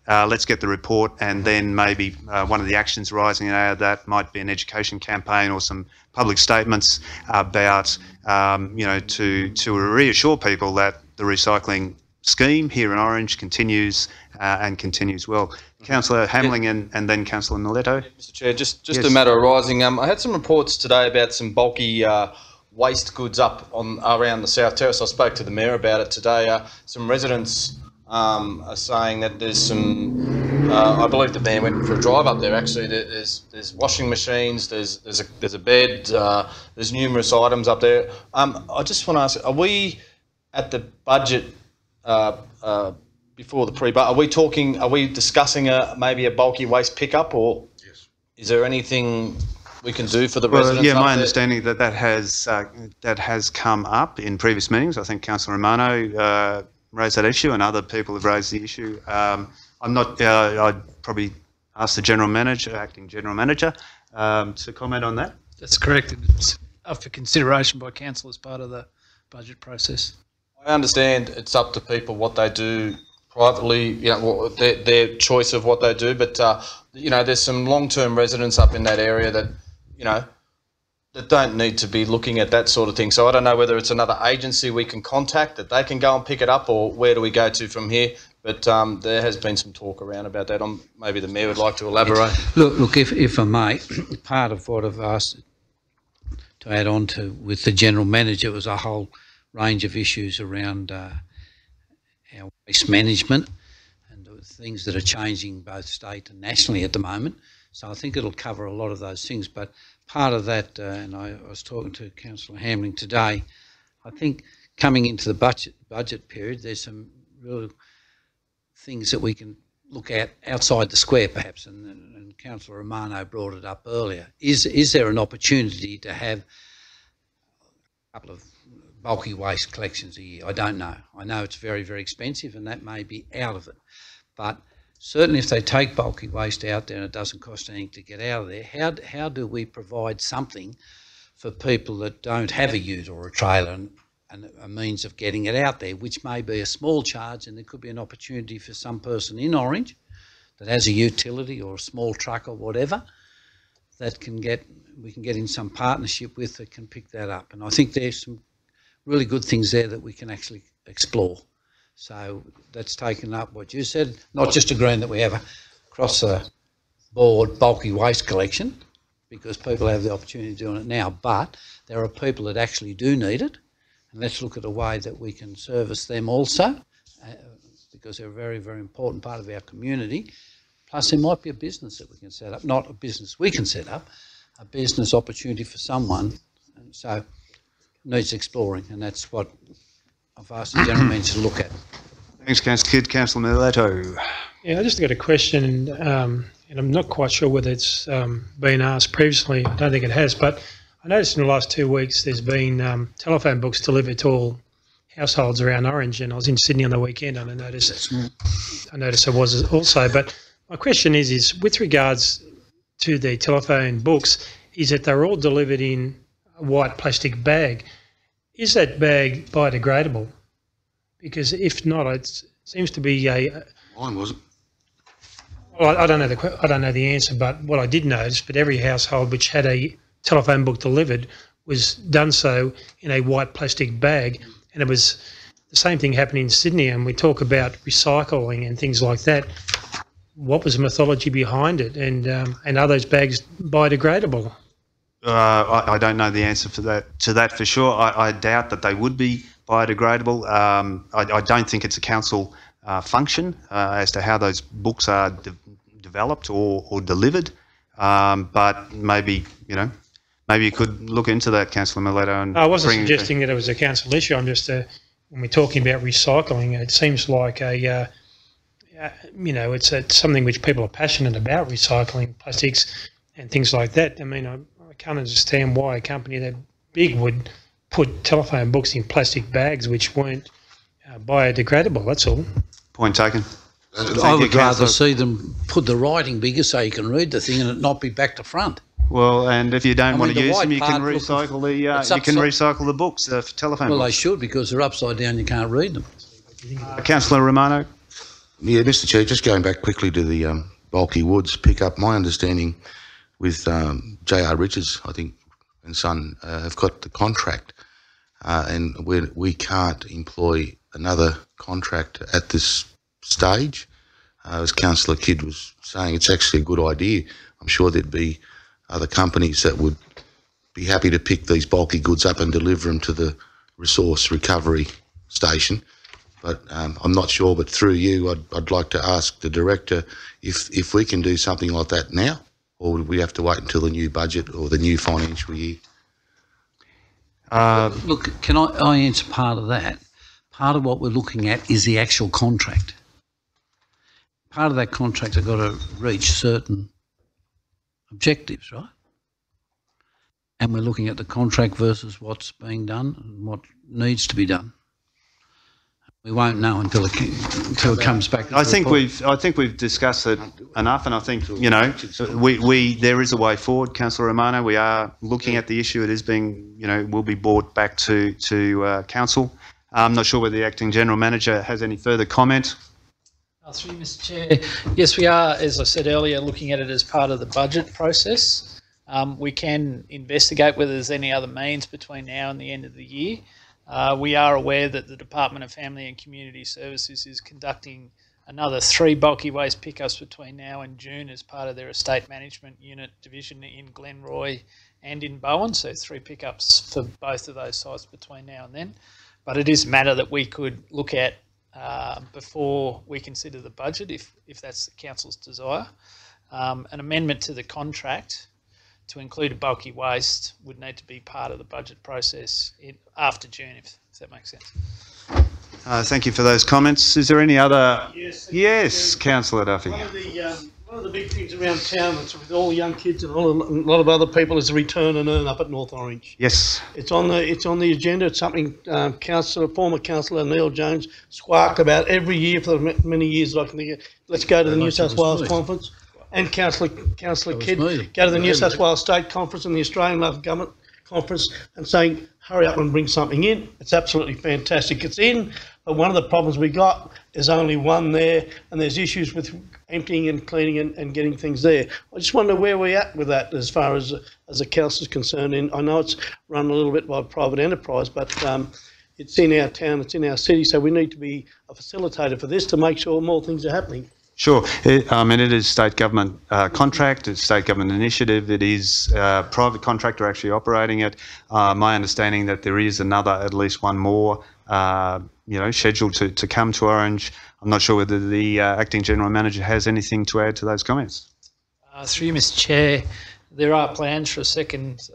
let's get the report, and then maybe one of the actions arising out of that might be an education campaign or some public statements about, you know, to reassure people that the recycling scheme here in Orange continues and continues well. Councillor Hamling and then Councillor Miletto. Mr. Chair, just yes. A matter arising. I had some reports today about some bulky waste goods up around the South Terrace. I spoke to the Mayor about it today. Some residents are saying that there's some. I believe the Mayor went for a drive up there. Actually, there's washing machines. There's a bed. There's numerous items up there. I just want to ask: are we at the budget? Before the pre-budget, are we discussing maybe a bulky waste pickup, or is there anything we can do for the residents? Yeah, my understanding that has come up in previous meetings. I think Councillor Romano raised that issue, and other people have raised the issue. I'm not. I'd probably ask the General Manager, Acting General Manager, to comment on that. That's correct. It's up for consideration by Council as part of the budget process. I understand it's up to people what they do privately, you know, their choice of what they do, but you know, there's some long-term residents up in that area that, you know, that don't need to be looking at that sort of thing. So I don't know whether it's another agency we can contact that they can go and pick it up, or where do we go to from here? But there has been some talk around about that. Maybe the Mayor would like to elaborate. Look, if I may, part of what I've asked to add on to with the General Manager was a whole range of issues around our waste management and the things that are changing both state and nationally at the moment. So I think it'll cover a lot of those things. But part of that, and I was talking to Councillor Hamling today, I think coming into the budget period, there's some real things that we can look at outside the square perhaps, and Councillor Romano brought it up earlier. Is there an opportunity to have a couple of bulky waste collections a year? I don't know. I know it's very, very expensive, and that may be out of it. But certainly if they take bulky waste out there and it doesn't cost anything to get out of there, how do we provide something for people that don't have a ute or a trailer and a means of getting it out there, which may be a small charge, and there could be an opportunity for some person in Orange that has a utility or a small truck or whatever that we can get in some partnership with that can pick that up. And I think there's some really good things there that we can actually explore. So that's taken up what you said, not just agreeing that we have a across the board bulky waste collection, because people have the opportunity of doing it now, but there are people that actually do need it, and let's look at a way that we can service them also, because they're a very, very important part of our community. Plus there might be a business that we can set up, not a business we can set up, a business opportunity for someone, and so needs exploring, and that's what I've asked the General Manager to look at. Thanks, Councillor Kidd. Councillor Miletto. Yeah, I just got a question, and I'm not quite sure whether it's been asked previously. I don't think it has, but I noticed in the last 2 weeks there's been telephone books delivered to all households around Orange, and I was in Sydney on the weekend, and I noticed there was also. But my question is with regards to the telephone books, is that they're all delivered in a white plastic bag. Is that bag biodegradable? Because if not, it seems to be a. Mine wasn't. Well, I don't know the answer, but what I did notice, but every household which had a telephone book delivered was done so in a white plastic bag, and it was the same thing happened in Sydney. And we talk about recycling and things like that. What was the mythology behind it, and are those bags biodegradable? I don't know the answer to that for sure. I doubt that they would be biodegradable. I don't think it's a council function as to how those books are developed or delivered. But maybe you could look into that, Councillor Miletto. And I wasn't suggesting that it was a council issue. I'm just when we're talking about recycling, it seems like it's something which people are passionate about, recycling plastics and things like that. I mean, I can't understand why a company that big would put telephone books in plastic bags which weren't biodegradable, that's all. Point taken. I would rather see them put the writing bigger so you can read the thing and it not be back to front. Well, and if you don't want to use them, you can recycle the books, the telephone books. Well, they should, because they're upside down, you can't read them. Councillor Romano. Yeah, Mr Chair, just going back quickly to the bulky woods pickup, my understanding with J.R. Richards, I think, and Son have got the contract, and we can't employ another contractor at this stage. As Councillor Kidd was saying, it's actually a good idea. I'm sure there'd be other companies that would be happy to pick these bulky goods up and deliver them to the resource recovery station. But I'm not sure, but through you, I'd like to ask the Director if we can do something like that now, or would we have to wait until the new budget or the new financial year? Look, can I answer part of that? Part of what we're looking at is the actual contract. Part of that contract has got to reach certain objectives, right? And we're looking at the contract versus what's being done and what needs to be done. We won't know until it comes back. I think we've discussed it enough, and I think there is a way forward, Councillor Romano. We are looking at the issue. It is being will be brought back to council. I'm not sure whether the acting general manager has any further comment. Through you, Mr Chair. Yes, we are, as I said earlier, looking at it as part of the budget process. We can investigate whether there's any other means between now and the end of the year. We are aware that the Department of Family and Community Services is conducting another 3 bulky waste pickups between now and June as part of their estate management unit division in Glenroy and in Bowen. So 3 pickups for both of those sites between now and then. But it is a matter that we could look at before we consider the budget, if that's the council's desire. An amendment to the contract to include a bulky waste would need to be part of the budget process after June, if that makes sense. Thank you for those comments. Is there any other? Yes, Councillor Duffy. One of the big things around town, that's with all the young kids and a lot of other people, is the return and earn up at North Orange. Yes. It's on the agenda. It's something former Councillor Neil Jones squawked about every year for many years that I can think of. Let's go to the New South Wales Conference. And Councillor Kidd, go to the New South Wales State Conference and the Australian Local Government Conference and saying, hurry up and bring something in. It's absolutely fantastic. It's in, but one of the problems we got is only one there, and there's issues with emptying and cleaning and getting things there. I just wonder where we're at with that as far as the council is concerned. And I know it's run a little bit by private enterprise, but it's in our town, it's in our city, so we need to be a facilitator for this to make sure more things are happening. Sure. It is state government contract, it's state government initiative, it is private contractor actually operating it. My understanding that there is at least one more, scheduled to come to Orange. I'm not sure whether the acting general manager has anything to add to those comments. Through you, Mr Chair, there are plans for a second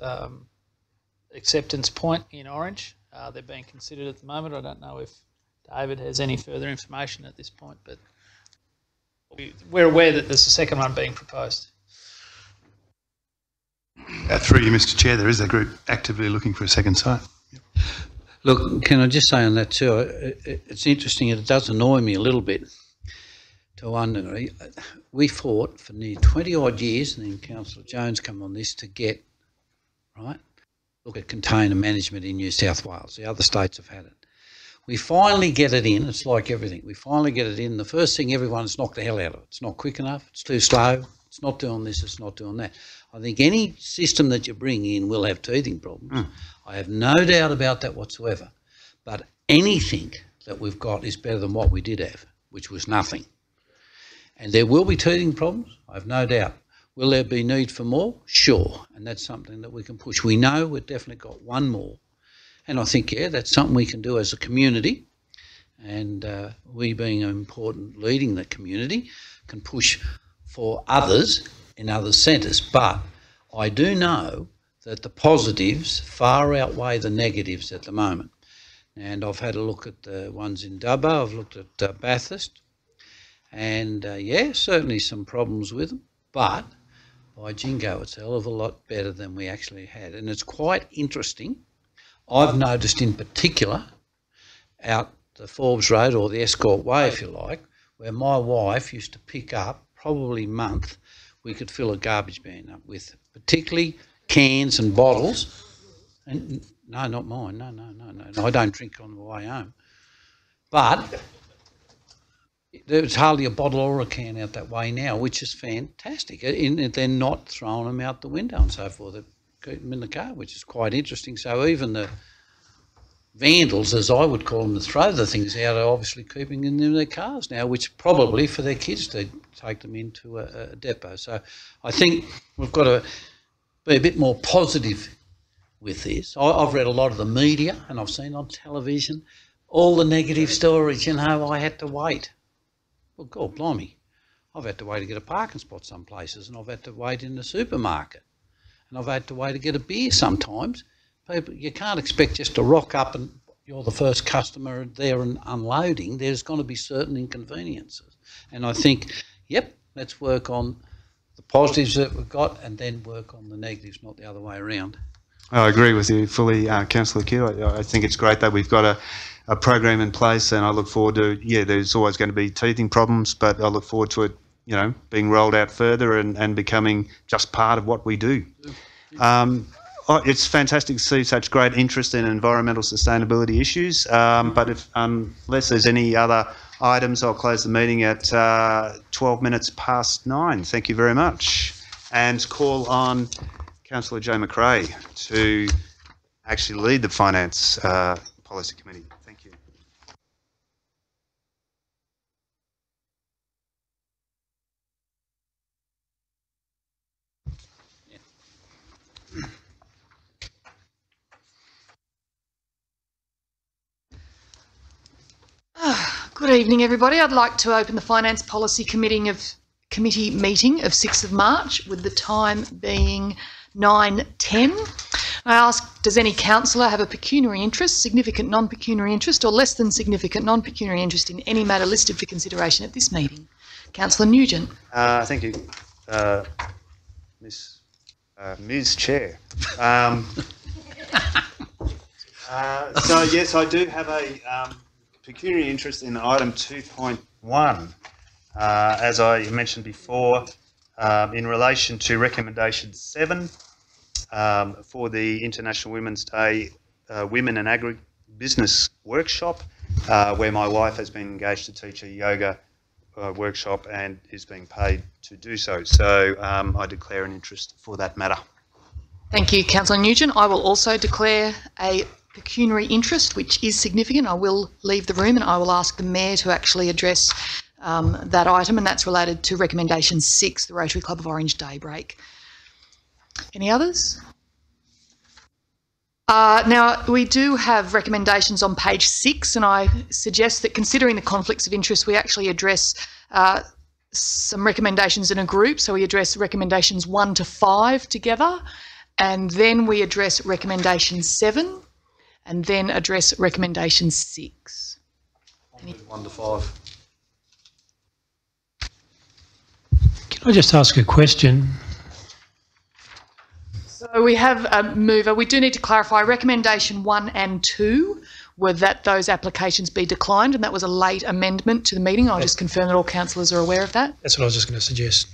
acceptance point in Orange. They're being considered at the moment. I don't know if David has any further information at this point, but we're aware that there's a second one being proposed. Through you, Mr Chair, there is a group actively looking for a second site. Yep. Look, can I just say on that too, it's interesting, and it does annoy me a little bit to one degree. We fought for nearly 20 odd years, and then Councillor Jones come on this to get, look at container management in New South Wales. The other states have had it. We finally get it in. It's like everything. We finally get it in. The first thing, everyone's knocked the hell out of it. It's not quick enough. It's too slow. It's not doing this, it's not doing that. I think any system that you bring in will have teething problems. I have no doubt about that whatsoever. But anything that we've got is better than what we did have, which was nothing. And there will be teething problems, I have no doubt. Will there be need for more? Sure, and that's something that we can push. We know we've definitely got one more. And I think, yeah, that's something we can do as a community. And we being important leading the community can push for others in other centres. But I do know that the positives far outweigh the negatives at the moment. And I've had a look at the ones in Dubbo, I've looked at Bathurst, and yeah, certainly some problems with them, but by jingo, it's a hell of a lot better than we actually had. And it's quite interesting. I've noticed in particular out the Forbes Road, or the Escort Way if you like, where my wife used to pick up probably a month, we could fill a garbage bin up with particularly cans and bottles. And no, not mine, no, I don't drink on the way home. But there's hardly a bottle or a can out that way now, which is fantastic. They're not throwing them out the window and so forth. They keep them in the car, which is quite interesting. So even the vandals, as I would call them, to throw the things out, are obviously keeping them in their cars now, which probably for their kids to take them into a depot. So I think we've got to be a bit more positive with this. I've read a lot of the media and I've seen on television all the negative stories. You know, I had to wait. Well, God blimey, I've had to wait to get a parking spot some places, and I've had to wait in the supermarket, and I've had to wait to get a beer sometimes. People, you can't expect just to rock up and you're the first customer there and unloading. There's going to be certain inconveniences. And I think, yep, let's work on the positives that we've got and then work on the negatives, not the other way around. I agree with you fully, Councillor Q. I think it's great that we've got a program in place, and I look forward to, yeah, there's always going to be teething problems, but I look forward to it, you know, being rolled out further and becoming just part of what we do. It's fantastic to see such great interest in environmental sustainability issues, but if, unless there's any other items, I'll close the meeting at 12 minutes past 9. Thank you very much. And call on Councillor Joe McRae to actually lead the Finance Policy Committee. Thank you. Good evening, everybody. I'd like to open the Finance Policy Committee meeting of 6th of March, with the time being 9:10. I ask, does any councillor have a pecuniary interest, significant non-pecuniary interest, or less than significant non-pecuniary interest in any matter listed for consideration at this meeting? Councillor Nugent. Thank you, Ms. Chair. So yes, I do have a pecuniary interest in item 2.1, as I mentioned before, in relation to recommendation 7 for the International Women's Day Women and Agribusiness Workshop, where my wife has been engaged to teach a yoga workshop and is being paid to do so. So I declare an interest for that matter. Thank you, Councillor Nugent. I will also declare a pecuniary interest, which is significant. I will leave the room and I will ask the Mayor to actually address that item, and that's related to recommendation 6, the Rotary Club of Orange Daybreak. Any others? Now, we do have recommendations on page 6, and I suggest that, considering the conflicts of interest, we actually address some recommendations in a group. So we address recommendations 1 to 5 together, and then we address recommendation 7, and then address recommendation 6. 1 to 5. Can I just ask a question? So we have a mover. We do need to clarify recommendation 1 and 2 were that those applications be declined, and that was a late amendment to the meeting. I'll just confirm that all councillors are aware of that. That's what I was just going to suggest.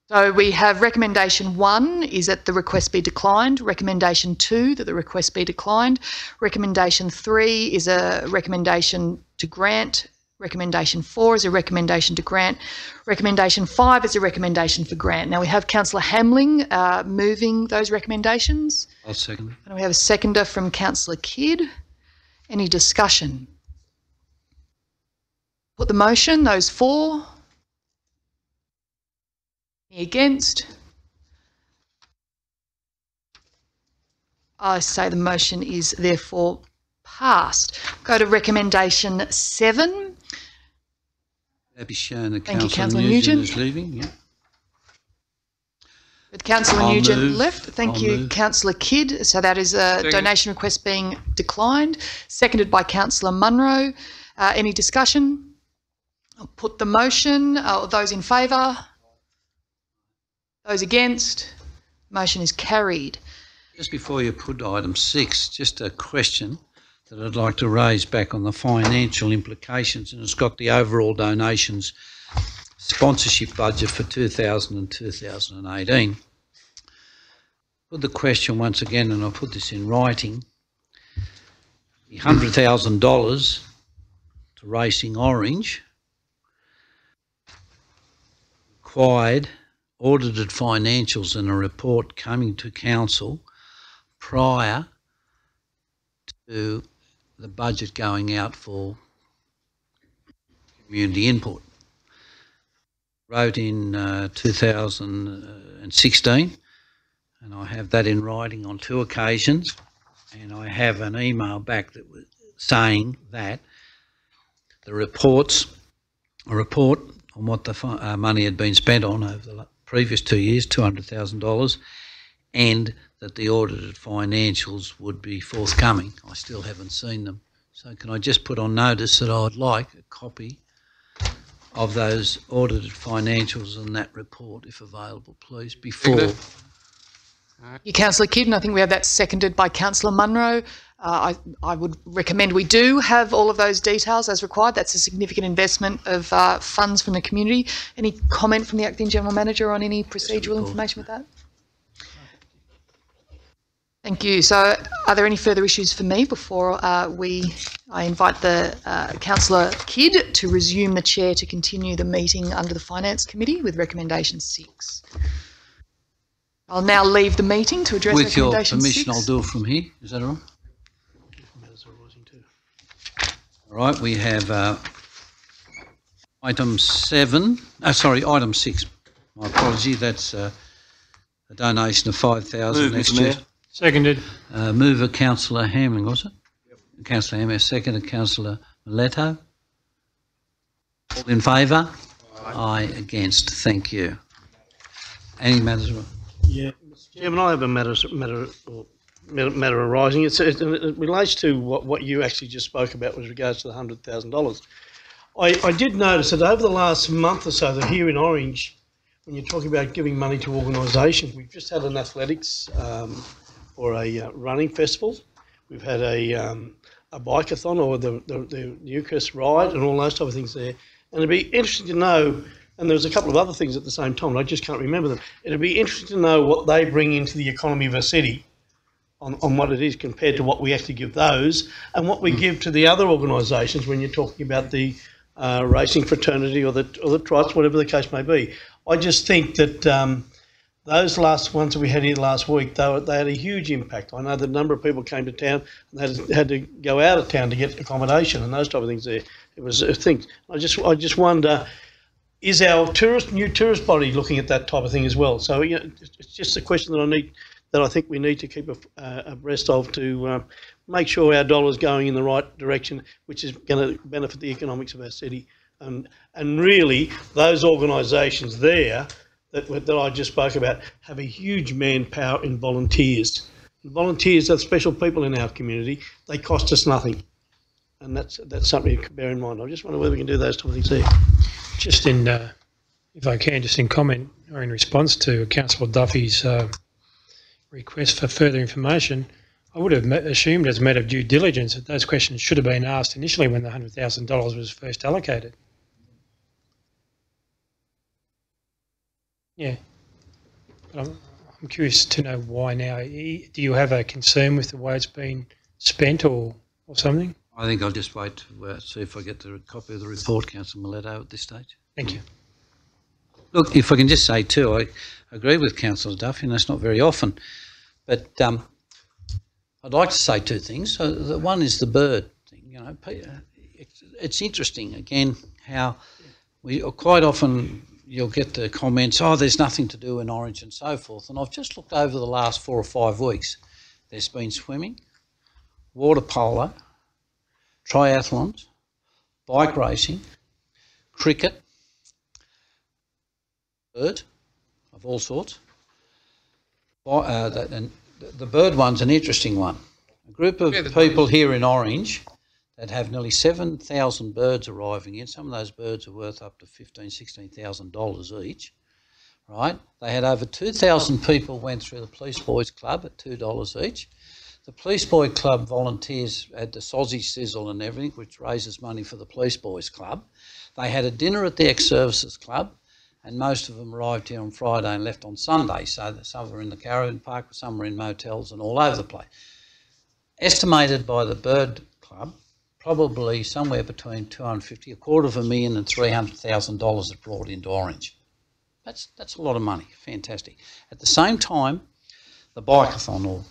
So we have recommendation 1 is that the request be declined, recommendation 2 that the request be declined, recommendation 3 is a recommendation to grant Recommendation 4 is a recommendation to grant. Recommendation 5 is a recommendation for grant. Now we have Councillor Hamling moving those recommendations. I'll second it. And we have a seconder from Councillor Kidd. Any discussion? Put the motion, those for. Any against? I say the motion is therefore passed. Go to recommendation 7. That be shown that Thank you, Councillor Councillor Nugent Nugent. is leaving. Yeah. With Councillor I'll Nugent move. left. Thank I'll you, move. Councillor Kidd. So that is a Second. donation request being declined. Seconded by Councillor Munro. Any discussion? I'll put the motion. Those in favour? Those against? Motion is carried. Just before you put item 6, just a question that I'd like to raise back on the financial implications, and it's got the overall donations sponsorship budget for 2000 and 2018. Put the question once again, and I'll put this in writing. The $100,000 to Racing Orange required audited financials and a report coming to council prior to the budget going out for community input. Wrote in 2016, and I have that in writing on 2 occasions, and I have an email back that was saying that the report on what the money had been spent on over the previous 2 years, $200,000, and that the audited financials would be forthcoming. I still haven't seen them. So can I just put on notice that I'd like a copy of those audited financials and that report, if available, please, before. You, Councillor Kidd, and I think we have that seconded by Councillor Munro. I would recommend we do have all of those details as required. That's a significant investment of funds from the community. Any comment from the Acting General Manager on any procedural information with that? Thank you. So are there any further issues for me before I invite the Councillor Kidd to resume the chair to continue the meeting under the Finance Committee with recommendation 6? I'll now leave the meeting to address With your recommendation 6. permission, I'll do it from here. Is that all right? All right, we have item 6. My apology, that's a donation of 5,000 Move, next Mr. year. Mayor. Seconded. Mover Councillor Hamling, was it? Yep. Councillor Hamling, seconded Councillor Mileto. All in favour? Aye. Against. Thank you. Any matters? Yeah, Mr. Chairman, I have a matter arising. It relates to what you actually just spoke about with regards to the $100,000. I did notice that over the last month or so, that here in Orange, when you're talking about giving money to organisations, we've just had an athletics or a running festival. We've had a bikeathon or the Newcrest ride and all those type of things there. And it'd be interesting to know, and there was a couple of other things at the same time, and I just can't remember them. It'd be interesting to know what they bring into the economy of a city on what it is compared to what we actually give those and what we give to the other organisations when you're talking about the racing fraternity or the trust, whatever the case may be. I just think that those last ones that we had here last week, they had a huge impact. I know that a number of people came to town and had to go out of town to get accommodation and those type of things there. It was a thing. I just wonder, is our new tourist body looking at that type of thing as well? So it's just a question that I think we need to keep abreast of to make sure our dollar's going in the right direction, which is going to benefit the economics of our city. And really, those organisations there that I just spoke about have a huge manpower in volunteers. And volunteers are special people in our community. They cost us nothing. And that's something to bear in mind. I just wonder whether we can do those type of things there. Just in, if I can, just in comment or in response to Councillor Duffy's request for further information, I would have assumed as a matter of due diligence that those questions should have been asked initially when the $100,000 was first allocated. Yeah, but I'm curious to know why now. Do you have a concern with the way it's been spent or something? I think I'll just wait to see if I get the copy of the report, Councillor Miletto, at this stage. Thank you. Look, if I can just say too, I agree with Councillor Duffy, and that's not very often, but I'd like to say two things. So the one is the bird thing. You know, it's interesting again how we quite often you'll get the comments, oh, there's nothing to do in Orange and so forth. And I've just looked over the last 4 or 5 weeks. There's been swimming, water polo, triathlons, bike racing, cricket, bird of all sorts. And the bird one's an interesting one. A group of people here in Orange that have nearly 7,000 birds arriving in. Some of those birds are worth up to $15,000, $16,000 each, right? They had over 2,000 people went through the Police Boys Club at $2 each. The Police Boy Club volunteers had the Sozzy Sizzle and everything, which raises money for the Police Boys Club. They had a dinner at the Ex-Services Club, and most of them arrived here on Friday and left on Sunday. So some were in the caravan park, some were in motels and all over the place. Estimated by the Bird Club, probably somewhere between $250,000, $250,000 and $300,000 it brought into Orange. That's a lot of money, fantastic. At the same time, the Bikeathon, or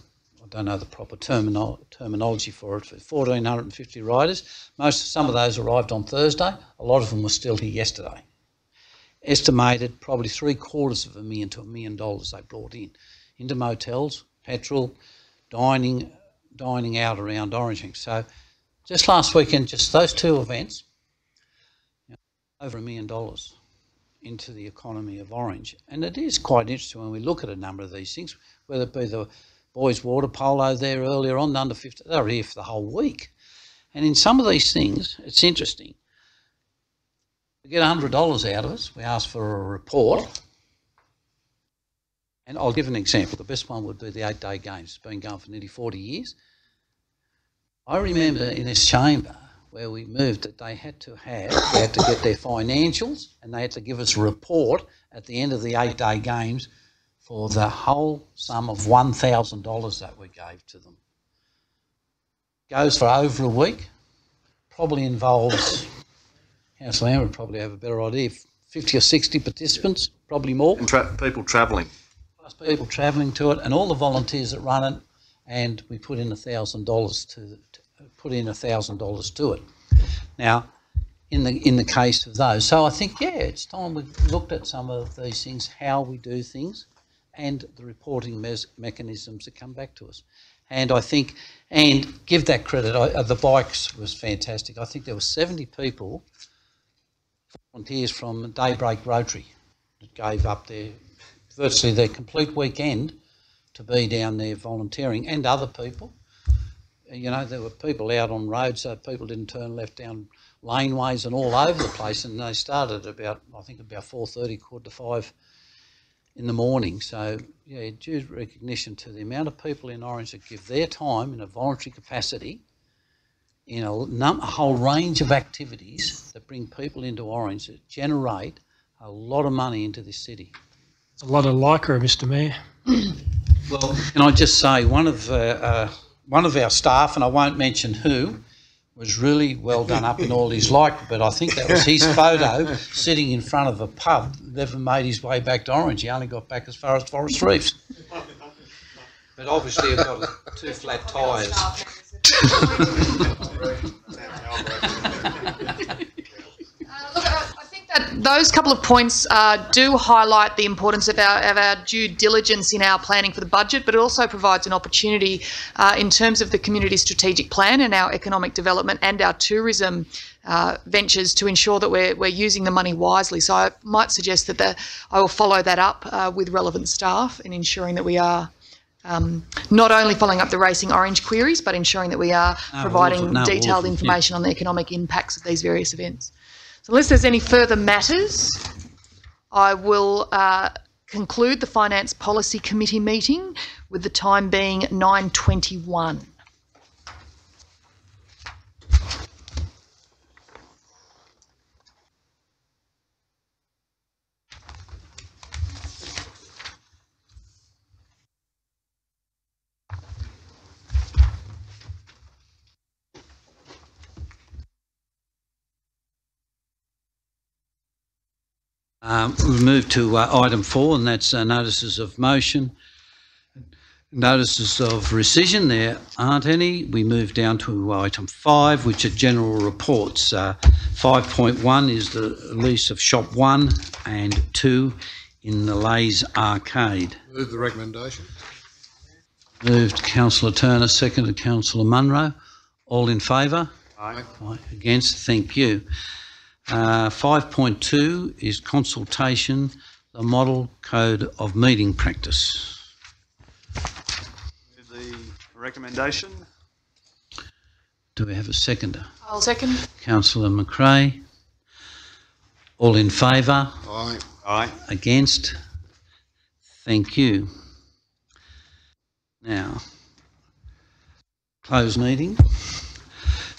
I don't know the proper terminology for it, 1,450 riders. Some of those arrived on Thursday. A lot of them were still here yesterday. Estimated probably $750,000 to $1 million they brought in, into motels, petrol, dining out around Orange. So just last weekend, just those two events, over $1 million into the economy of Orange. And it is quite interesting when we look at a number of these things, whether it be the boys water polo there earlier on, under 50, they were here for the whole week. And in some of these things, it's interesting. We get $100 out of us. We ask for a report. And I'll give an example. The best one would be the 8-day games. It's been going for nearly 40 years. I remember in this chamber where we moved that they had to get their financials and they had to give us a report at the end of the 8-day games for the whole sum of $1,000 that we gave to them. Goes for over a week, probably involves, Councillor Lamb would probably have a better idea, 50 or 60 participants, probably more. And people travelling. Plus people travelling to it and all the volunteers that run it, and we put in $1,000 to it. Now, in the case of those, so I think it's time we looked at some of these things, how we do things, and the reporting mechanisms that come back to us. And I think, and give that credit, the bikes was fantastic. I think there were 70 people, volunteers from Daybreak Rotary, that gave up virtually their complete weekend to be down there volunteering, and other people. You know, there were people out on roads so people didn't turn left down laneways and all over the place, and they started about 4:30, 4:45 in the morning. So, yeah, due recognition to the amount of people in Orange that give their time in a voluntary capacity in a whole range of activities that bring people into Orange that generate a lot of money into this city. It's a lot of lycra, Mr Mayor. Well, can I just say, one of our staff, and I won't mention who, was really well done up in all his lycra, but I think that was his photo sitting in front of a pub, never made his way back to Orange. He only got back as far as Forest Reefs. But obviously I've got 2 flat tyres. Those couple of points do highlight the importance of our due diligence in our planning for the budget, but it also provides an opportunity in terms of the community strategic plan and our economic development and our tourism ventures to ensure that we're using the money wisely. So I might suggest that I will follow that up with relevant staff in ensuring that we are not only following up the Racing Orange queries, but ensuring that we are providing detailed information on the economic impacts of these various events. So unless there's any further matters, I will conclude the Finance Policy Committee meeting with the time being 9:21. We move to item 4, and that's notices of motion. Notices of rescission, there aren't any. We move down to item 5, which are general reports. 5.1 is the lease of Shop 1 and 2 in the Lays Arcade. Move the recommendation. Moved Councillor Turner, seconded Councillor Munro. All in favour? Aye. Aye. Against? Thank you. 5.2 is consultation, the model code of meeting practice. The recommendation. Do we have a seconder? I'll second. Councillor McRae. All in favour? Aye. Aye. Against? Thank you. Now, closed meeting.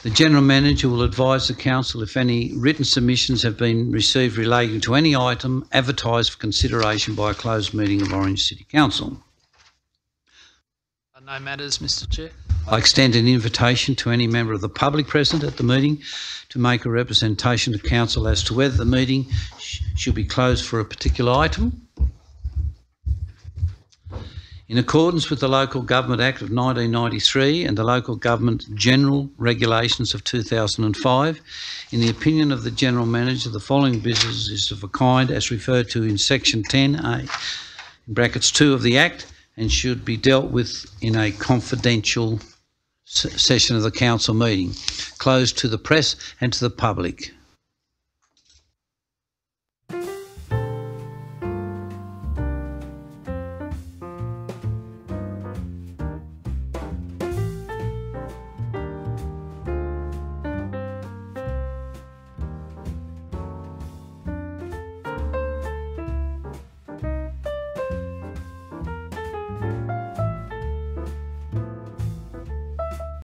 The General Manager will advise the Council if any written submissions have been received relating to any item advertised for consideration by a closed meeting of Orange City Council. No matters, Mr. Chair. I extend an invitation to any member of the public present at the meeting to make a representation to Council as to whether the meeting should be closed for a particular item. In accordance with the Local Government Act of 1993 and the Local Government General Regulations of 2005, in the opinion of the General Manager, the following business is of a kind as referred to in Section 10A, in brackets 2 of the Act, and should be dealt with in a confidential session of the Council meeting, closed to the press and to the public.